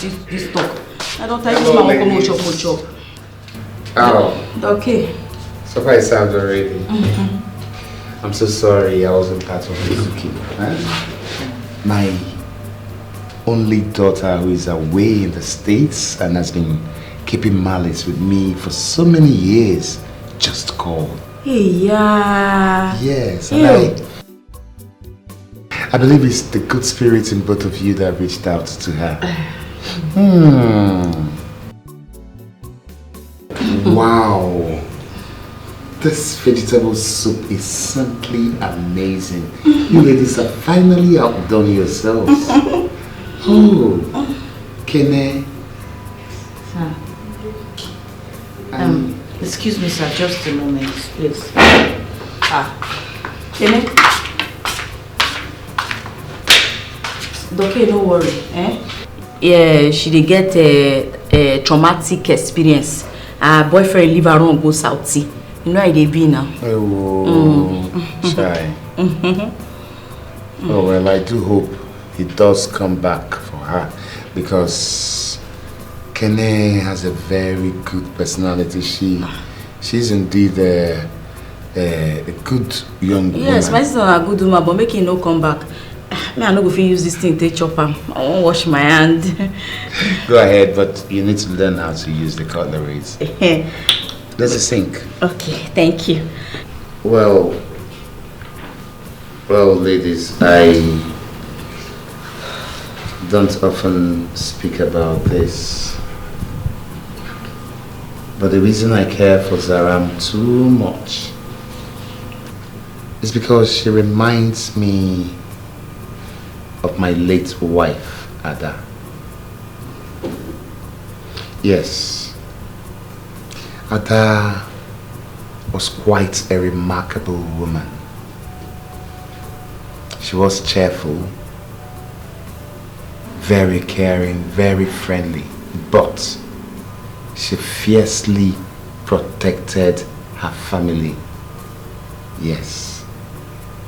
talk. I don't tell you this man come chop.
Oh.
Okay.
Surprise sounds already. I'm so sorry I wasn't part of this. My only daughter who is away in the States and has been keeping malice with me for so many years just called.
Hey, yeah.
Yes, and I believe it's the good spirit in both of you that reached out to her. Wow. This vegetable soup is simply amazing. You ladies have finally outdone yourselves. Oh, Kene.
Sir. Excuse me, sir, just a moment, please. Kene. Okay, no worry, eh? Yeah, she did get a traumatic experience. Her boyfriend leave her on go Saudi. You know how they be now.
Oh, shy. Oh well, I do hope he does come back for her because Kene has a very good personality. She's indeed a good young woman.
Yes, my sister a good woman, but make him no come back. Me, I no go fit use this thing to chop am. I won't wash my hand.
Go ahead, but you need to learn how to use the cutleries. There's a sink.
Okay, thank you.
Well, ladies, I don't often speak about this, but the reason I care for Zaram too much is because she reminds me of my late wife, Ada. Yes. Ada was quite a remarkable woman. She was cheerful, very caring, very friendly, but she fiercely protected her family. Yes.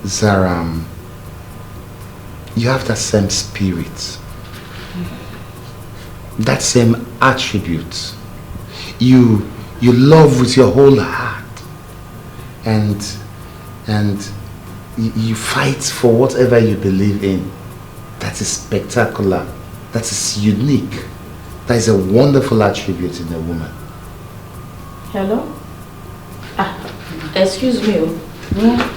Zaram, you have that same spirit. That same attribute. You love with your whole heart. And you fight for whatever you believe in. That is spectacular. That is unique. That is a wonderful attribute in a woman.
Hello? Excuse me. Yeah.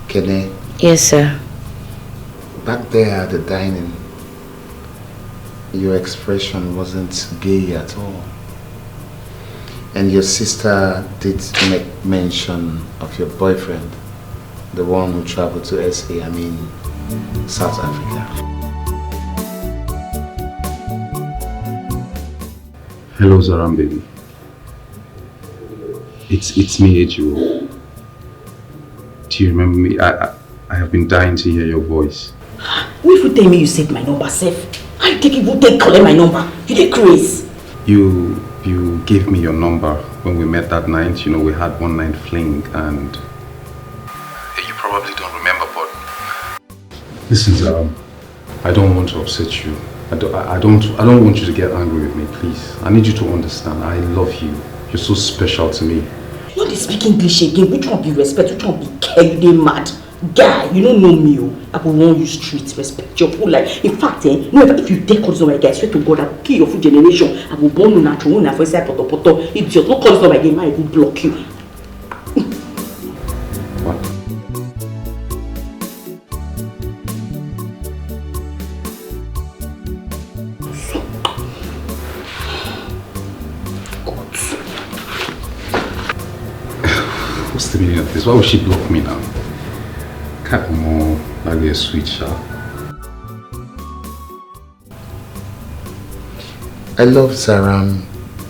Kene?
Yes, sir.
Back there at the dining, your expression wasn't gay at all. And your sister did make mention of your boyfriend, the one who traveled to SA, South Africa.
Hello, Zaram, baby. It's me, Ejiro. Do you remember me? I have been dying to hear your voice.
If you tell me you saved my number, safe. I take it, you take collect my number. You take crazy.
You gave me your number when we met that night. You know, we had one night fling, and you probably don't remember, but listen, Zaram, I don't want to upset you. I don't want you to get angry with me, please. I need you to understand. I love you. You're so special to me.
You don't speak English again. Which one be respect? Which one be care? You dey mad? Guy, you don't know me. I will want you street respect your whole life. In fact, if you dare call this number again, I swear to God, I will kill your full generation. I will burn you natural when I first say poto. Idiot, don't call this number again, I will block you.
What's the meaning of this? Why would she block me now? Can't more like a sweet shot.
I love Zaram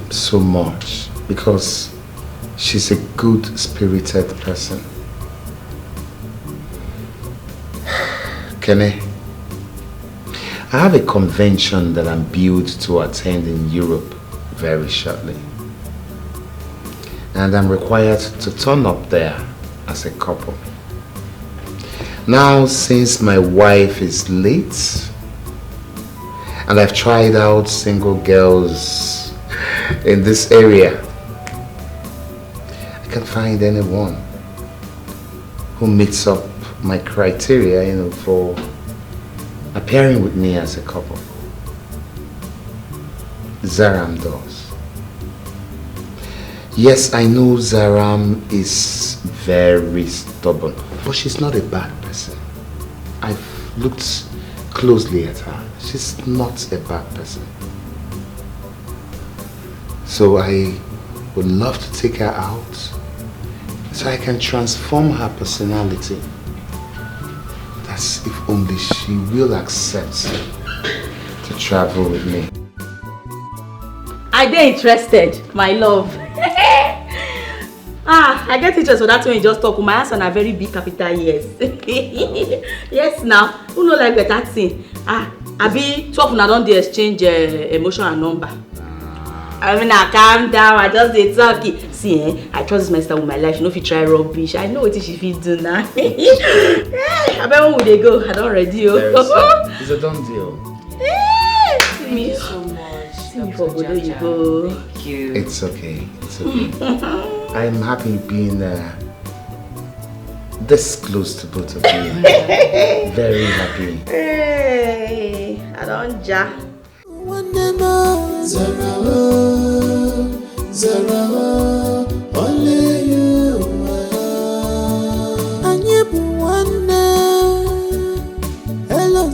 so much because she's a good-spirited person. Kene, I have a convention that I'm billed to attend in Europe very shortly. And I'm required to turn up there as a couple. Now, since my wife is late, and I've tried out single girls in this area, I can't find anyone who meets up my criteria, for appearing with me as a couple. Zaram does. Yes, I know Zaram is very stubborn, but she's not a bad person. I've looked closely at her. She's not a bad person. So I would love to take her out so I can transform her personality. That's if only she will accept to travel with me.
I dey interested, my love. I get interest for that when you just talk. My answer na very big capital yes. Yes now. Who know like better thing? Abi 12 na don dey exchange emotion and number. I calm down. I just dey talk. See, I trust this my sister with my life. She no fit try rubbish. I know what she fit do now. I bet when we dey go, I don ready.
It's a done deal.
Thank you so much. See me for Bodo you go.
Thank you. It's okay. It's okay. I'm happy being this close to both of you. Very happy.
Hey, I don't ja.
Zara, only you. And you be one day. Hello,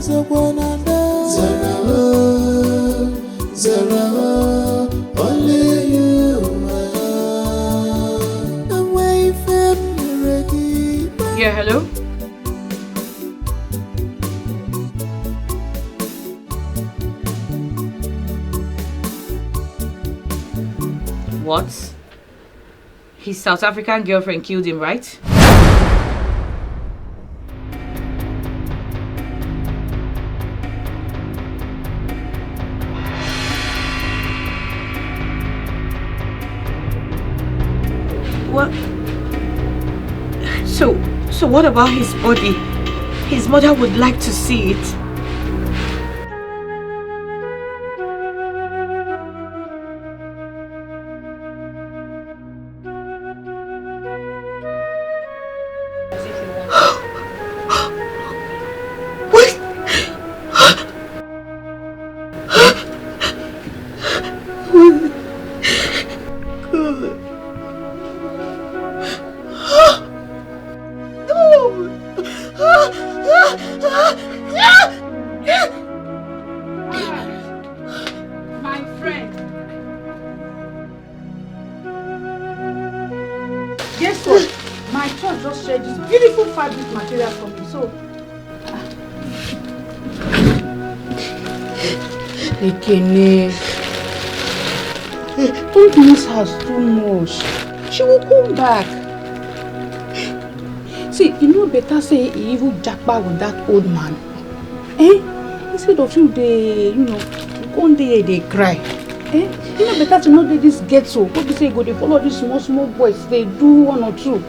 Zara, only you. Away from me, ready.
Yeah, hello? What? His South African girlfriend killed him, right?
So what about his body? His mother would like to see it.
Don't miss her too much. She will come back. See, you know better say he even jackpot with that old man. Instead of you they, one day they cry. You know better to not let this get so. What you say go they follow these small boys, they do one or two.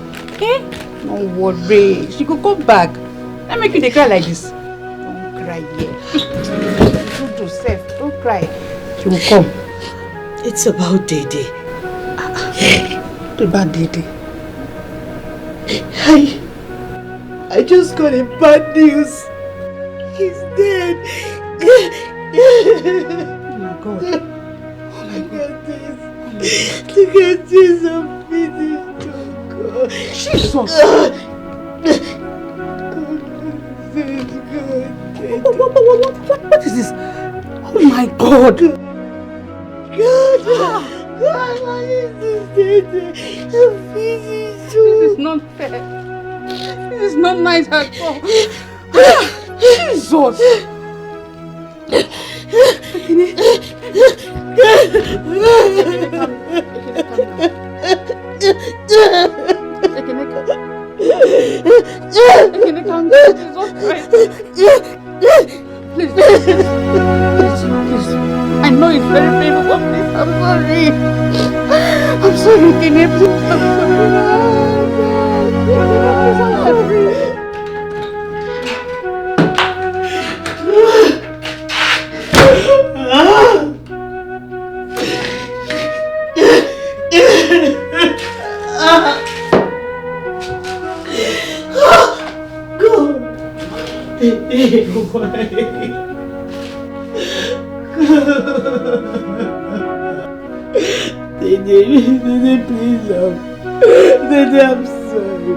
Don't worry. She could come back. Let make you they cry like this. Don't cry yet. Don't do safe. Don't cry. She will come.
It's about Dede.
What about Dede?
I just got a bad news. He's dead.
Oh my God.
Look at this. Look at this. I'm finished. Oh God.
Jesus. What is this? Oh my God.
God, what is this? I'm finished.
This is not fair. This is not nice at all. Jesus. Please. I know it's very painful, but please, I'm sorry. I'm sorry, Kenny. Please, I'm sorry.
Dede, please, Dede, I'm sorry.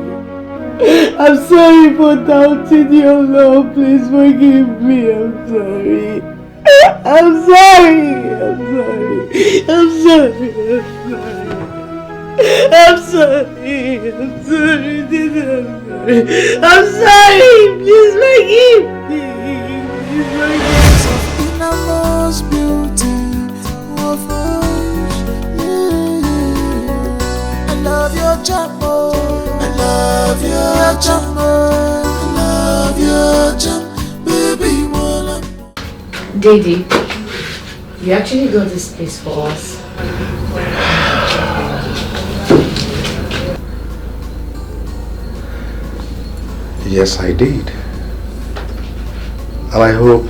I'm sorry for doubting your love. Please forgive me. I'm sorry. I'm sorry. I'm sorry. I'm sorry. I'm sorry, Dede. I'm sorry. Please forgive me. Please forgive me.
Most beauty of us, I love your jumbo. I love your jumbo. I love your jumbo, baby, wanna.
Dede, you actually got this place for us.
Yes, I did. And I hope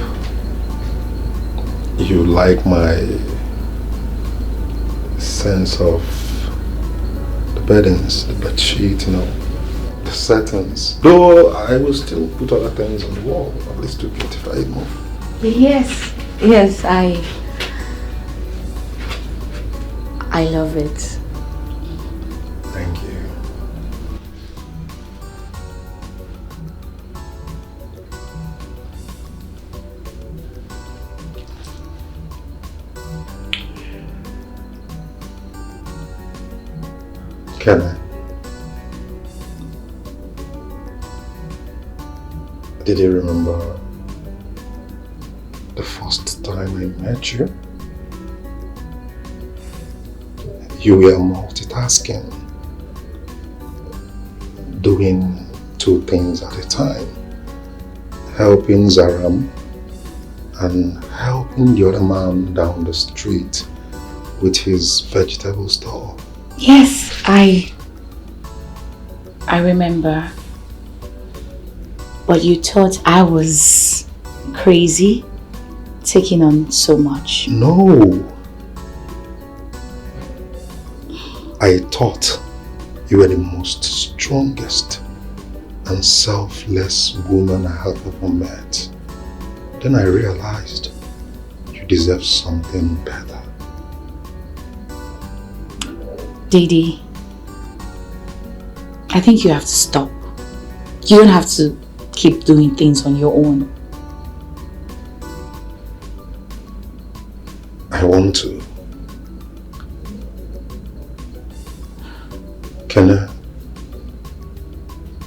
you like my sense of the beddings, the bedsheet, the curtains. Though I will still put other things on the wall, at least to beautify it more.
Yes, I love it.
Thank you. Can I? Did you remember the first time I met you? You were multitasking, doing two things at a time, helping Zaram and helping the other man down the street with his vegetable store.
Yes, I remember. But you thought I was crazy, taking on so much.
No. I thought you were the most strongest and selfless woman I have ever met. Then I realized you deserve something better.
Didi, I think you have to stop. You don't have to keep doing things on your own.
I want to. Kenneth,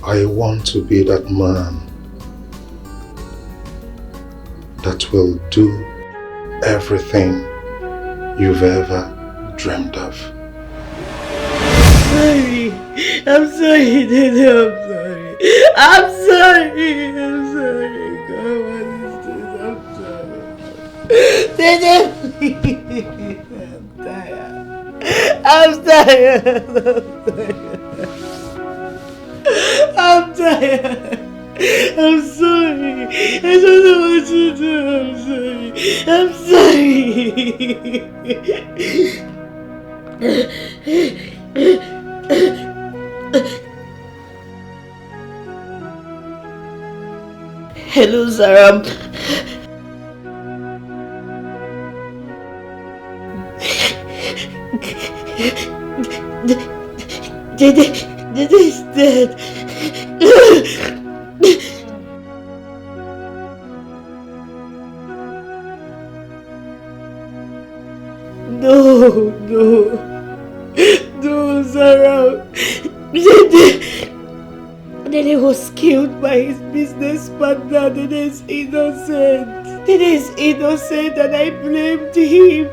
I want to be that man that will do everything you've ever dreamed of.
I'm sorry, Dede, I'm sorry. I'm sorry. God, what is this? I'm sorry. Dede, please. I'm tired. I'm tired. I'm sorry. I don't know what to do. I'm sorry. Hello, Zaram. Dede is dead. No, Zaram. Dede was killed by his business partner. Dede is innocent. Dede is innocent and I blamed him.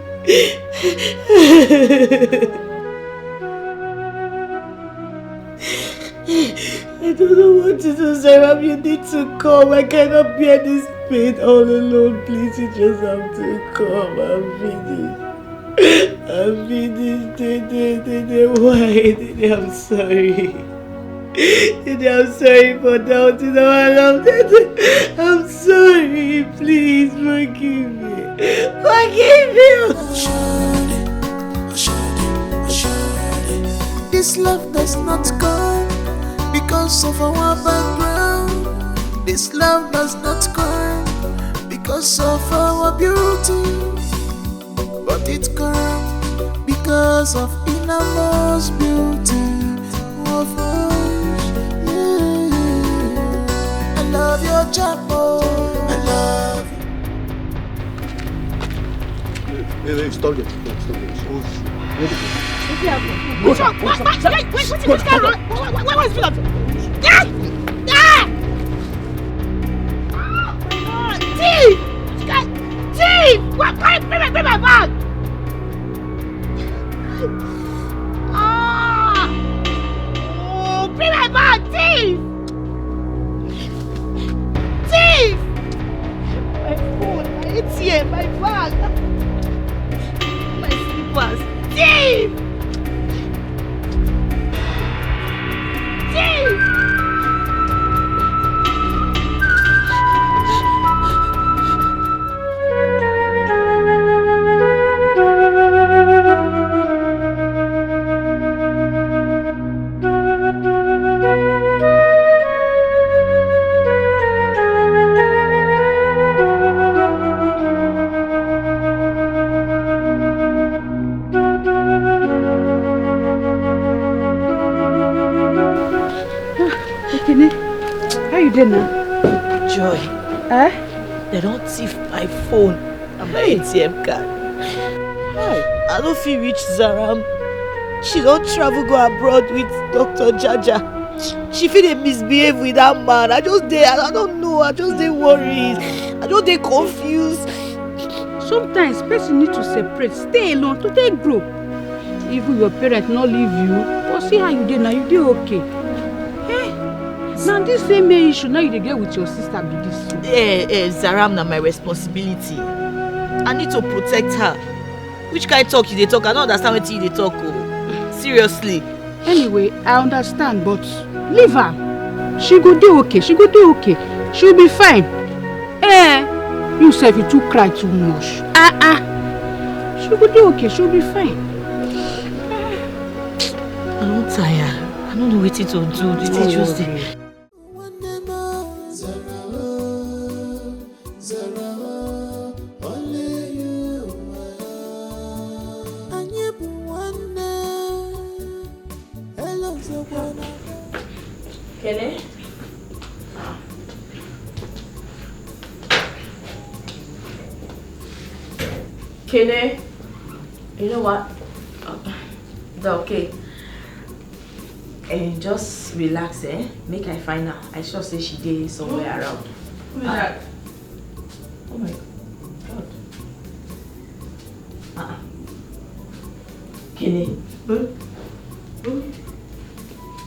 I don't know what to do, Zaram. You need to come. I cannot bear this pain all alone. Please, you just have to come. I'm finished. Dede, why? Dede, I'm sorry. Dede, I'm sorry for doubting our love. Dede, I'm sorry. Please forgive me. Forgive me.
This love does not come because of our background. This love does not come because of our beauty, but it comes because of Immerse beauty of us. Yeah. I love your chapel. I love.
Hey, stop it. Stop it.
Which guy run? Why was it? Thief! Thief! Bring my bag! Oh, bring my bag, thief! Thief! My phone, my ATM, my bag, my slippers. Thief!
Joy. They don't thief my phone and my ATM card. I don't feel rich, Zaram. She don't travel go abroad with Dr. Jaja. She feel they misbehave with that man. I don't know. I just dey worried. I just dey confused.
Sometimes person need to separate, stay alone to take grow. Even your parents not leave you, but see how you dey now, you dey okay. Now this same issue now you dey get with your sister be this.
Zaram na my responsibility. I need to protect her. Which kind of talk you dey talk? I don't understand what you dey talk. Oh. Seriously.
Anyway, I understand, but leave her. She go do okay. She go do okay. She'll be fine. You say you too cry too much. She go do okay. She'll be fine.
I'm tired. I don't know what to do. The teachers say.
Kenny? Kenny? You know what? It's okay. And just relax, Make I find her. I sure say she dey somewhere around.
Who is that?
Oh my God. Kenny?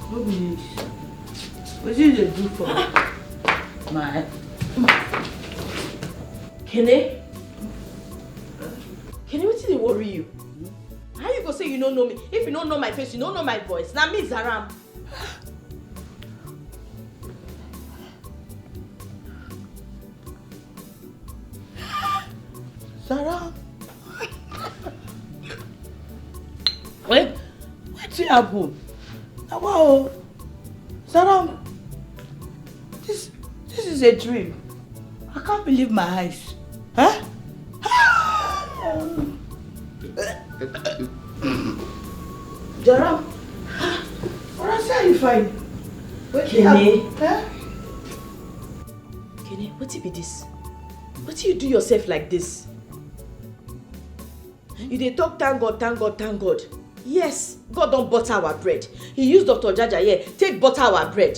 What be this? What did they do for my
Kenny? Kenny, what did they worry you? How you go say you don't know me? If you don't know my face, you don't know my voice. Now me, Zaram.
Zaram? What happened? Now, wow. Zaram, this is a dream. I can't believe my eyes. Huh? Zaram, what else are you fine?
Kenny? Kenny, what be this? What do you do yourself like this? You dey talk thank God, thank God, thank God. Yes, God don't butter our bread. He used Dr. Jaja here, take butter our bread.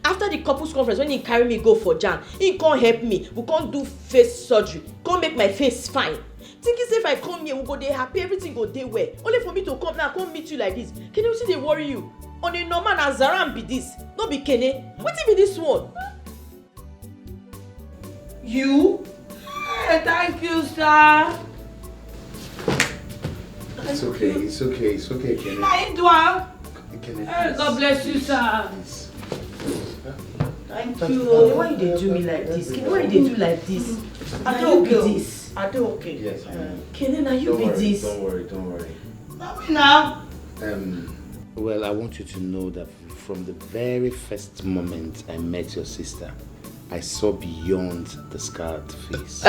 After the couples conference, when he carry me go for jam, he can't help me. We can't do face surgery. Can't make my face fine. Thinking if I come here, we go dey happy, everything go dey well. Only for me to come now, come meet you like this. Can you see they worry you? On a normal na Zaram be this, no be Kene. What be this one?
You? Hey, thank you, sir.
It's okay, Kenny.
I do am.
Kenny,
Hey, God bless you, sir. Thank you.
Why they do me like this? Kenny, why they do like this?
I
do
do
be this.
I do okay.
Yes, I am.
Kenny, now you be this.
Don't worry.
Not me now.
Well, I want you to know that from the very first moment I met your sister, I saw beyond the scarred face.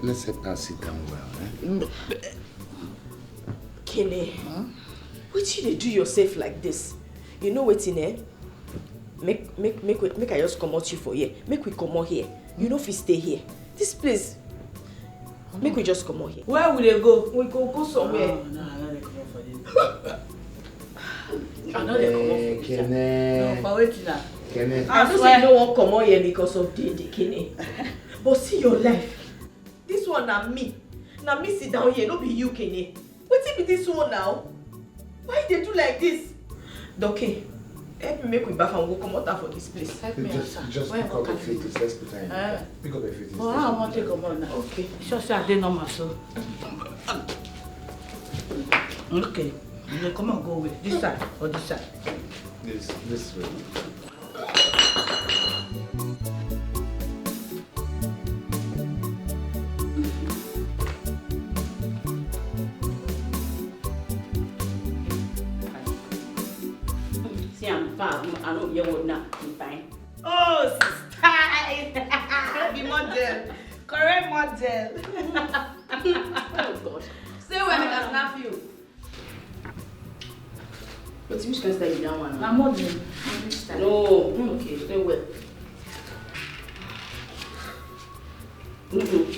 Let's help her sit down well.
Kenny, what did you do yourself like this? You know what's in there? Make I just come out you for here. Make we come out here. You know if we stay here. This place. Make we just come out here.
Where will they go?
We go somewhere.
No, I know they come out for this. I know they come out for this. No, for waiting now.
I know say you don't want to come out here because of the Kenny. But see your life. This one na me. Na me sit down here, no be you, Kenny. Wetin be this one now? Why they do like this? Okay, help me make we bath and go come out for this place.
Help me,
Just pick up your feet. Let's put her in. Pick up your feet.
Oh, I want to come out now. Okay. Sure, say I did normal, so. Okay. You come and go away. This side or this side?
This way.
I don't hear what now. I'm fine.
Oh, style! Be model. Correct model.
Oh God.
Stay where I can snap you.
But which can style you down one?
I'm model.
No. Okay, stay well.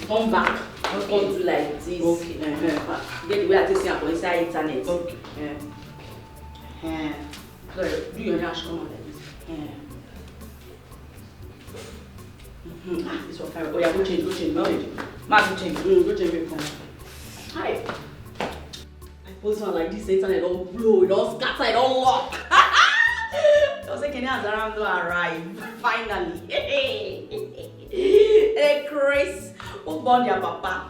Come back. Don't do like this. Okay. Get the way I take you on inside internet.
Okay.
So do your hair come on like this. This one fine. Oh yeah, go change.
Ma, go change.
Go change your phone. Hi. I post one like this, internet don't blow, it don't scatter, it don't lock. Don't say Kenny and Zaram don't arrive. Finally. Hey Chris, who born your papa?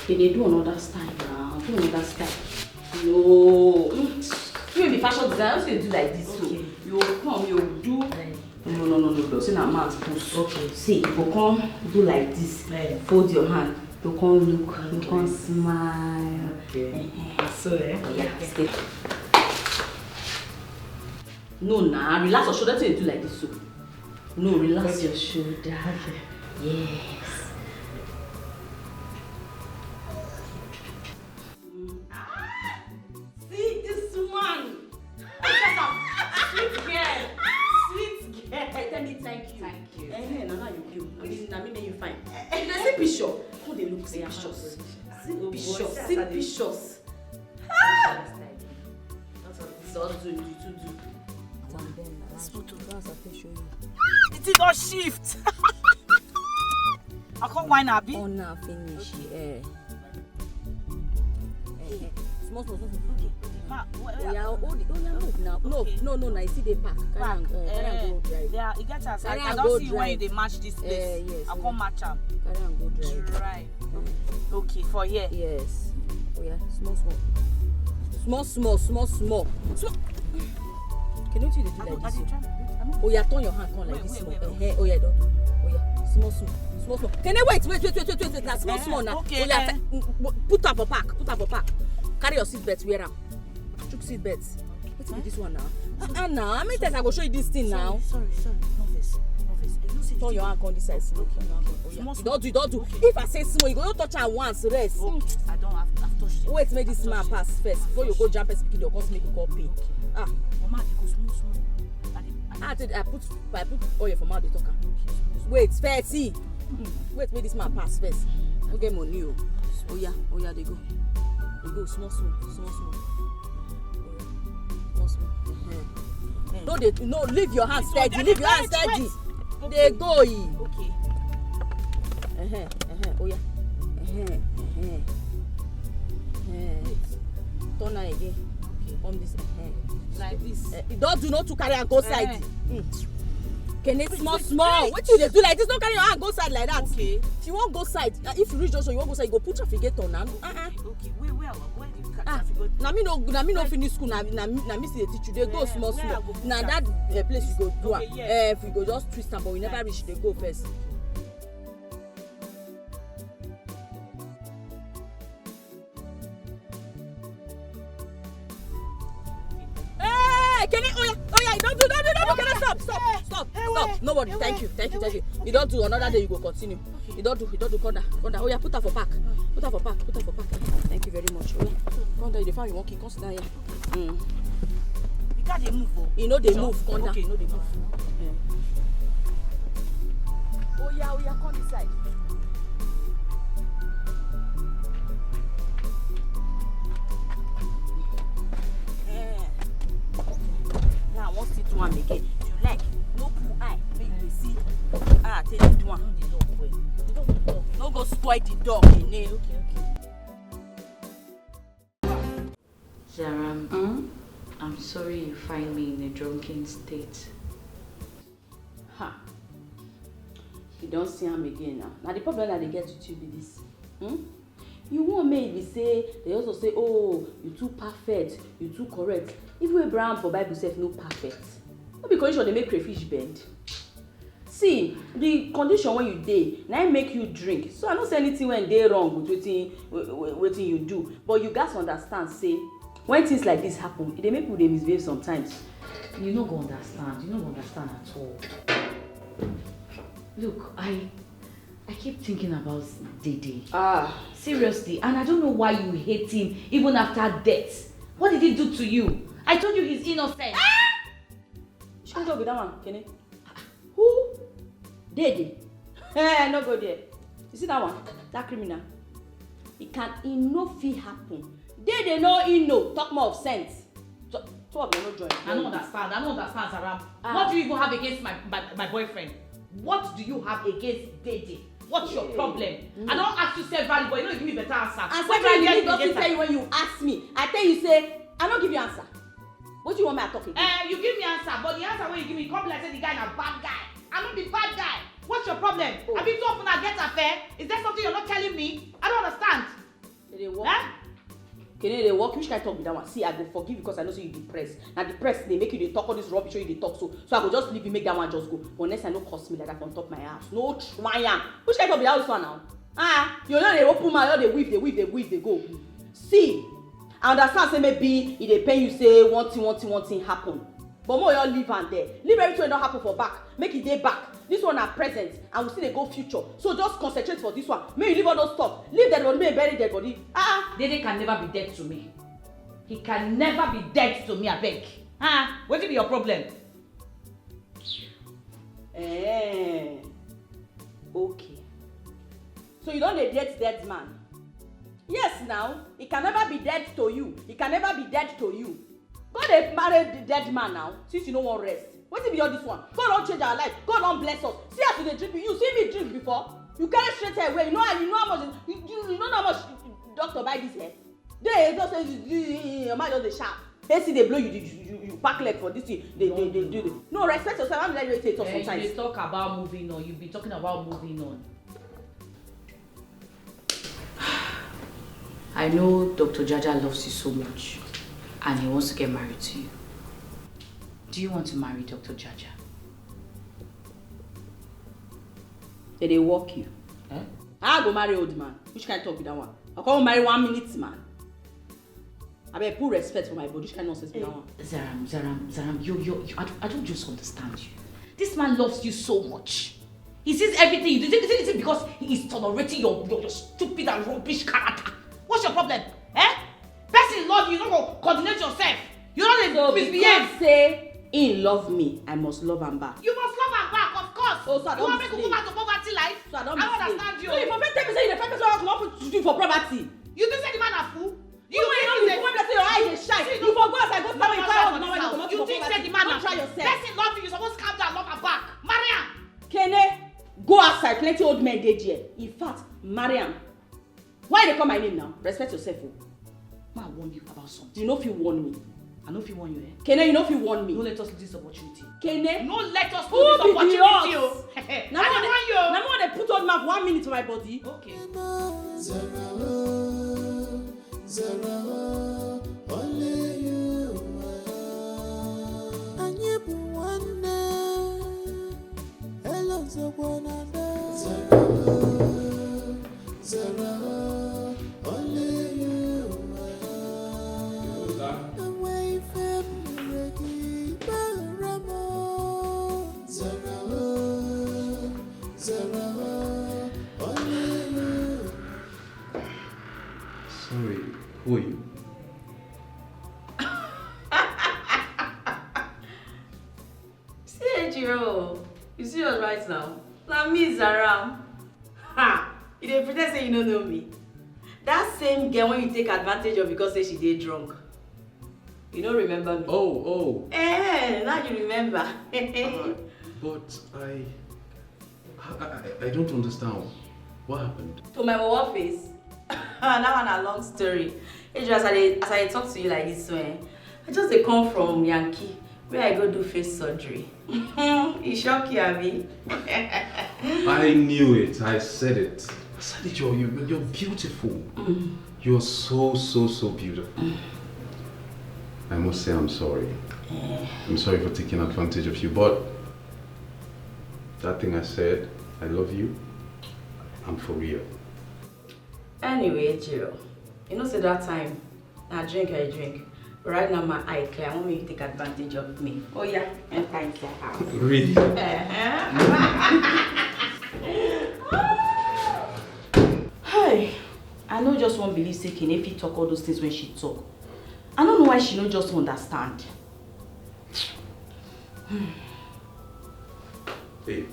They do another style now. Do another style. No. You will be fashion designer. How you do like this? Okay. You come, you do. No. See now, man, push. Okay. See, you come do like this. Fold your hand. You come look. You come smile. Okay.
So
yeah. Stay. No, nah. Relax your shoulder. Till you do like this. So. No, relax your shoulder. Okay. Yes. See this one. Sweet girl. Sweet girl. Tell me thank you. Thank you. Now you do. I mean, you fine. You see picture. Who they look? See pictures. See pictures. So do you do.
This photo glass I can show you.
It did not shift. I can't wind up.
Oh, now finish. Small. Yeah, move now. No. You see the pack. Carry and go drive.
Yeah, it gets us. I don't see when they match this place.
Yes.
I can't match them.
Carry and go drive.
Right. Okay, for here.
Yes. Oh yeah, small. Can you do like this? Oh yeah, turn your hand on like this. Oh yeah, don't. Oh yeah, small. Can you wait? Now small now.
Okay.
Oh yeah, put up a pack. Carry your seat belt, wear am. Chook seat belt. What's with this one now? Now, how many times I go show you this thing now?
Sorry. Novice.
Turn your hand on this side. You don't do. Okay. If I say small, you go touch her once, rest.
Okay. I don't have touched it.
Wait, make this man pass first before you go jump and speak in your cause make you call pay.
Mama, they go small.
I put oil for mouth, they talk. Wait, see. Wait, make this man pass first. Don't get money. Oh yeah, they go. They go small. No, leave your hand steady. Leave your hand steady. They go.
Okay.
Oh yeah. Turn her again. Come this.
Like this.
Don't do not to carry and go side. Can it small? What you do like this? Don't carry your hand go side like that.
Okay.
If you won't go side, if you reach junction, you won't go side. You go put traffic gate on now.
Okay. Where do you catch traffic gate?
Na me no finish school. Na me see the teach you. They go small. Now that place you go do. If you go just twist am, but we never reach. They go first. Can it? Oh yeah, don't do. Can I stop? Nobody. Thank you. You don't do another day. You go continue. You don't do. Come down. Oh yeah, put her for pack. Thank you very much. Oh yeah, come down. You find you walking. Come sit down here.
You can't move.
You know they move. Come down.
Okay, no they move.
Oh yeah, come this side. Now I want to see one again. You like no pull eye, make you see. Take it one. No go spoil the dog. Okay.
Zara, I'm sorry you find me in a drunken state.
You don't see him again now. Now the problem that they get with you be this. You won't maybe say, they also say, oh, you too perfect, you too correct. Even Abraham for Bible says no perfect. Not because they make crayfish bend. See, the condition when you dey, now make you drink. So I don't say anything when they wrong with what you do. But you guys understand, say, when things like this happen, they make people misbehave sometimes.
You no go understand at all. Look, I keep thinking about Dede. Seriously, and I don't know why you hate him even after death. What did he do to you? I told you he's innocent.
Shut up with that one, Kenny. Who? Dede. No go there. You see that one? That criminal. It no fit happen. Dede no talk more of sense. So what you no join?
I don't understand, Zaram. What do you even have against my boyfriend? What do you have against Dede? What's your problem? I don't ask you severally, but you don't give me better answer.
And severally, you don't tell you when you ask me. I tell you say, I don't give you answer. What do you want me to talk about?
You give me answer, but the answer when you give me, come like say the guy is a bad guy. I don't be bad guy. What's your problem? I be too often I get affair. Is there something you're not telling me? I don't understand.
They walk. Okay, they walk. Which kind of talk with that one? See, I go forgive you because I know so you depressed. Now depressed, they make you they talk all this rubbish, so you they talk so I go just leave you, make that one just go. But next time don't cost me like that on top of my house. No try. Which kind of talk with that one now? You know they open my, they weave, they go. See, I understand say maybe if they pay you say one thing happen. But more you leave and there. Leave everything don't happen for back. Make it day back. This one are present and we see they go future. So just concentrate for this one. May you leave all those stuff. Leave dead body, may bury dead body.
Dede can never be dead to me. He can never be dead to me, I beg. What will be your problem?
Okay. So you don't date dead man. Yes now, he can never be dead to you. He can never be dead to you. God they married the dead man now, since you don't want rest. What if you all this one? God don't change our life. God don't bless us. See us they drink. You see me drink before. You carry straight away. You know how much. You know how much doctor buy this hair. They just say your mind just dey sharp. They see they blow you pack leg for this thing. They do. No, respect yourself. I'm letting you talk sometimes.
You talk about moving on. You be talking about moving on.
I know Dr. Jaja loves you so much and he wants to get married to you. Do you want to marry Dr. Jaja?
Did they walk you? I go marry old man. Which kind of talk with that one? I can't marry 1 minute man. I better put respect for my body. Which kind of nonsense with that one?
Zaram, I don't just understand you. This man loves you so much. He sees everything you do. Is it because he is tolerating your stupid and rubbish character?
What's your problem? Person love you, you don't go coordinate yourself. You don't misbehave.
Say he love me, I must love him back.
You must love him back, of course.
Oh, so I don't
you want me to go back to poverty life?
So I don't
understand you.
So if I make 10% in the 5% what to do for poverty.
You think say the man a fool?
You think your eye is shy. You forgot I go tell you
you think say the man a
try
fool?
yourself.
Person love you, you supposed to calm down, love her back. Marry him.
Kene, go outside. Plenty old men dey there. In fact, marry him. Why they call my name now? Respect yourself.
I warn you about something.
You know if you warn me.
I know if you warn you,
Kene, you know if you warn me.
Don't let us lose this opportunity.
Kene,
no let us lose this opportunity.
Now I they put on map 1 minute to my body.
Okay.
Zara, only you. And you be one day. Hello, Zara, only you. Away from the Zara, only you.
Sorry, who are you?
See, Jiro, you see us right now. Now me, Zara. Ha! You dey pretend say you don't know me. That same girl when you take advantage of because say she dey drunk. You don't remember me.
Oh.
Now you remember.
But I don't understand. What happened?
To my wawa face. That one a long story. It's just as I talk to you like this way, I just dey come from Yankee where I go do face surgery. It shock you, Abi.
I knew it. I said it. I said it. You're beautiful. You're so beautiful. I must say I'm sorry. I'm sorry for taking advantage of you, but that thing I said, I love you, I'm for real.
Anyway, Jiro, you know, say that time, I drink. But right now, my eye clear. I want you to take advantage of me. Oh, yeah, and thank you.
Really?
Hey, I know just one believe say Kenefi talk all those things when she talk. I don't know why she don't just understand.
Babe.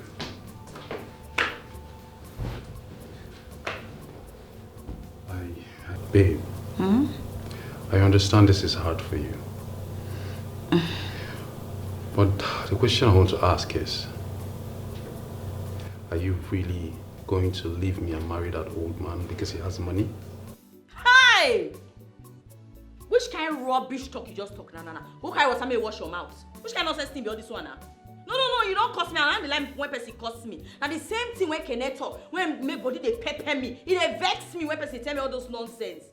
Babe. I understand this is hard for you. But the question I want to ask is, are you really going to leave me and marry that old man because he has money?
Hey! Which kind of rubbish talk you just talk? Nah. Who kind of water may wash your mouth? Which kind of nonsense thing be all this one now? No, you don't cost me. I don't be like when person cost me. Now the same thing when Kenneth talk, when make body they pepper me, it dey vex me when person tell me all those nonsense.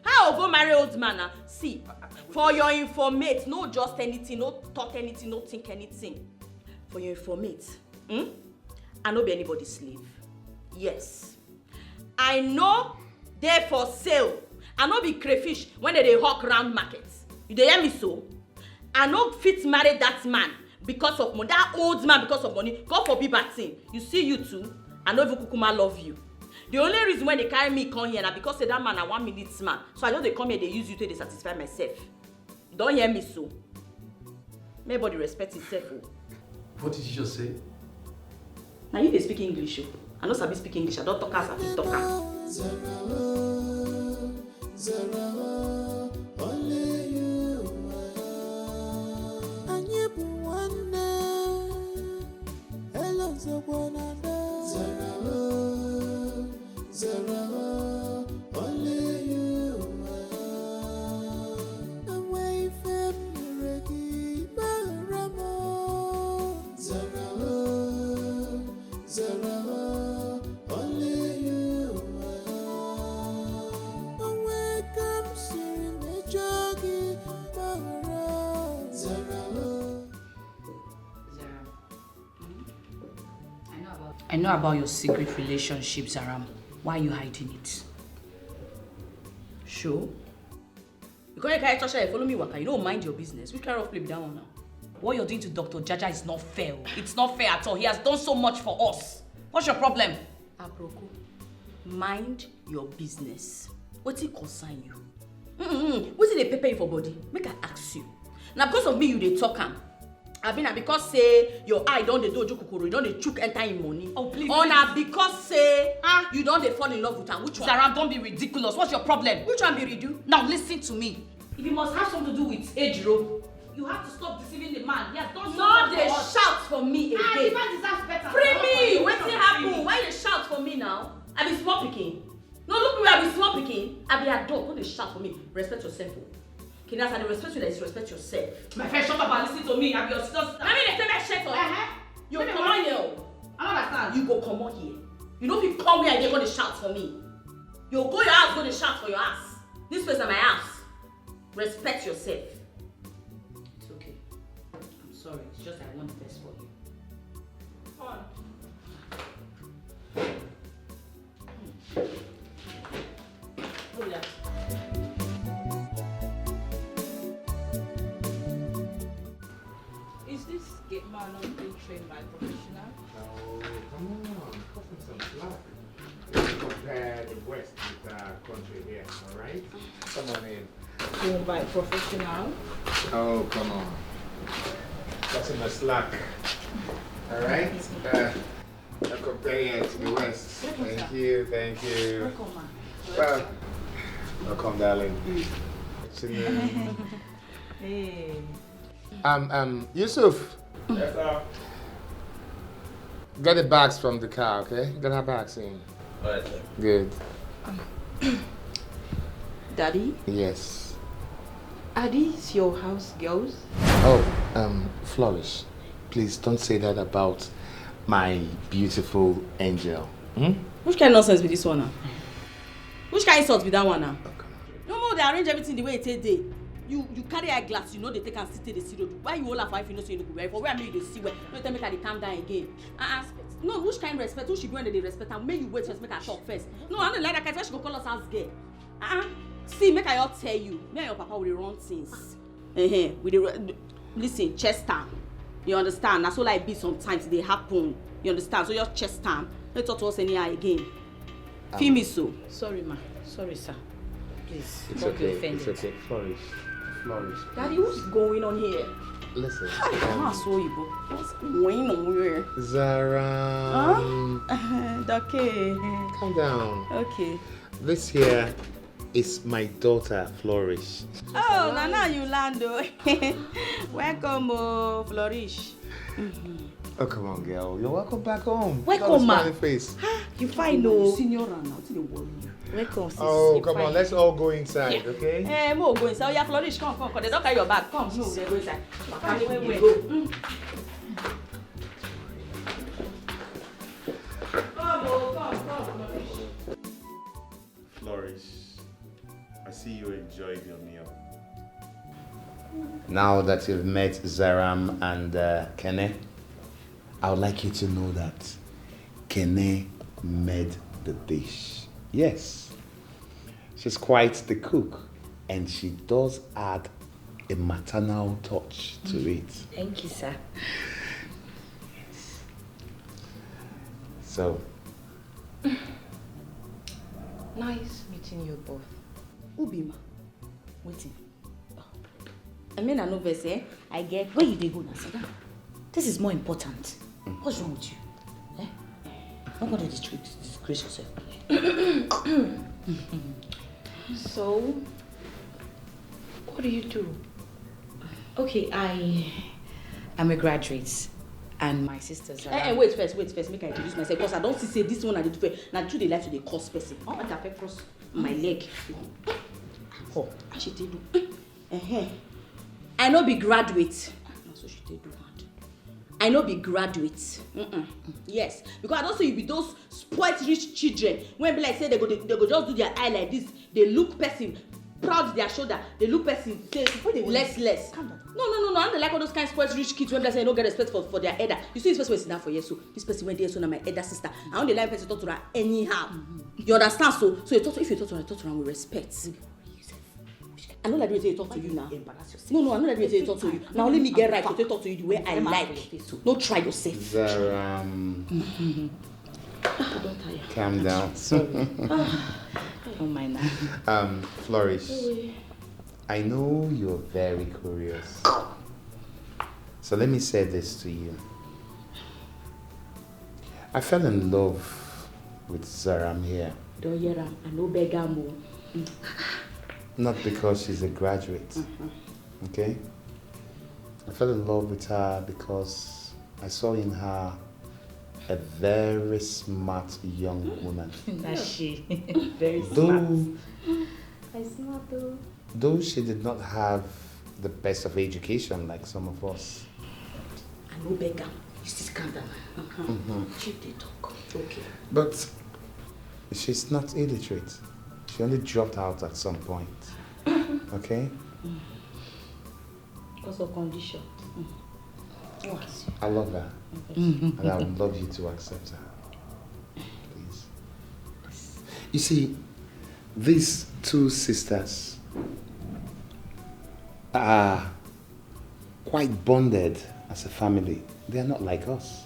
How I go marry old man now? See, for your informate, no just anything, no talk anything, no think anything. For your informate, I no be anybody's slave. Yes, I know they for sale. I no be crayfish when they hawk round markets. You dey hear me so? I no fit marry that man because of money. That old man because of money. God forbid bad thing. You see you too. I no even kukuma love you. The only reason when they carry me come here na because say that man a 1 minute man. So I know they come here, they use you to they satisfy myself. Don't hear me so. Everybody respect himself.
What did you just say?
Now you they speak English. I know sabi speak English. I don't talk as I fit talk am.
Only you. And you be one day. Hello, Zara, only you. Away from Regi, Baramo. Zara, only you. Away comes in the joggy, Zara.
I know about your secret relationship, Zaram. Why are you hiding it?
Sure. Because you can't touch her, follow me, Waka. You don't mind your business. Which kind of play be that one now?
What you're doing to Dr. Jaja is not fair. It's not fair at all. He has done so much for us. What's your problem?
Aproko, mind your business. What's it concern you? What's it they pepper you for body? Make I ask you. Now because of me, you they talk am. I mean, because say your eye don't they do kukuru, you don't they chook enter in money.
Oh please.
Or now because say you don't they fall in love with her. Which one?
Zaram, don't be ridiculous. What's your problem?
Which one be redo?
Now listen to me. If it must have something to do with age, you have to stop deceiving the man. He has done so much
No, they
for us.
shout for me again.
The man deserves better.
Free me! What's it happen? Why you shout for me now? I be small picking. No, look me, I be small picking. I be adult. Don't they shout for me? Respect yourself. Okay, that's how they respect you, that is respect yourself.
My friend, shut up and listen to me. I'm your sister.
I mean, they tell me shut up. You come on here.
I don't understand.
You go come on here. You know if you come here and they're gonna shout for me. You go your house, gonna shout for your ass. This place is my house. Respect yourself.
It's okay. I'm sorry. It's just I want the best for you.
Come on. Hold that.
Is this gate man not being trained by a professional?
No, come on, cut him some slack. Let's compare the West with our country here, alright? Come on in.
Trained by a professional?
Oh, come on. Cut him a slack. Alright? I'll compare it to the West. Thank you, thank you.
Welcome, man.
Well, welcome, darling.
Hey.
Yusuf.
Yes, sir.
Get the bags from the car, okay? Get our bags in.
Alright, sir.
Good.
Daddy,
Yes.
are these your house girls?
Oh, Flourish, please don't say that about my beautiful angel.
Which kind of nonsense be this one now? Which kind of insult be that one now? No, they arrange everything the way it is day. You carry eyeglass, you know they take and sit in the zero. Why you all laugh if you know so you no go wear? For where I mean you dey see where? No tell me can they calm down again. No, which kind of respect? Who should go and they respect and make you wait first, make her talk first. No, I don't like that kind. Why she go call us house girl? See, make I all tell you. Me and your papa will run things. Listen, chest time. You understand? That's all I be sometimes they happen. You understand? So your chest time. Don't talk to us anyhow again. Feel me so.
Sorry, ma. Sorry, sir. Please.
It's
don't be
okay.
offended.
It's okay. Flourish.
Daddy, what's going on here?
Listen.
What's going on here?
Zara.
Okay.
Calm down.
Okay.
This here is my daughter, Flourish.
Oh, now you land. Welcome, Flourish.
Oh, come on, girl. You're welcome back home.
Welcome, ma.
Face.
You fine, no? Senior now. Welcome, sis.
Oh, come on. Let's all go inside, okay?
Mo go inside. Oh, yeah, Flourish, come. They don't carry your bag. Come, no, they go inside. Wait.
see you enjoyed your meal. Now that you've met Zaram and Kene, I would like you to know that Kene made the dish. Yes, she's quite the cook, and she does add a maternal touch to it.
Thank you, sir.
So,
nice meeting you both. Ubima, waiting. I mean, I know verse, eh? I get where you dey go now, sir. This is more important. What's wrong with you? Eh? I'm going to disgrace yourself. So, what do you do? Okay, I'm a graduate. And my sisters are... wait first, make I introduce myself. Because I don't see say this one I did first. Now, two they like to the cost person. Oh, I can cross my leg. Oh, she did do. I know be graduate. That's what she did do. I know be graduate. Yes, because I don't see you be those spoiled rich children. When be like say they go just do their eye like this. They look person, proud their shoulder. They look person, say less. Calm down. No. I don't like all those kind of spoiled rich kids when they say they don't get respect for their elder. You see this person sitting down for years, so this person went there, so now my elder sister. I don't like person talk to her anyhow. You understand? So you talk to, if you talk to her with respect. I know that way to talk to you now. No, I know that way to talk to you. Now let me get right to talk to you the way I like. Don't try yourself.
Zaram.
Don't tire.
Calm down.
Sorry. Oh my now.
Flourish. I know you're very curious. So let me say this to you. I fell in love with Zaram here.
Don't hear him. I know Begamo.
Not because she's a graduate, okay? I fell in love with her because I saw in her a very smart young woman.
That's she. Very smart. Smart though.
Though she did not have the best of education like some of us.
I know beggar. You still calm down. She did talk. Okay.
But she's not illiterate. She only dropped out at some point. Okay?
Because of condition.
I love her. And I would love you to accept her. Please. You see, these two sisters are quite bonded as a family. They are not like us.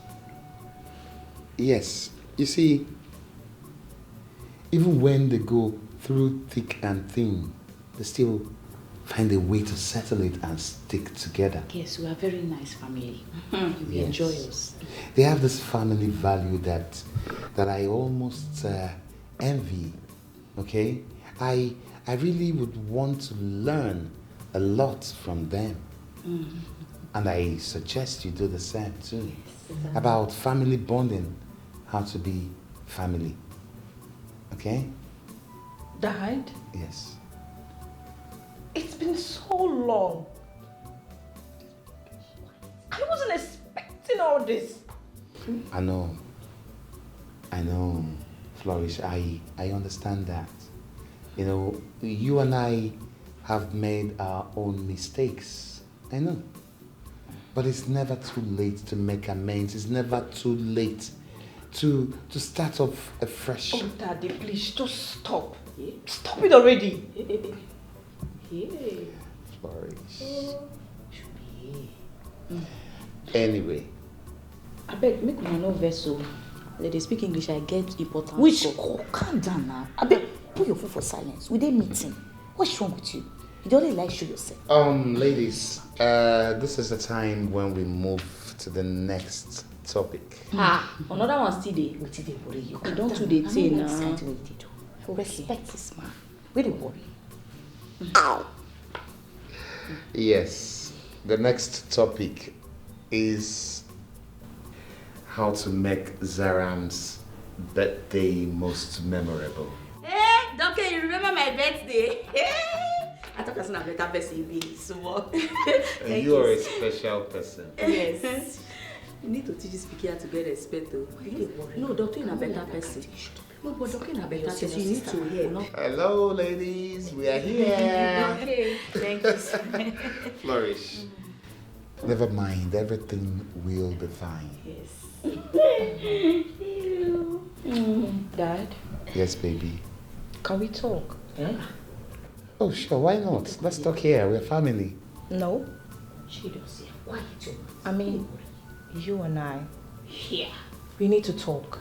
Yes, you see, even when they go through thick and thin, they still find a way to settle it and stick together.
Yes, we are a very nice family. We
Yes.
enjoy us.
They have this family value that I almost envy. Okay, I really would want to learn a lot from them, and I suggest you do the same too. About family bonding, how to be family. Okay?
Dad?
Yes.
It's been so long. I wasn't expecting all this.
I know, Flourish, I understand that. You know, you and I have made our own mistakes. I know. But it's never too late to make amends. It's never too late to start off afresh.
Oh, Daddy, please, just stop. Stop it already.
Flourish. Anyway.
I beg, make una no vessel. They speak English, I get important.
Which, calm down now. I beg, put your phone for silence. We dey meeting. What's wrong with you? You don't really like show yourself.
Ladies, this is the time when we move to the next topic.
Another one still there.
What did they worry you?
You don't do the thing now.
Respect this man. Where they worry?
Yes, the next topic is how to make Zaram's birthday most memorable.
Hey, Doctor, you remember my birthday? I thought I was not a better person be so.
You are a special person.
Yes. You need to teach this picky how to get respect though. No, Doctor, you're a better person. No, but talking about better things, you need to hear, no?
Hello, ladies. We are here.
Okay, thank you.
Flourish. Never mind. Everything will be fine.
Yes. Dad?
Yes, baby.
Can we talk?
Oh, sure. Why not? Let's talk here. We're family.
No. Why? I mean, you and I.
Here.
We need to talk.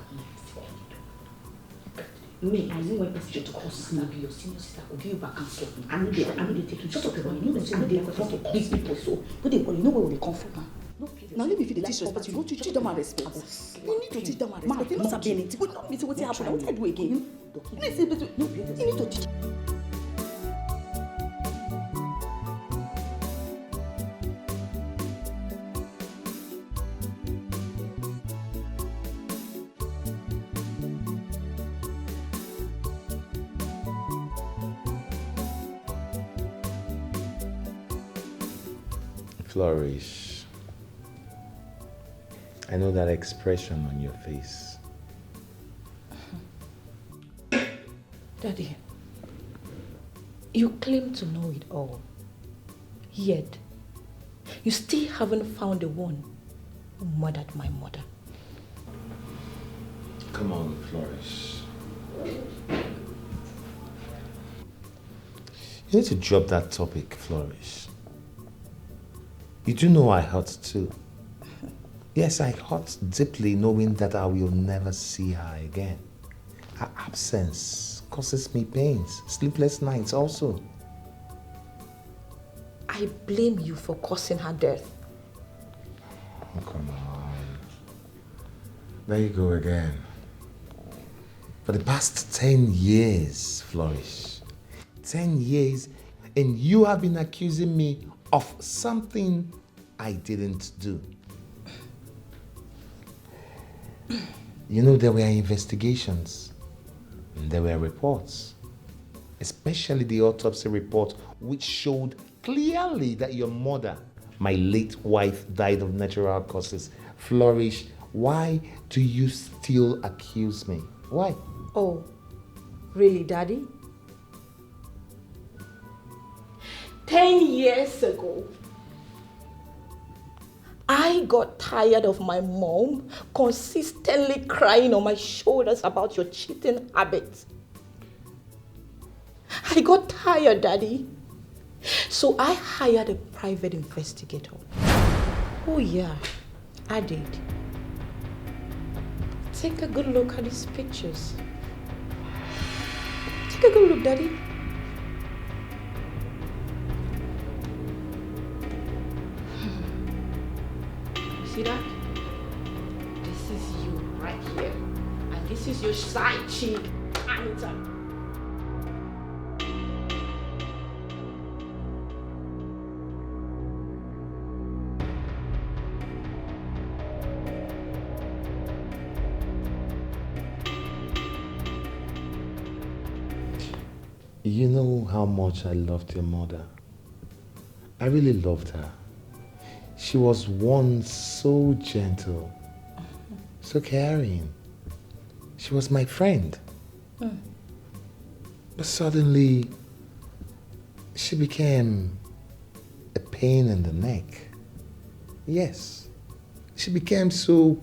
Me, I know when person to call sister, be your senior sister, will give you back and forth. I know they take you. Shut up, boy. You know they want to these people so. But they know where they come from. Now let me feel the disrespect. You don't teach them my respect. You need to teach them my respect. You must be anything. But not me. What happened? What I do again? You need to teach.
Flourish. I know that expression on your face.
Daddy, you claim to know it all. Yet, you still haven't found the one who murdered my mother.
Come on, Flourish. You need to drop that topic, Flourish. You do know I hurt too. Yes, I hurt deeply knowing that I will never see her again. Her absence causes me pains, sleepless nights also.
I blame you for causing her death.
Oh, come on. There you go again. For the past 10 years, Flourish. 10 years, and you have been accusing me of something I didn't do. You know, there were investigations and there were reports, especially the autopsy report, which showed clearly that your mother, my late wife, died of natural causes. Flourish, why do you still accuse me? Why?
Oh, really, Daddy? 10 years ago, I got tired of my mom consistently crying on my shoulders about your cheating habits. I got tired, Daddy. So I hired a private investigator. Oh yeah, I did. Take a good look at these pictures. Take a good look, Daddy. See that? This is you right here. And this is your side chick, Anita.
You know how much I loved your mother. I really loved her. She was once so gentle, so caring. She was my friend. But suddenly, she became a pain in the neck. Yes, she became so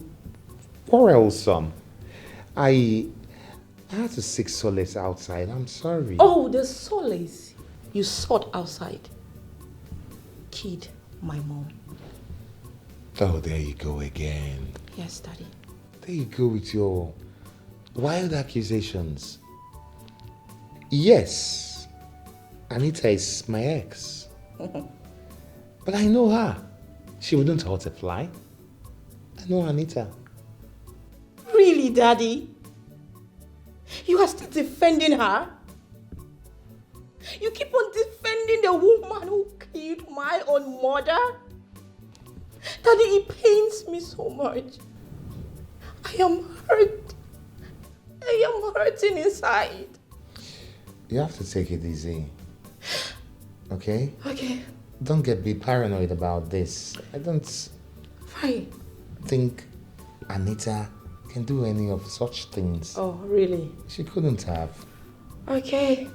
quarrelsome. I had to seek solace outside. I'm sorry.
Oh, the solace you sought outside killed my mom.
Oh, there you go again.
Yes, Daddy.
There you go with your wild accusations. Yes, Anita is my ex. But I know her. She wouldn't hurt a fly. I know Anita.
Really, Daddy? You are still defending her? You keep on defending the woman who killed my own mother? Daddy, it pains me so much. I am hurt. I am hurting inside.
You have to take it easy. Okay?
Okay.
Don't be paranoid about this. I don't
Fine.
think Anita can do any of such things.
Oh, really?
She couldn't have.
Okay.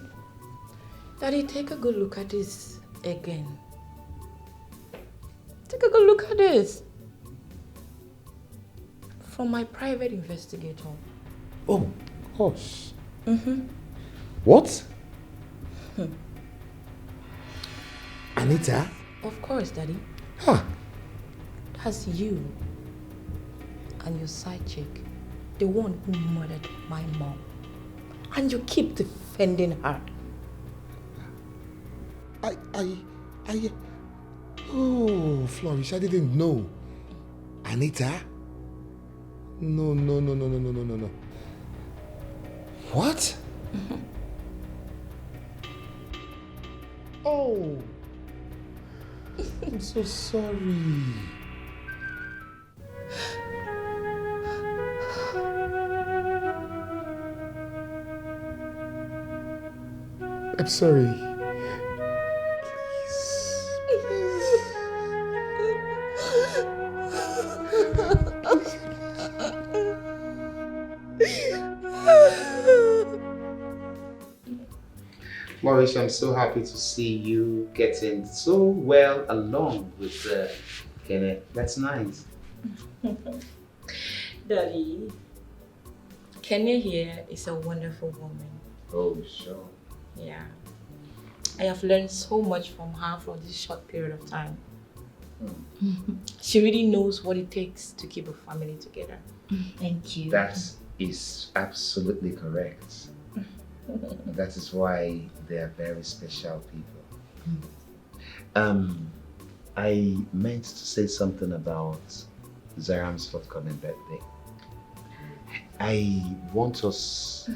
Daddy, take a good look at this again. Take a good look at this. From my private investigator.
Oh, gosh.
Mm-hmm.
What? Anita?
Of course, Daddy.
Huh.
That's you and your side chick, the one who murdered my mom. And you keep defending her.
Oh, Flourish, I didn't know. Anita? No. What? Oh, I'm so sorry. I'm sorry.
Maurice, I'm so happy to see you getting so well along with Kenneth. That's nice.
Daddy, Kenya here is a wonderful woman.
Oh, sure.
Yeah. I have learned so much from her for this short period of time. She really knows what it takes to keep a family together.
Thank you.
That is absolutely correct. That is why they are very special people. I meant to say something about Zaram's forthcoming birthday. I want us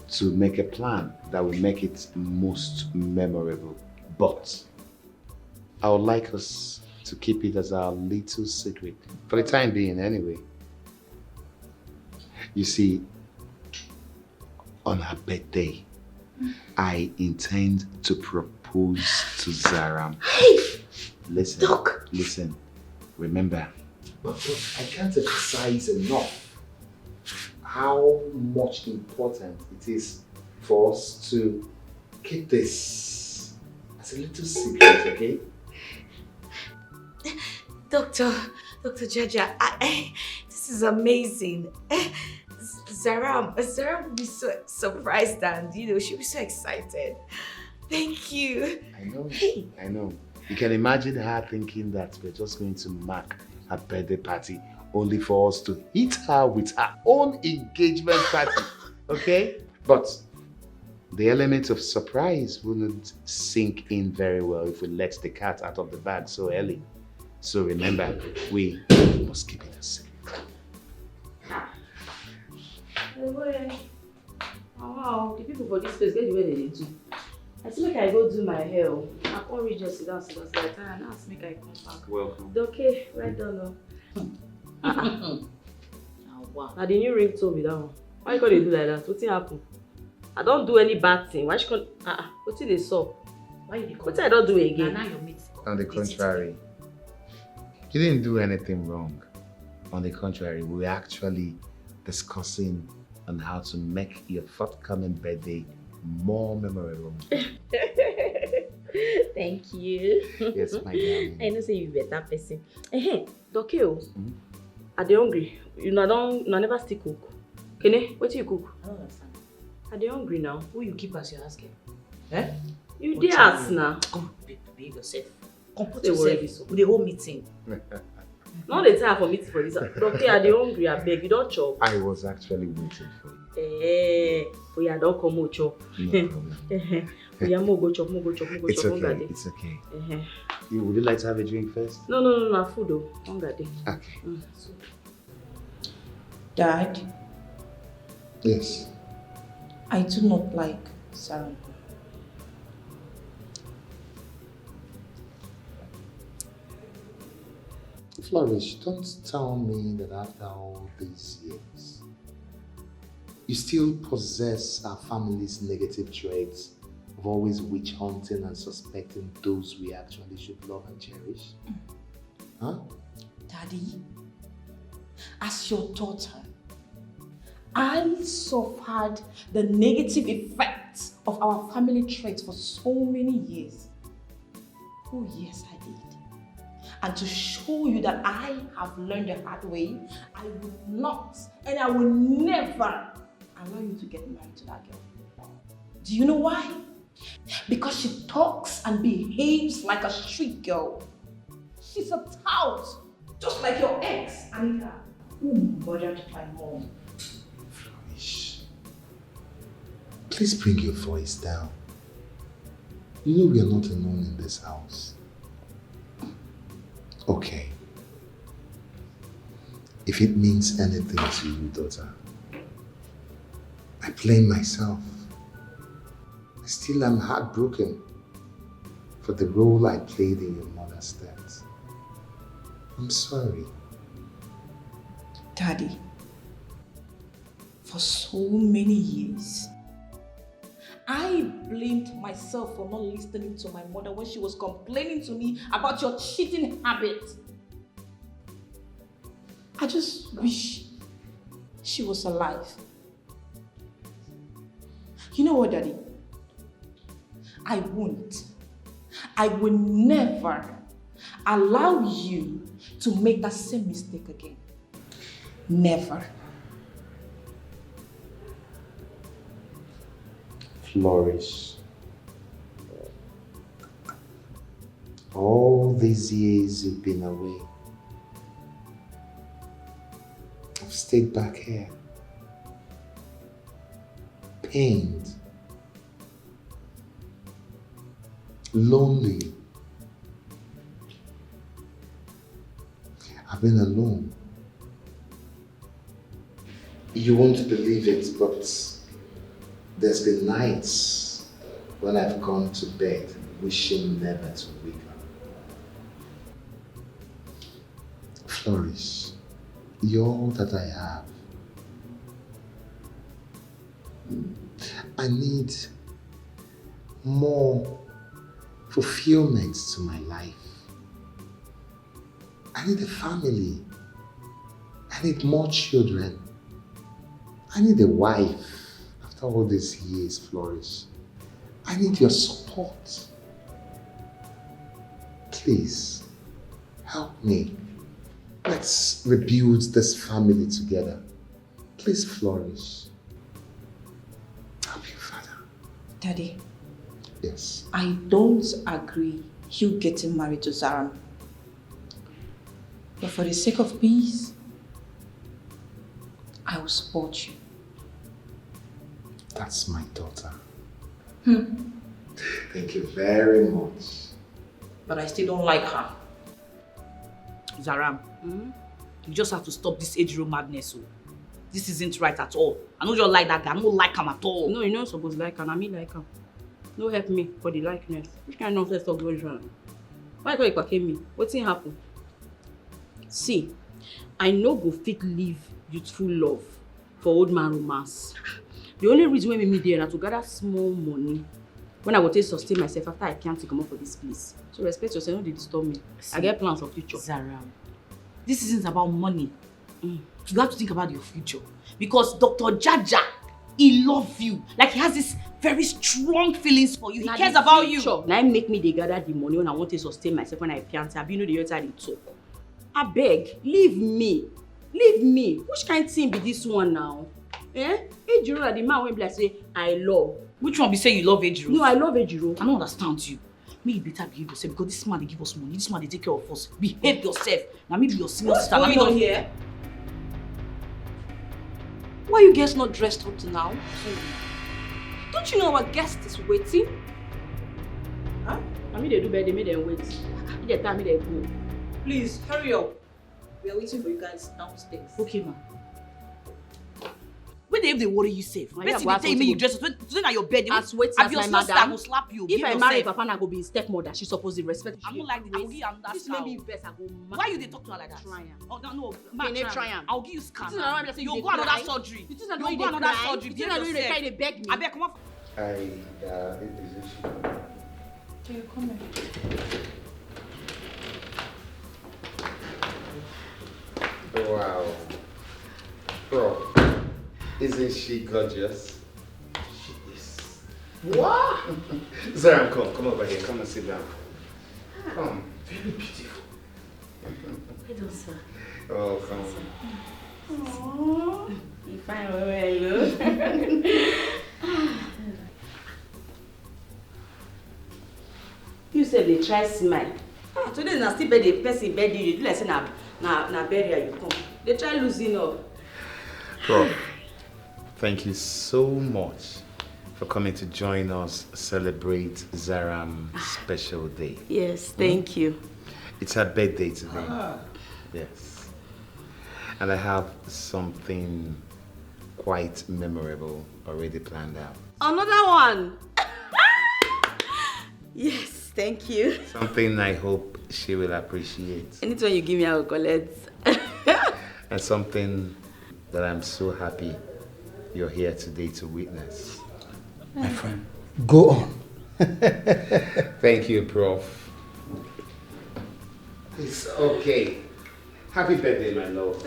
to make a plan that will make it most memorable, but I would like us to keep it as our little secret, for the time being anyway. You see, on her birthday, I intend to propose to Zaram. Listen, remember, I can't emphasize enough how much important it is for us to keep this as a little secret, okay?
Dr. Jaja, this is amazing. Zaram will be so surprised and, she'll be so excited. Thank you.
I know. You can imagine her thinking that we're just going to mark her birthday party only for us to hit her with her own engagement party, okay? But the element of surprise wouldn't sink in very well if we let the cat out of the bag so early. So remember, we must keep it a secret.
Wow, the people for this place get the way they do. I feel like I go do my hair. I can't reach just sit down, so I and ask make I come back.
Welcome.
Okay, right down now. Wow. Now the new ringtone be that one. Why you gonna do like that? What's happen? I don't do any bad thing. Why she can what's it they saw? Why you what I don't do again?
On the contrary, you didn't do anything wrong. On the contrary, we're actually discussing on how to make your forthcoming birthday more memorable.
Thank you.
Yes, my darling.
I know say you better person. Dokeo, are they hungry? You never still cook. Kene, what do you cook?
I don't understand.
Are they hungry now?
Who you keep as your asking? Eh?
You did ask now.
Come, behave yourself. Comport
They worry
yourself with the whole meeting.
Not the time for meeting for this. Okay, are they hungry? I beg you don't chop.
I was actually waiting for you.
Oh yeah, don't come out chop.
No problem.
Yeah, go chop.
It's okay. It's okay. Would you like to have a drink first?
No, food though.
Okay.
Dad,
Yes.
I do not like Sarah.
Flourish, don't tell me that after all these years, you still possess our family's negative traits of always witch hunting and suspecting those we actually should love and cherish. Huh?
Daddy, as your daughter,
I suffered the negative effects of our family traits for so many years. Oh yes, I did. And to show you that I have learned the hard way, I will not and I will never allow you to get married to that girl. Do you know why? Because she talks and behaves like a street girl. She's a tout, just like your ex, Anita, who murdered my mom.
Flourish. Please bring your voice down. You know we are not alone in this house. Okay. If it means anything to you, daughter, I blame myself. I still am heartbroken for the role I played in your mother's death. I'm sorry.
Daddy, for so many years, I blamed myself for not listening to my mother when she was complaining to me about your cheating habit. I just wish she was alive. You know what, Daddy? I will never allow you to make that same mistake again. Never.
Flourish. All these years you've been away, I've stayed back here, pained, lonely. I've been alone. You won't believe it, but there's been nights when I've gone to bed wishing never to wake up. Flourish, you're all that I have. I need more fulfillment to my life. I need a family. I need more children. I need a wife. After all these years, Flourish, I need your support. Please, help me. Let's rebuild this family together. Please, Flourish. Help your father.
Daddy.
Yes.
I don't agree you getting married to Zara. But for the sake of peace, I will support you.
That's my daughter. Thank you very much.
But I still don't like her.
Zaram, you just have to stop this age room madness. So. This isn't right at all. I don't just like that guy. I don't like him at all.
No, you're not supposed to like him. I mean like him. No help me for the likeness. Which kind of nonsense talk going on? Why you call me? What's happen? See, I no go fit leave youthful love for old man romance. The only reason why me there na to gather small money when I go take sustain myself after I can't come up for this place. So respect yourself, don't disturb me. See, I get plans for future.
Zara, this isn't about money. You have to think about your future. Because Dr. Jaja, he loves you. Like he has this very strong feelings for you. He cares about you.
Now make me they gather the money when I want to sustain myself when I can't. I know the other side they talk. I beg, leave me. Leave me. Which kind of thing be this one now? Eh? Ejiro na the man when be say, I love.
Which one be say you love Ejiro?
No, I love Ejiro.
I don't understand you. Maybe you better behave yourself because this man they give us money. This man they take care of us. Behave yourself. Now maybe your senior sister.
What's going on here?
Why you guys not dressed up to now? Don't you know our guest is waiting? Huh? I mean they do better, they made them wait. They tell me they go.
Please, hurry up. We are waiting for you guys downstairs.
Okay, ma. When they worry you safe. Basically, they tell me you dress up. So at your bed.
As wait
as my mother, I will slap you.
If I marry Papa, I go be his stepmother. She's supposed to respect.
I don't like the way. I'll give you another
this may be best. I go mad.
Why you they talk to her like that?
Try am.
Oh no,
try am.
I'll give you scan.
You
go another surgery.
You go another surgery. You know they try to beg me.
I beg come on.
Can
you come in?
Wow. Bro. Isn't she gorgeous? She is. What? Zara, come over here. Come and sit down. Come. Very beautiful.
I don't, sir.
Oh, come.
Oh, you fine where you go. You said they try smile. Today na still birthday, person birthday. You do like say na burial you come. They try losing up.
Prof, thank you so much for coming to join us celebrate Zaram's special day.
Yes, thank you.
It's her birthday today. Yes. And I have something quite memorable already planned out.
Another one. Yes, thank you.
Something I hope she will appreciate.
Anytime you give me, I will collect.
And something that I'm so happy you're here today to witness.
My friend, go on.
Thank you, Prof. It's okay. Happy birthday, my love.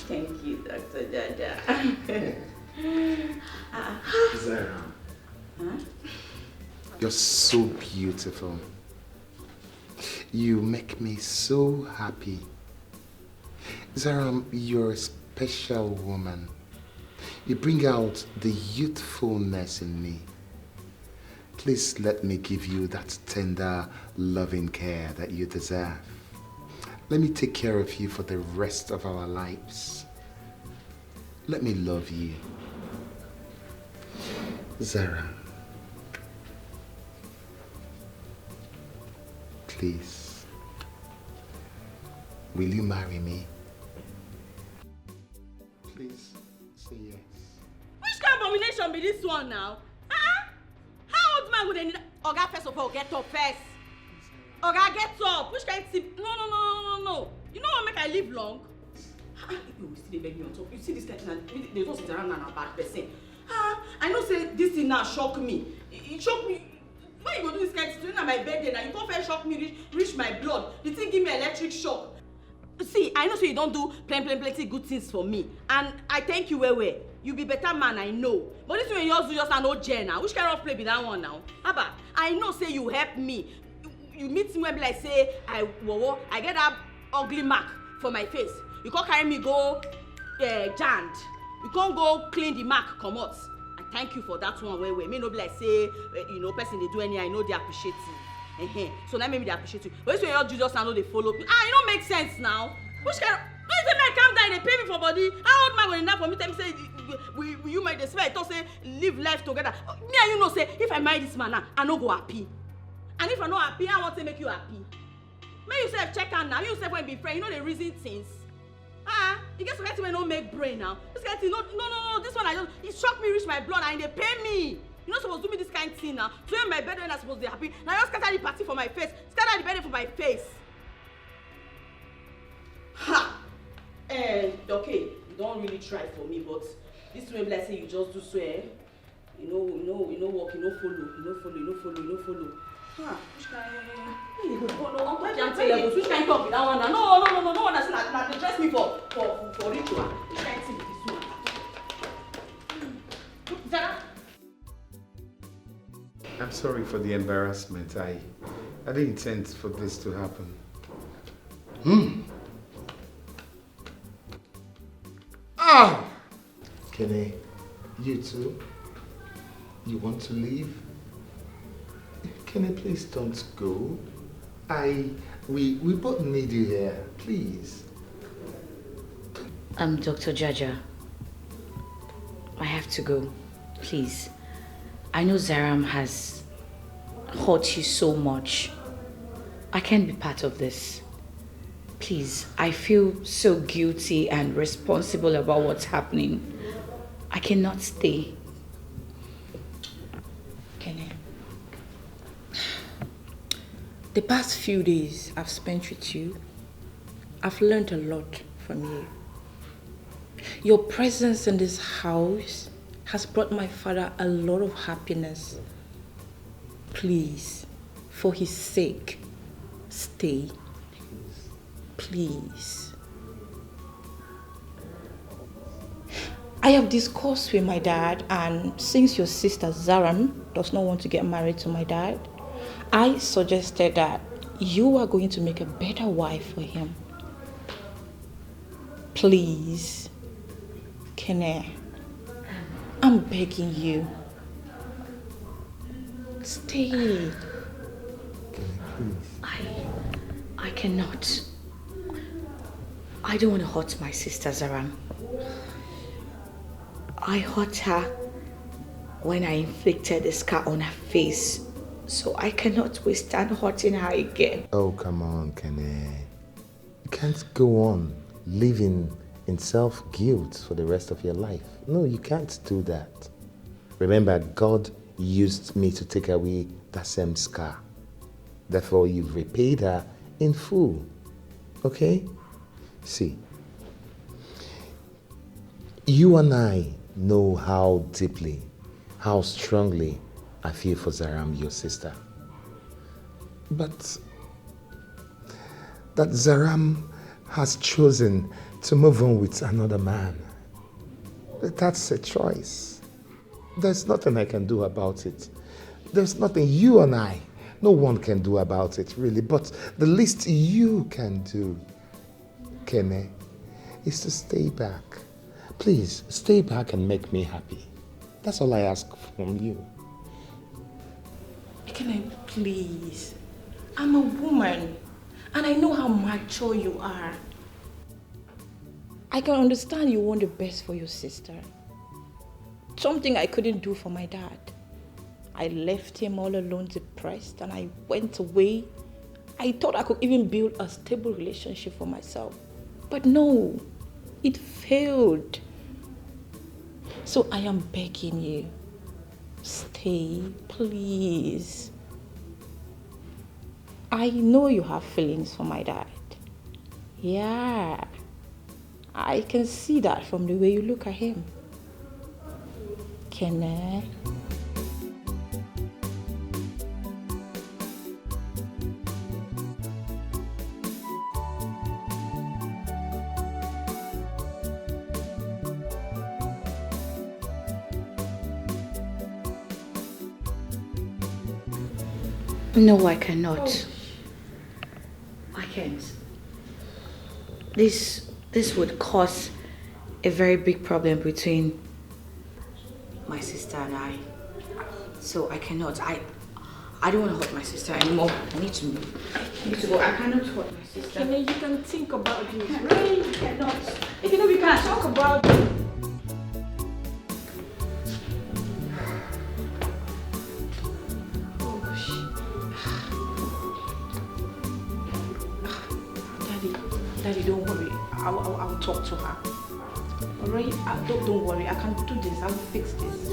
Thank you, Dr. Jaja.
Zara, you're so beautiful. You make me so happy. Zara, you're a special woman. You bring out the youthfulness in me. Please let me give you that tender, loving care that you deserve. Let me take care of you for the rest of our lives. Let me love you. Zara, please, will you marry me? Please, say yes.
Which kind of abomination be this one now? How old man would they need? Oga, first of all, get up first. Oga, get up. Which kind of tip? No. You know what make I live long?
You see the baby on top. You see this kind of they don't sit around and a bad person. I know say this thing now shock me. It shock me. Why you go do this kind of thing on my birthday now? You can't first shock me, reach my blood. The thing give me electric shock.
See, I know so you don't do plenty good things for me. And I thank you well. You be better man, I know. But this one you do just an old gen now. Which kind of play be that one now? Abba, I know say you help me. You meet me when like say I get that ugly mark for my face. You can't carry me go jand. You can't go clean the mark, come out. I thank you for that one where me no be like say person they do any, I know they appreciate you. So that made me they appreciate you. But this way you do just now know they follow me. It don't make sense now. Which kind of don't say man calm down, they pay me for body. How old man going enough for me tell me say you might despair, I thought say live life together. Me and you know say if I marry this man now, I no go happy. And if I not happy, I want to make you happy. May you say check out now, you say when be friend, you know the reason things. You get some kind of thing when don't make brain now. This kind of thing, no, this one I just, it shocked me, reach my blood, and they pay me. You're not supposed to do me this kind of thing now. So when my birthday when I'm supposed to be happy, now you scatter the party for my face, scatter the birthday for my face. Okay, you don't really try for me, but this way like say you just do swear. You know walk, you know follow. Which kind? Which kind talk with that one? No one that's not they dress me for ritual. Which kind thing with this one? Zara?
I'm sorry for the embarrassment. I didn't intend for this to happen. Kenny, you too? You want to leave? Kenny, please don't go. We both need you here, please.
Dr. Jaja, I have to go, please. I know Zaram has hurt you so much. I can't be part of this. Please, I feel so guilty and responsible about what's happening. I cannot stay.
Kenny, the past few days I've spent with you, I've learned a lot from you. Your presence in this house has brought my father a lot of happiness. Please, for his sake, stay. Please.
I have discussed with my dad, and since your sister Zaram does not want to get married to my dad, I suggested that you are going to make a better wife for him. Please, Kene, I'm begging you. Stay.
I cannot. I don't want to hurt my sister Zaram. I hurt her when I inflicted a scar on her face, so I cannot withstand hurting her again.
Oh, come on, Kene. You can't go on living in self-guilt for the rest of your life. No, you can't do that. Remember, God used me to take away that same scar. Therefore, you've repaid her in full. Okay? See, you and I know how deeply, how strongly I feel for Zaram, your sister. But that Zaram has chosen to move on with another man. That's a choice. There's nothing I can do about it. There's nothing you and I, no one can do about it, really. But the least you can do, Kene, is to stay back. Please, stay back and make me happy. That's all I ask from you.
Kene, please. I'm a woman, and I know how mature you are. I can understand you want the best for your sister. Something I couldn't do for my dad. I left him all alone, depressed, and I went away. I thought I could even build a stable relationship for myself. But no, it failed. So I am begging you, stay, please. I know you have feelings for my dad. Yeah, I can see that from the way you look at him. Can I?
No, I cannot. I can't. This would cause a very big problem between my sister and I. So I cannot. I don't want to hurt my sister anymore. I need to go. I cannot hurt my sister.
Kene, you can think about this. Really, you cannot. You know, we can talk about it. Daddy, don't worry. I'll talk to her. Alright? Don't worry. I can do this. I'll fix this.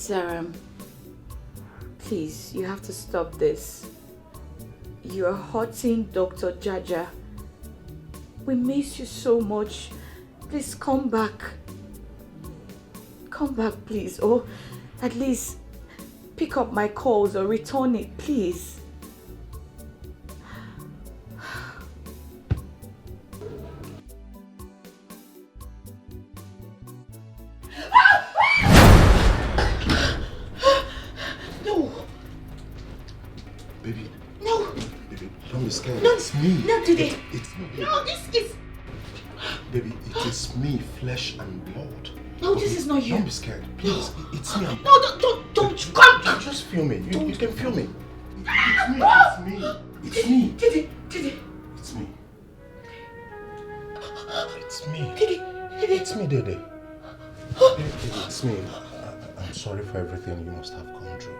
Zaram, please, you have to stop this. You are hurting Dr. Jaja. We miss you so much. Please come back. Come back, please. Or at least pick up my calls or return it, please.
Baby.
No.
Baby, don't be scared.
No.
It's me.
No, today.
It's me.
No, this is...
Baby, it is me, flesh and blood.
No, this is not you.
Don't be scared. Please, it's me.
No, don't. Come.
Just feel me. You can feel me. It's me. It's me.
Didi.
It's me. It's me.
Didi.
It's me, Dede. It's me. I'm sorry for everything you must have gone through.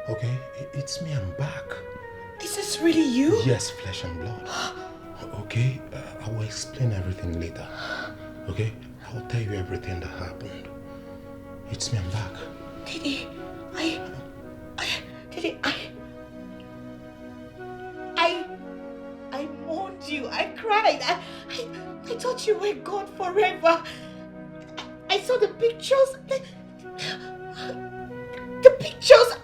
Okay? It's me. I'm back.
Is this really you?
Yes, flesh and blood. Okay? I will explain everything later. Okay? I will tell you everything that happened. It's me. I'm back.
Didi, I mourned you. I cried. I thought you were gone forever. I saw the pictures. The pictures.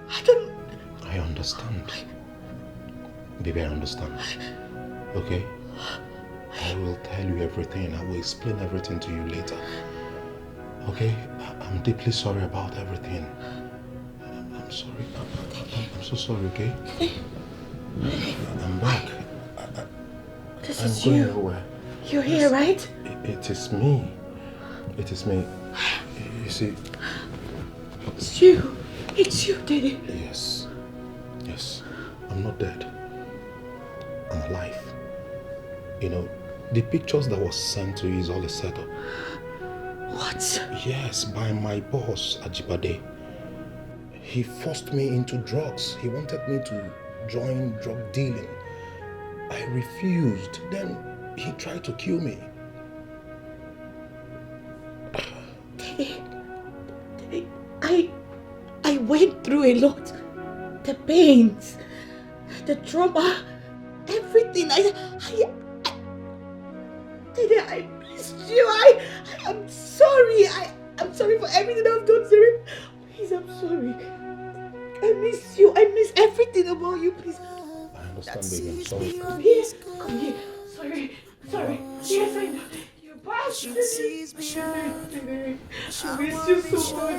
I don't...
I understand. Baby, I understand. Okay? I will tell you everything. I will explain everything to you later. Okay? I'm deeply sorry about everything. I'm sorry. I'm so sorry, okay? I'm back.
This
I'm
is
going
you.
nowhere.
You're here, right?
It is me. It is me. You see...
It's you. It's you, Didi.
Yes. Yes. I'm not dead. I'm alive. You know, the pictures that was sent to you is all a setup.
What?
Yes, by my boss, Ajibade. He forced me into drugs. He wanted me to join drug dealing. I refused. Then he tried to kill me.
Didi, I went through a lot. The pains, the trauma, everything. Didi, I missed you. I'm sorry. I'm sorry for everything I've done, Sarah. Please, I'm sorry. I miss you. I miss everything about you. Please.
I understand, baby. I'm sorry.
Come here. Sorry. Yes, I know. You bastard. I miss you so much.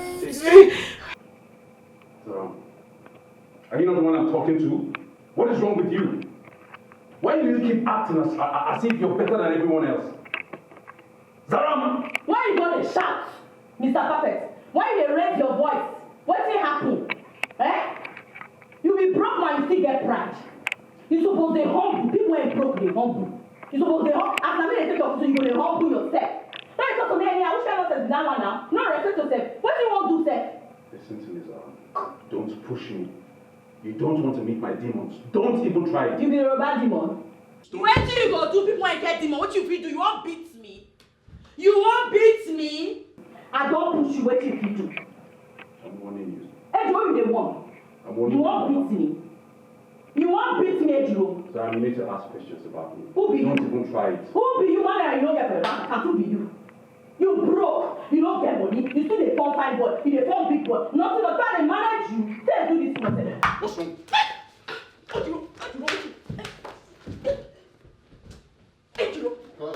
Are you not the one I'm talking to? What is wrong with you? Why do you keep acting as if you're better than everyone else? Zaram!
Why you gonna shout, Mr. Perfect? Why you raise your voice? What's happening? Eh? You be broke man, you still get pride. You suppose they humble. People ain't broke, they humble. You suppose they humble. After me, they take your position, you go they humble yourself. Now you talk to me anyhow, which kind of nonsense is that one now? No respect yourself. What do you want to do, sir?
Listen to me, Zaram. Don't push me. You don't want to meet my demons. Don't even try it.
You be a robot demon? Where do you go do people ain't get demon? What you feel do? You won't beat me? You won't beat me? I don't push you, what you feel do?
I'm warning you.
Hey, what you they want?
I'm warning
you. You won't beat me? You won't beat me, Edro?
So you need to ask questions about me.
Who be
don't
you?
Even try it.
Who be you? One that you don't get for the bank account, who be you? You broke, you don't get money, you still a phone fine boy, you a phone big boy. Nothing to try to manage you. Say do this to myself.
What's wrong?
What do you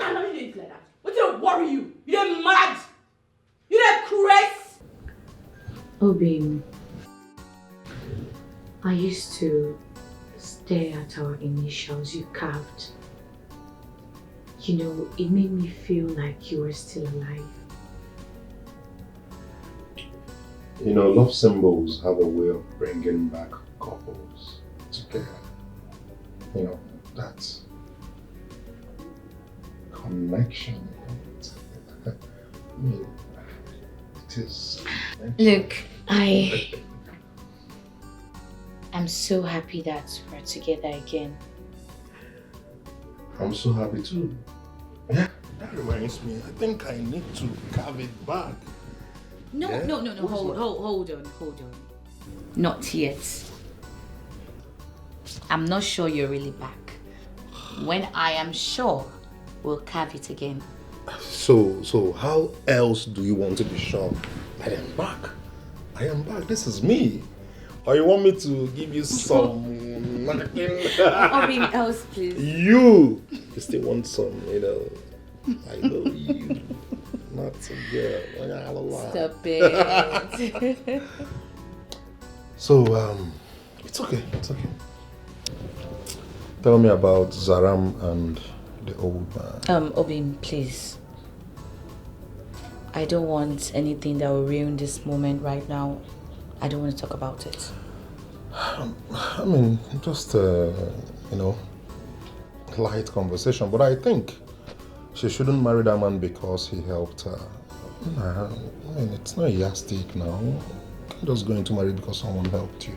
I know you didn't like that. What did worry you? You didn't mad? You didn't crazy?
Obim, I used to stare at our initials you carved. You know, it made me feel like you were still alive.
You know, love symbols have a way of bringing back couples together. You know, that connection. I mean, it is...
Look, I'm so happy that we're together again.
I'm so happy too. Yeah, that reminds me, I think I need to carve it back.
No,
yeah?
no, hold on. Not yet. I'm not sure you're really back. When I am sure, we'll carve it again.
So how else do you want to be sure that I'm back? I am back, this is me. Or you want me to give you some
Something else, please.
You still want some, you know. I know you. Not a girl.
Stop it.
So, it's okay, it's okay. Tell me about Zaram and the old man.
Obin, please. I don't want anything that will ruin this moment right now. I don't want to talk about it.
I mean, just, light conversation, but I think she shouldn't marry that man because he helped her. Nah, I mean, it's not a yardstick now. You can't just go into marriage because someone helped you.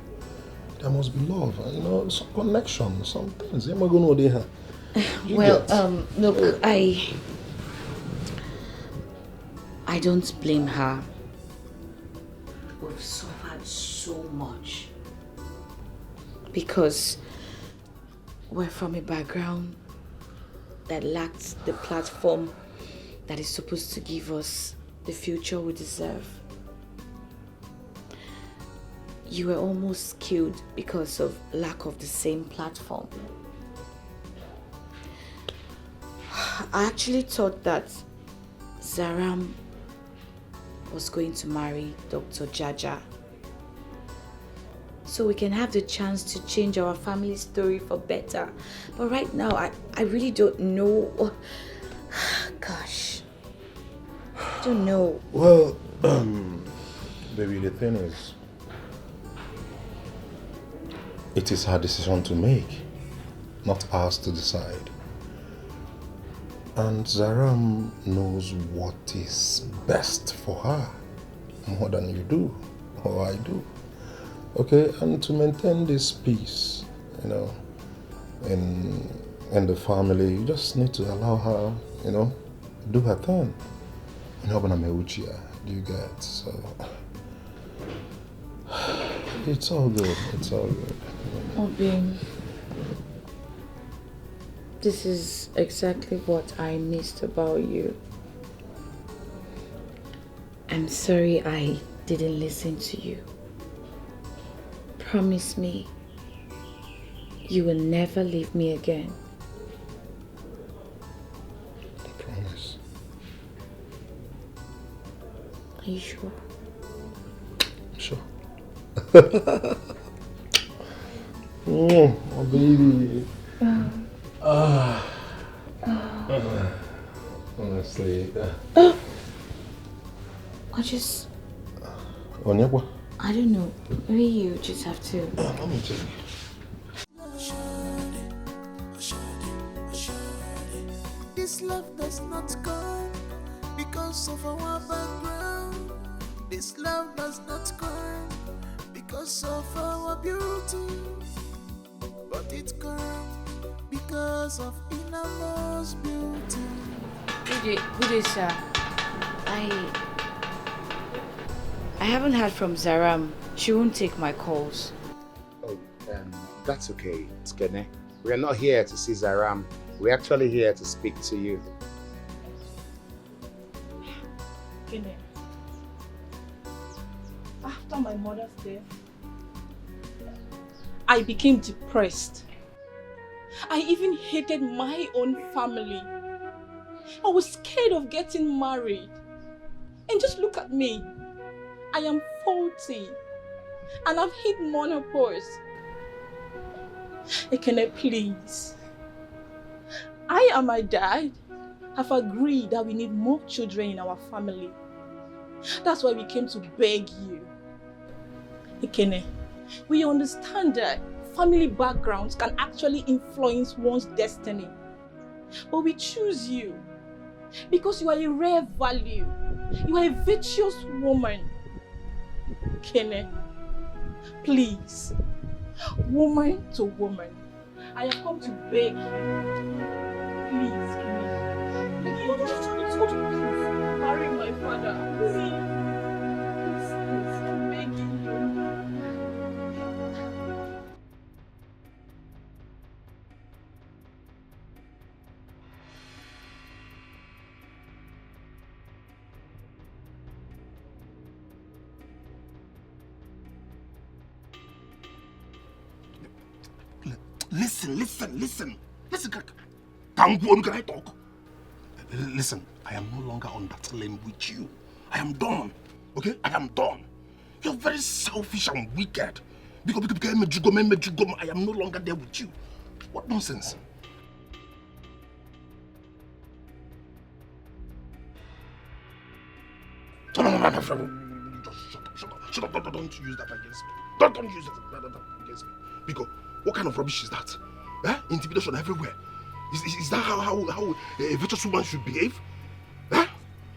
There must be love, some connection, some things.
Well, look, I don't blame her. We've suffered so much because we're from a background that lacked the platform that is supposed to give us the future we deserve. You were almost killed because of lack of the same platform. I actually thought that Zaram was going to marry Dr. Jaja so we can have the chance to change our family story for better. But right now, I really don't know. Gosh, I don't know.
Well, baby, the thing is, it is her decision to make, not ours to decide. And Zaram knows what is best for her more than you do or I do. Okay, and to maintain this peace, in the family, you just need to allow her, do her thing. Do you get? So it's all good. It's all good.
Obin, this is exactly what I missed about you. I'm sorry I didn't listen to you. Promise me you will never leave me again.
I promise.
Are you sure?
Sure. Oh, baby. Honestly.
I don't know. Maybe you just have to.
Let me check.
This love does not come because of our background. This love does not come because of our beauty, but it comes because of Immerse beauty.
Good day, sir. I haven't heard from Zaram. She won't take my calls.
Oh, that's okay, Skene. We are not here to see Zaram. We're actually here to speak to you.
Skene, after my mother's death, I became depressed. I even hated my own family. I was scared of getting married. And just look at me. I am 40 and I've hit menopause. Ekene, please. I and my dad have agreed that we need more children in our family. That's why we came to beg you. Ekene, we understand that family backgrounds can actually influence one's destiny. But we choose you because you are a rare value. You are a virtuous woman. Kene, please, woman to woman, I have come to beg you. Please, Kene, please, marry my father. Please, I'm begging you.
Listen. Can I talk? Listen, I am no longer on that lane with you. I am done. Okay? I am done. You're very selfish and wicked. Because I am no longer there with you. What nonsense? No, just shut up. Don't use that against me. Don't use that against me. Because what kind of rubbish is that? Eh? Intimidation everywhere. Is that how a virtuous woman should behave? Eh?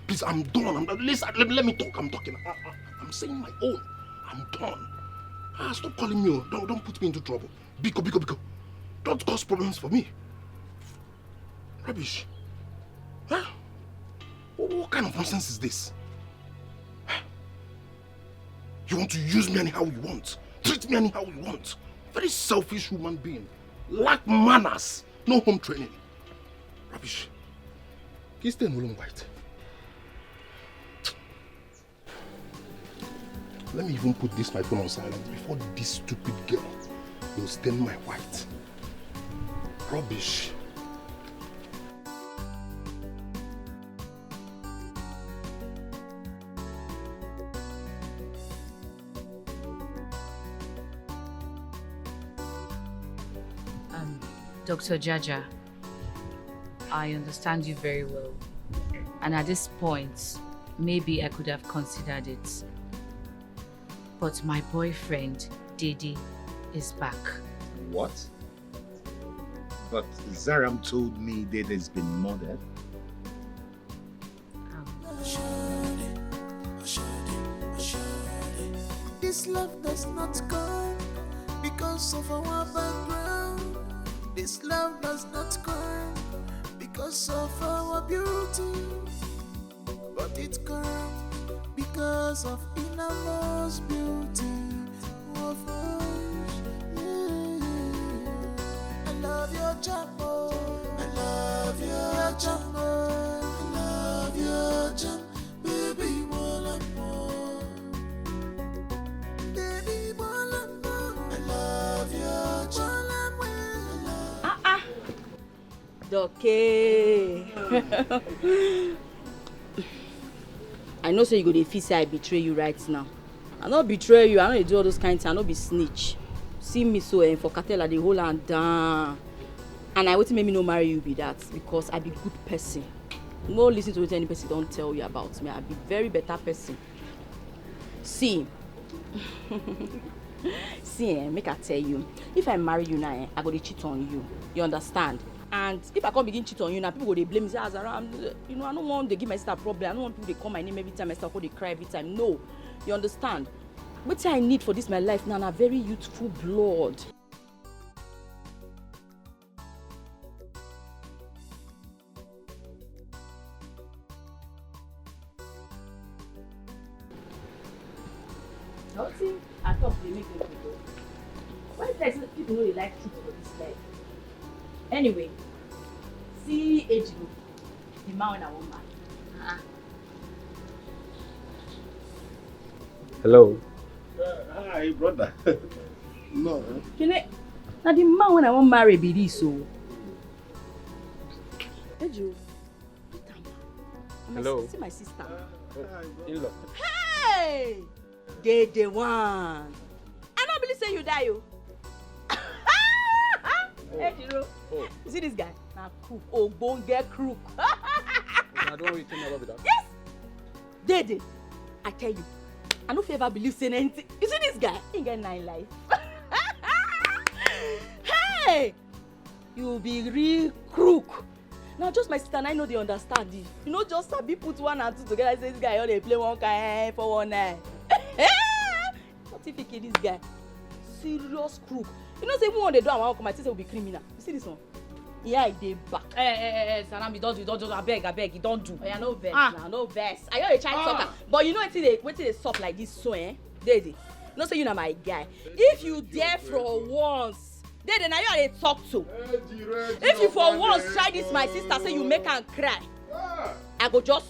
Please, I'm done. Listen, let me talk. I'm talking. I'm saying my own. I'm done. Stop calling me. Don't put me into trouble. Biko. Don't cause problems for me. Rubbish. Huh? What kind of nonsense is this? You want to use me anyhow you want. Treat me anyhow you want. Very selfish human being. Lack manners. No home training. Rubbish. Can you stay in Olum White? Let me even put my phone on silent before this stupid girl will stain my white. Rubbish.
Dr. Jaja, I understand you very well. And at this point, maybe I could have considered it. But my boyfriend, Dede, is back.
What? But Zaram told me Dede's been murdered.
This love does not come because of our background. This love does not come because of our beauty, but it comes because of innermost beauty of us. Yeah. I love your jumbo. I love your jumbo. I love your jumbo. Baby, more and more. Baby, more and more. I love your jumbo.
Okay. I know so you go dey feel say I betray you right now. I no betray you, I no dey do all those kind of things, I no be snitch. See me so for cartel I dey hold am down. And I wetin make me no marry you be that because I be good person. No listen to wetin any person don tell you about me. I be very better person. See. See, make I tell you, if I marry you now, I go to cheat on you. You understand? And if I come begin cheat on you now, people go they blame me. Say, Azara, you know, I don't want to give my sister a problem. I don't want people to call my name every time. My sister go they cry every time. No, you understand? What I need for this my life now, na very youthful blood. Nothing at all they make me go. Why is that people know they like truth for this life? Anyway, see Ejiro, the man when I want marry.
Hello.
Hi, brother.
No.
Now the man when I want marry be this so. Ejiro,
hello.
See my sister.
In-law.
Hey, Dede one. I don't believe say you die you. Ejiro.
Oh.
You see this guy? Nah, crook. Oh, bone get crook.
I don't really think about that.
Yes! Dede, I tell you, I don't ever believe saying anything. You see this guy? He get 9 life. Hey! You be real crook. Now just my sister and I know they understand it. You know, just sabi put 1 and 2 together and say this guy, they play one kind for 1 night. What if he kill this guy? Serious crook. You know, say even when they do, I want to come, my sister will be criminal. You see this one? Yeah, I did back.
Salam, don't do. I beg, you don't do.
Yeah, no vex now, no vex. I know a child soccer, but you know what they suck like this so, Dede. No say you know my guy. If you dare for once, Dede, now you are they talk to. If you for once try this, my sister say you make her cry. I go just.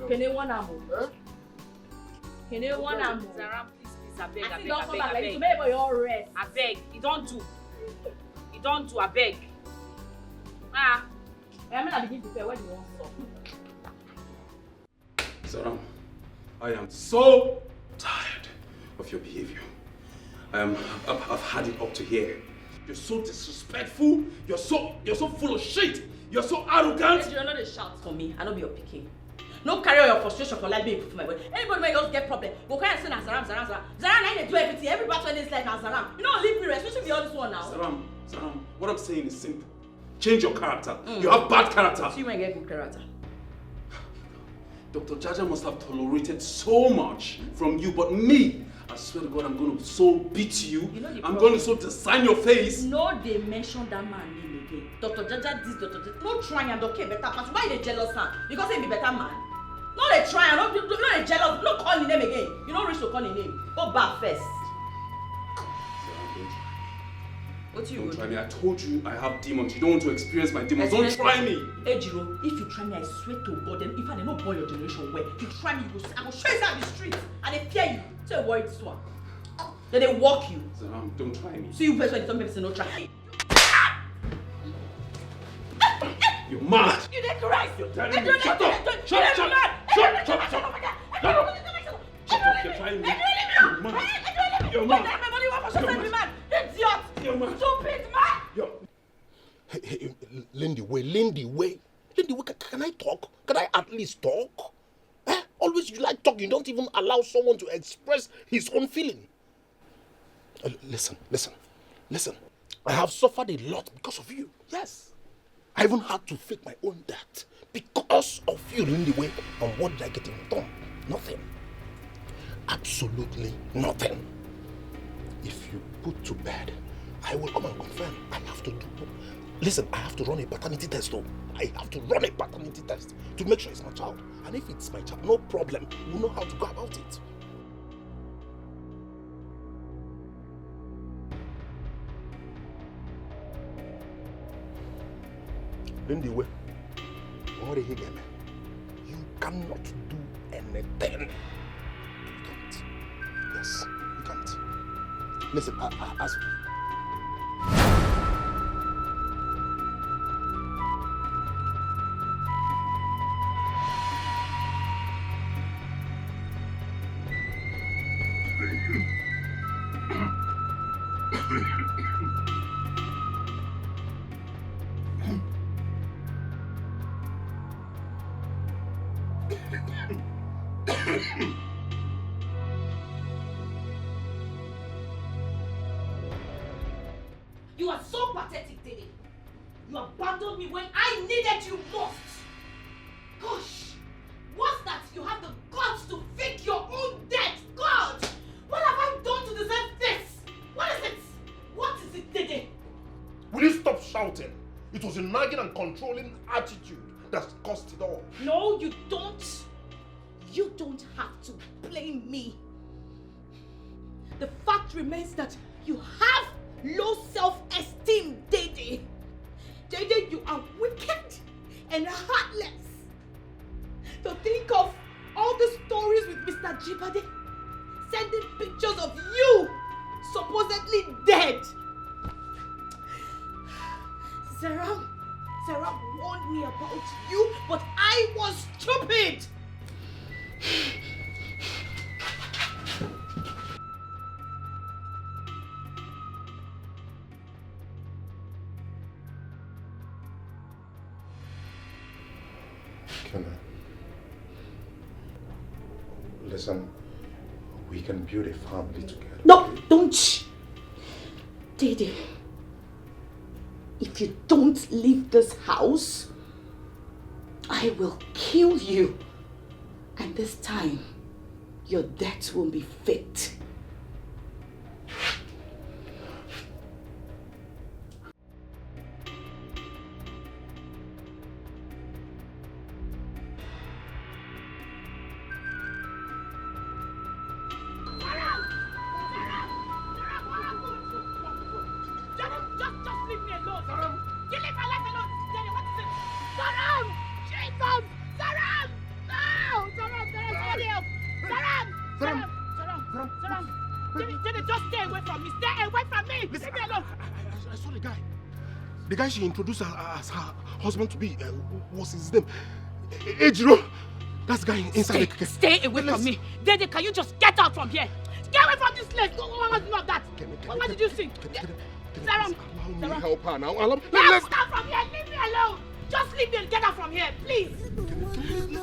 Can you want to move? Can you want to move?
Zaram, please, I beg.
I
beg, you don't do. You don't do, I beg.
I'm gonna begin to pay when you want some.
Zaram, I am so tired of your behavior. I've had it up to here. You're so disrespectful. You're so full of shit. You're so arrogant.
You're not a shout for me. I don't be your picking. No carry all your frustration for life being put for my body. Anybody may just get problem. Go carry and say Zaram. Zaram, I need to do everything. Everybody in this life now Zaram. You know, leave me rest. We should be all this one now.
Zaram, what I'm saying is simple. Change your character. You have bad character.
So you might get good character.
Dr. Jaja must have tolerated so much from you, but me, I swear to God, I'm going to so beat you. I'm going to so design your face.
No, they mention that man name again. Dr. Jaja this, Dr. Jaja. No try and okay better. But why they jealous man? Because he be better man. No, they try and no they jealous. No call his name again. You don't reach to call his name. Go back first. What you
don't try me. I told you I have demons. You don't want to experience my demons. Don't try me.
Ejiro, if you try me, I swear to God, then if I don't boy your generation well, if you try me, I will show you out the street and they fear you. So avoid this one. Then they walk you.
Zaram, don't try me.
See you first when some people say no try.
You're mad.
You did correct.
You're telling me. Shut up. Shut up. Shut up. You're trying me. You're mad. You're mad.
Idiot! Stupid man!
Hey, Lindy, wait. Can I talk? Can I at least talk? Always you like talking. You don't even allow someone to express his own feeling. Listen. I have suffered a lot because of you. Yes. I even had to fake my own death because of you, Lindy. And what did I get in return? Nothing. Absolutely nothing. If you put to bed, I will come and confirm. I have to run a paternity test though. I have to run a paternity test to make sure it's my child. And if it's my child, no problem. We'll know how to go about it. Lindy, you cannot do anything. You can't. Yes, you can't. Listen, as
You are so pathetic, Dede. You abandoned me when I needed you most. Gosh, what's that? You have the guts to fake your own death. God, what have I done to deserve this? What is it? What is it, Dede?
will you stop shouting? It was a nagging and controlling attitude that caused it all.
No, you don't. You don't have to blame me. The fact remains that you have low self-esteem, Dede. Dede, you are wicked and heartless. To think of all the stories with Mr. Jibade, sending pictures of you supposedly dead. Zaram warned me about you, but I was stupid.
Listen, we can build a family together.
No, don't. Dede, if you don't leave this house, I will kill you. And this time, your death won't be faked.
The guy she introduced as her husband to be, what's his name? Ejiro.
That's the guy inside the...
Stay away from me. Dede, can you just get out from here? Get away from this place. What was that? What did you see? Sarah,
Allow me help her now.
Let's stop from here. Leave me alone. Just leave me and get out from here, please.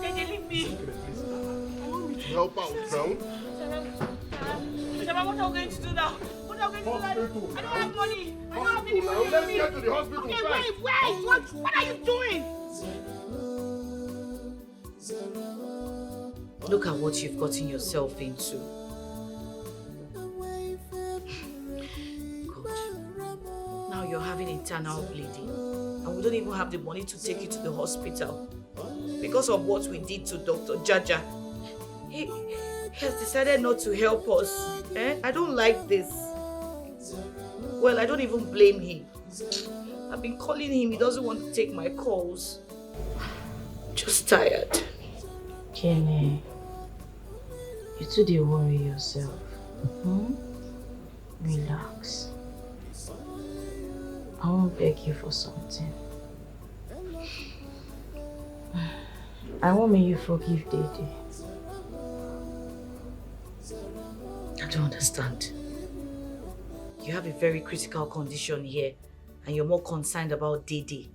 Dede, leave me.
Help out, Brown.
Sarah, what are we going to do now? What are we going to do now? I don't have money. I don't have any money.
Let's get to the hospital
okay,
first.
Wait. What are you doing? Look at what you've gotten yourself into. God. Now you're having internal bleeding. And we don't even have the money to take you to the hospital. Because of what we did to Dr. Jaja. He has decided not to help us. I don't like this. Well, I don't even blame him. I've been calling him. He doesn't want to take my calls. Just tired.
Kenny, you too dey worry yourself. Relax. I won't beg you for something. I want me you forgive Dede.
I don't understand. You have a very critical condition here and you're more concerned about Dede.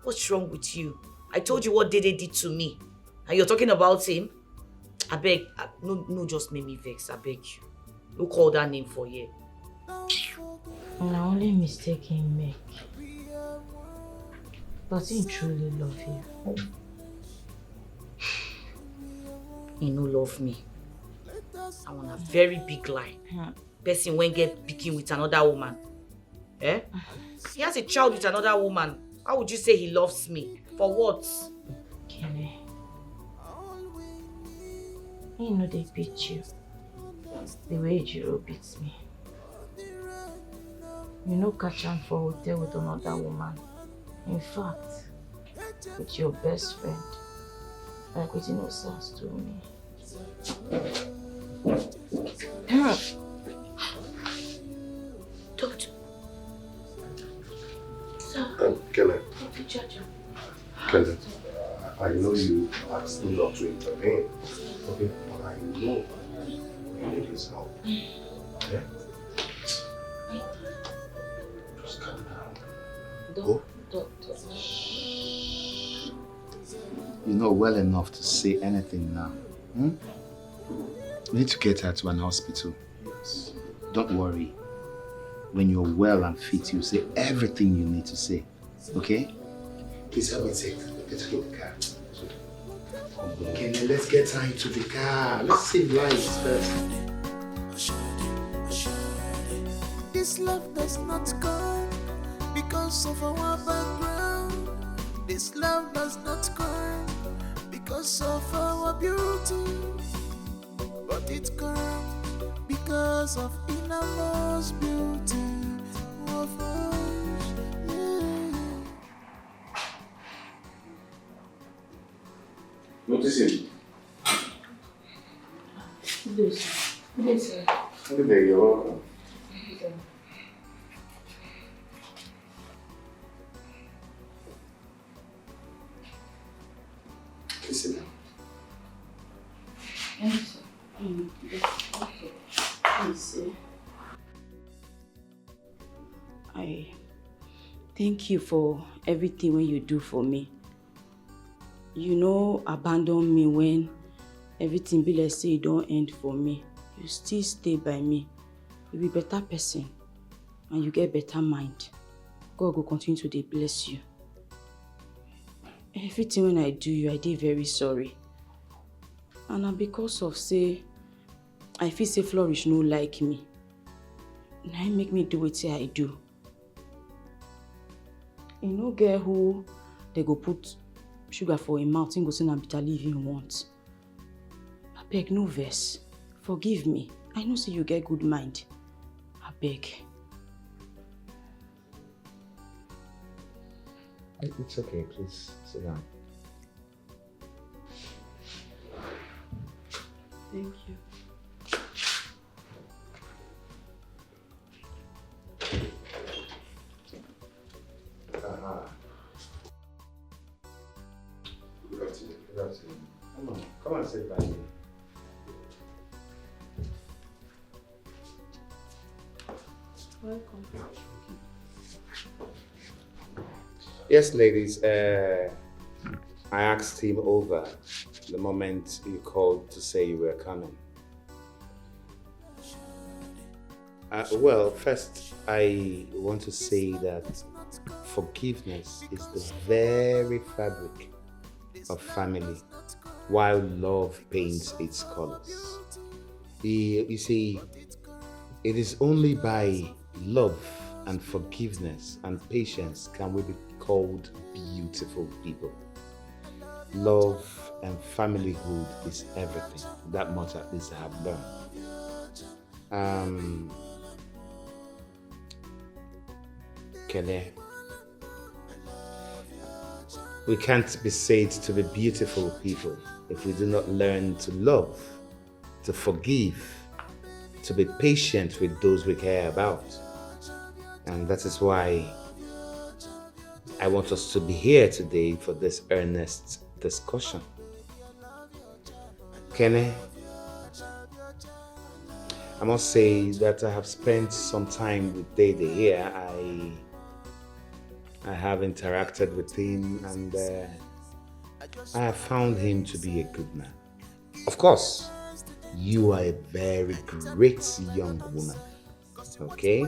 What's wrong with you? I told you what Dede did to me. And you're talking about him? I beg, no, just make me vex, I beg you. No call that name for you.
And I only mistake him make. But he truly love you.
He no love me. I want a very big lie. Person when get picking with another woman. He has a child with another woman. How would you say he loves me? For what?
Kenny. He know they beat you. The way Jiro beats me. You know catch him for hotel with another woman. In fact, with your best friend. Like with innocence to me.
Doctor.
Kenneth. Kenneth, I know you asked me not to intervene. Okay? But I know you need his help. Okay? Just calm down.
Doctor.
You know well enough to say anything now. We need to get her to an hospital.
Yes.
Don't worry. When you're well and fit, you say everything you need to say. Okay?
Please help me take her in the car.
Okay, let's get her into the car. Let's save lives first.
This love does not come because of our background. This love does not come because of our beauty. But it comes because of Immerse beauty of us. Yeah.
Notice him.
Yes.
Happy day, you're welcome. Please sit down.
I thank you for everything when you do for me. You no abandon me when everything be like say it don't end for me. You still stay by me. You be better person and you get better mind. God will continue to bless you. Everything when I do you, I did very sorry. And because of say, I feel say Flourish no like me. Now it make me do what I do. You know girl who they go put sugar for him mouth and go send a bitter leaf him want. I beg no verse. Forgive me. I know say you get good mind. I beg.
It's okay, please sit down.
Thank you.
Good afternoon. Good afternoon.
Hello. sit by me.
Welcome.
Yes, ladies. I asked him over the moment you called to say you were coming. Well, first, I want to say that forgiveness is the very fabric of family, while love paints its colors. You see, it is only by love and forgiveness and patience can we be called beautiful people. Love and familyhood is everything. That much at least I have learned. Kele, we can't be said to be beautiful people if we do not learn to love, to forgive, to be patient with those we care about. And that is why I want us to be here today for this earnest discussion. Kene, I must say that I have spent some time with Dede here. I have interacted with him and I have found him to be a good man. Of course, you are a very great young woman, okay?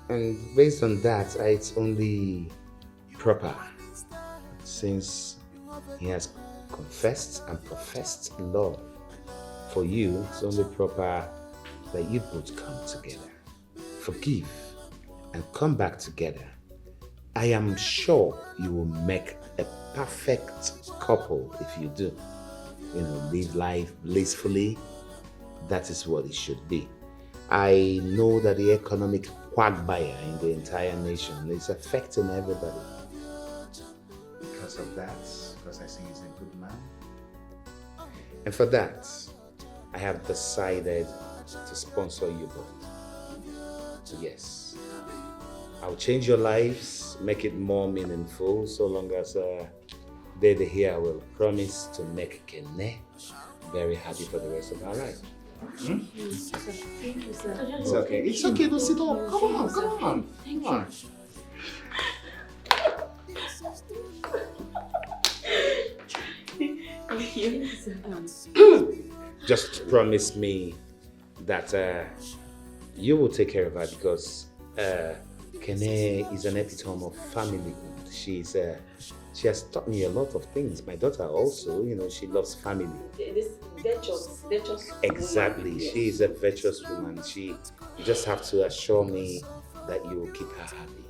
And based on that, it's only proper, since he has confessed and professed love for you, it's only proper that you both come together, forgive, and come back together. I am sure you will make a perfect couple if you do. Live life blissfully. That is what it should be. I know that the economic quagmire in the entire nation is affecting everybody. Because of that, because I see he's a good man. And for that, I have decided to sponsor you both. Yes. I'll change your lives, make it more meaningful, so long as Dede here will promise to make Kene very happy for the rest of our life. Hmm?
Thank you, sir.
It's okay. It's okay. Don't sit up. Come on. Come on.
Thank you.
Just promise me that you will take care of her, because Kene is an epitome of familyhood. She has taught me a lot of things. My daughter also, she loves family.
This virtuous
Exactly.
woman. Yes.
She is a virtuous woman. You just have to assure me that you will keep her happy.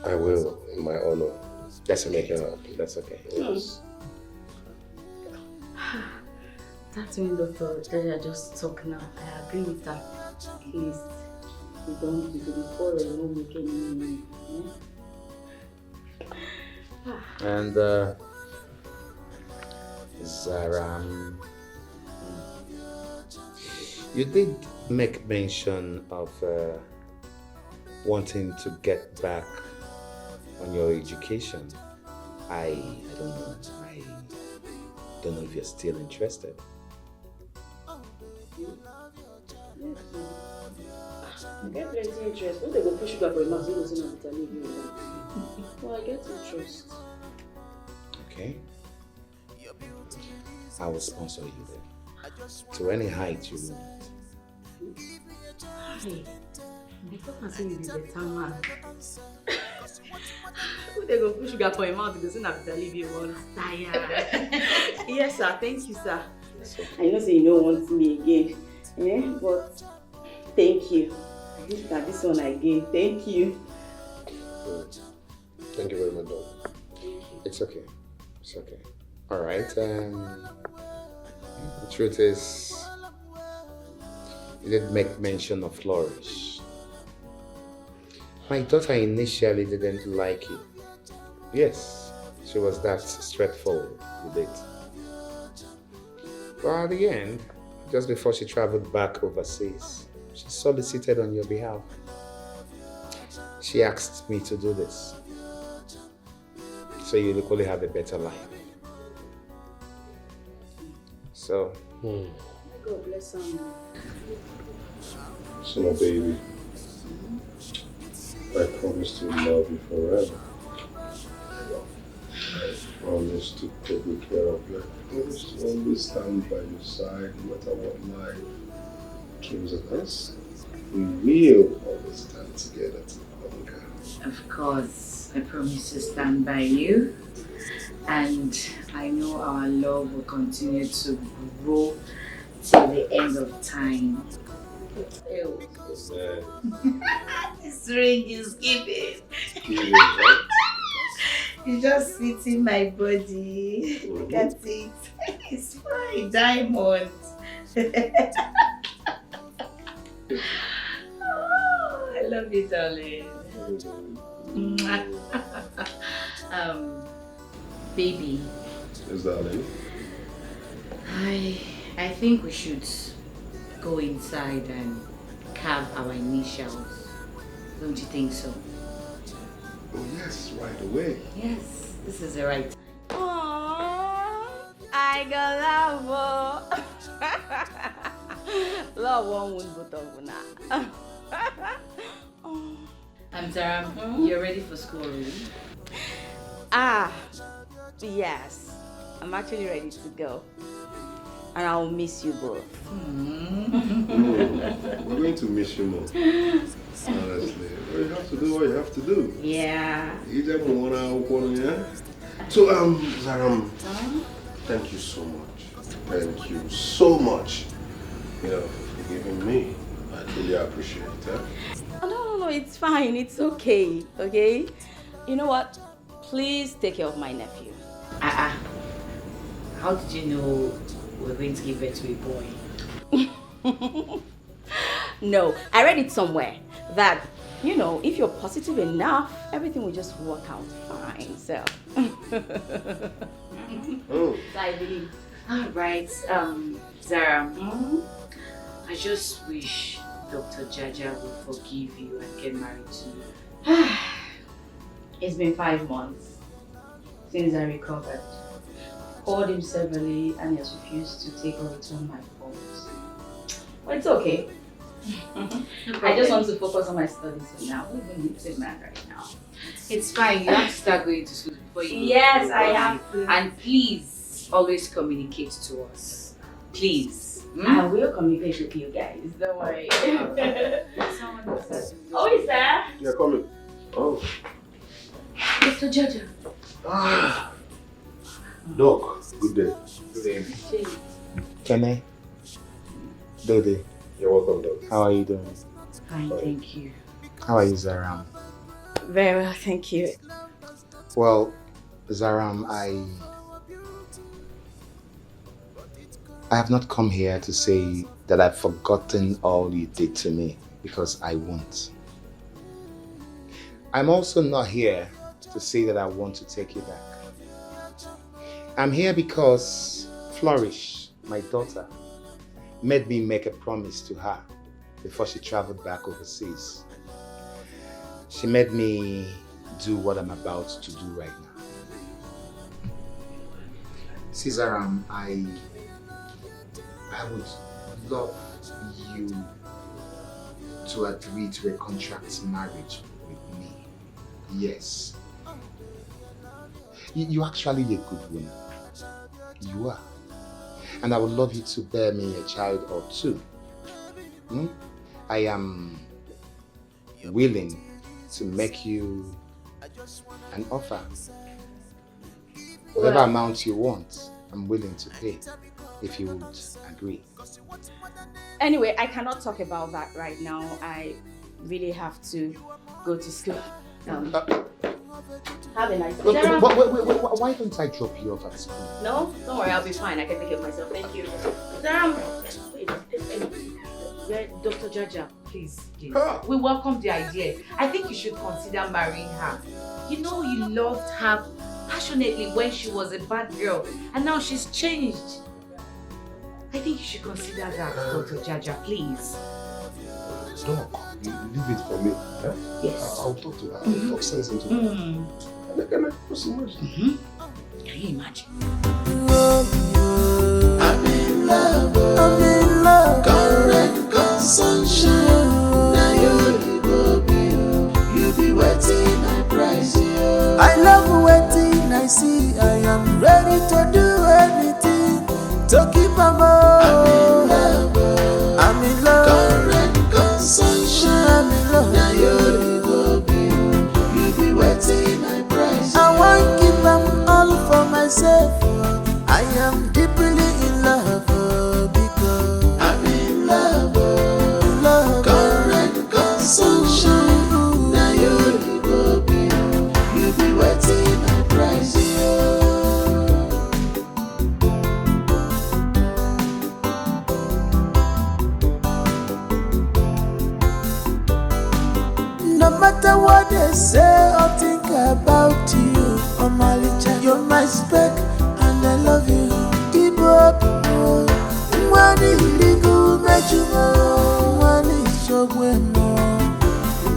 I will, in my honor.
That's okay.
Make her happy.
That's okay.
Yes.
That's when Dr. Deja just talk now. I agree with that. Please, we don't be before we won't make any money.
And Zaram, you did make mention of wanting to get back on your education. I don't know. I don't know if you're still interested.
I get plenty interest. When they go push sugar for a man, they go say na leave you alone. Well, I get interest.
Okay. I will sponsor you then. To any height you want.
Hey, I thought I said you be better man. When they go push sugar for a man, they go say na leave you alone. Yes, sir. Thank you, sir. I know say you don't want me again. But thank you. At least that this one again. Thank you.
Thank you very much, Dad.
It's okay. It's okay. Alright. The truth is, you did make mention of Flourish. My daughter initially didn't like you. Yes, she was that straightforward with it. But at the end, just before she traveled back overseas, she solicited on your behalf. She asked me to do this, so you'll equally have a better life. So.
God bless him.
So, my baby, I promise to love you forever. I promise to take good care of you. I promise to always stand by your side no matter what life throws at us. We will always stand together to conquer.
Of course, I promise to stand by you. And I know our love will continue to grow till the end of time. Ew. This ring is giving. It just fits in my body. Look at it. It's fine. Diamond. Oh, I love you, darling. Baby.
Yes, darling.
I think we should go inside and carve our initials. Don't you think so?
Oh yes, right away.
Yes, this is the right time. Aww, I got love. Love one wound both of now. Zara, you're ready for school already? Yes. I'm actually ready to go. And I'll miss you both.
We're going to miss you more. Honestly. Well, you have to do what you have to do.
Yeah.
So, Zara, thank you so much. Thank you so much. For forgiving me. I really appreciate it.
No, it's fine. It's okay. Okay? You know what? Please take care of my nephew. How did you know we're going to give birth to a boy? No, I read it somewhere that, if you're positive enough, everything will just work out fine. So, so I believe. Alright, Zara, I just wish Dr. Jaja will forgive you and get married to you. It's been 5 months since I recovered. Called him severally and he has refused to take or return my calls. But it's okay. I just want to focus on my studies for now. I'm even a man right now.
It's fine. You have to start going to school before you go.
Yes, I have to.
And please always communicate to us. Please.
I will communicate with you guys. Don't worry. Oh, is there?
Yeah, coming. Oh.
Mr. Jaja.
Doc, good day.
Good evening. Kene. Dode.
You're welcome, Doc.
How are you doing?
Fine, thank you.
How are you, Zaram?
Very well, thank you.
Well, Zaram, I have not come here to say that I've forgotten all you did to me, because I won't. I'm also not here to say that I want to take you back. I'm here because Flourish, my daughter, made me make a promise to her before she traveled back overseas. She made me do what I'm about to do right now. Caesaram, I would love you to agree to a contract marriage with me. Yes. You're actually a good woman. You are. And I would love you to bear me a child or two. I am willing to make you an offer. Whatever amount you want, I'm willing to pay, if you would agree.
Anyway, I cannot talk about that right now. I really have to go to school. Have a nice day.
Why don't I drop you off at school?
No, don't worry, I'll be fine. I can take care of myself. Thank you. Wait, Dr. Jaja, please.
We welcome the idea. I think you should consider marrying her. You know you loved her passionately when she was a bad girl, and now she's changed. I think you should consider that, Dr. Jaja, please.
Doc, leave it for me. Huh?
Yes.
I'll talk to her. I'll talk sense into her. Can I just imagine?
Can you imagine?
I've been to keep am oh. I'm in love. Current sunshine. I'm in love. Now you go be, you be waiting my price. I won't keep them all for myself. I am deeply in love because I'm in love. Love. Current sunshine. Now you go be, you be waiting my price. No matter what they say or think about you, oh my little, you're my spec and I love you. Keep up, one illegal measure, one is your winner,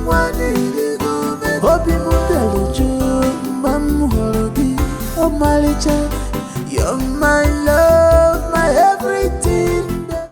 one illegal measure. Hope you move the little, oh my little, you're my love.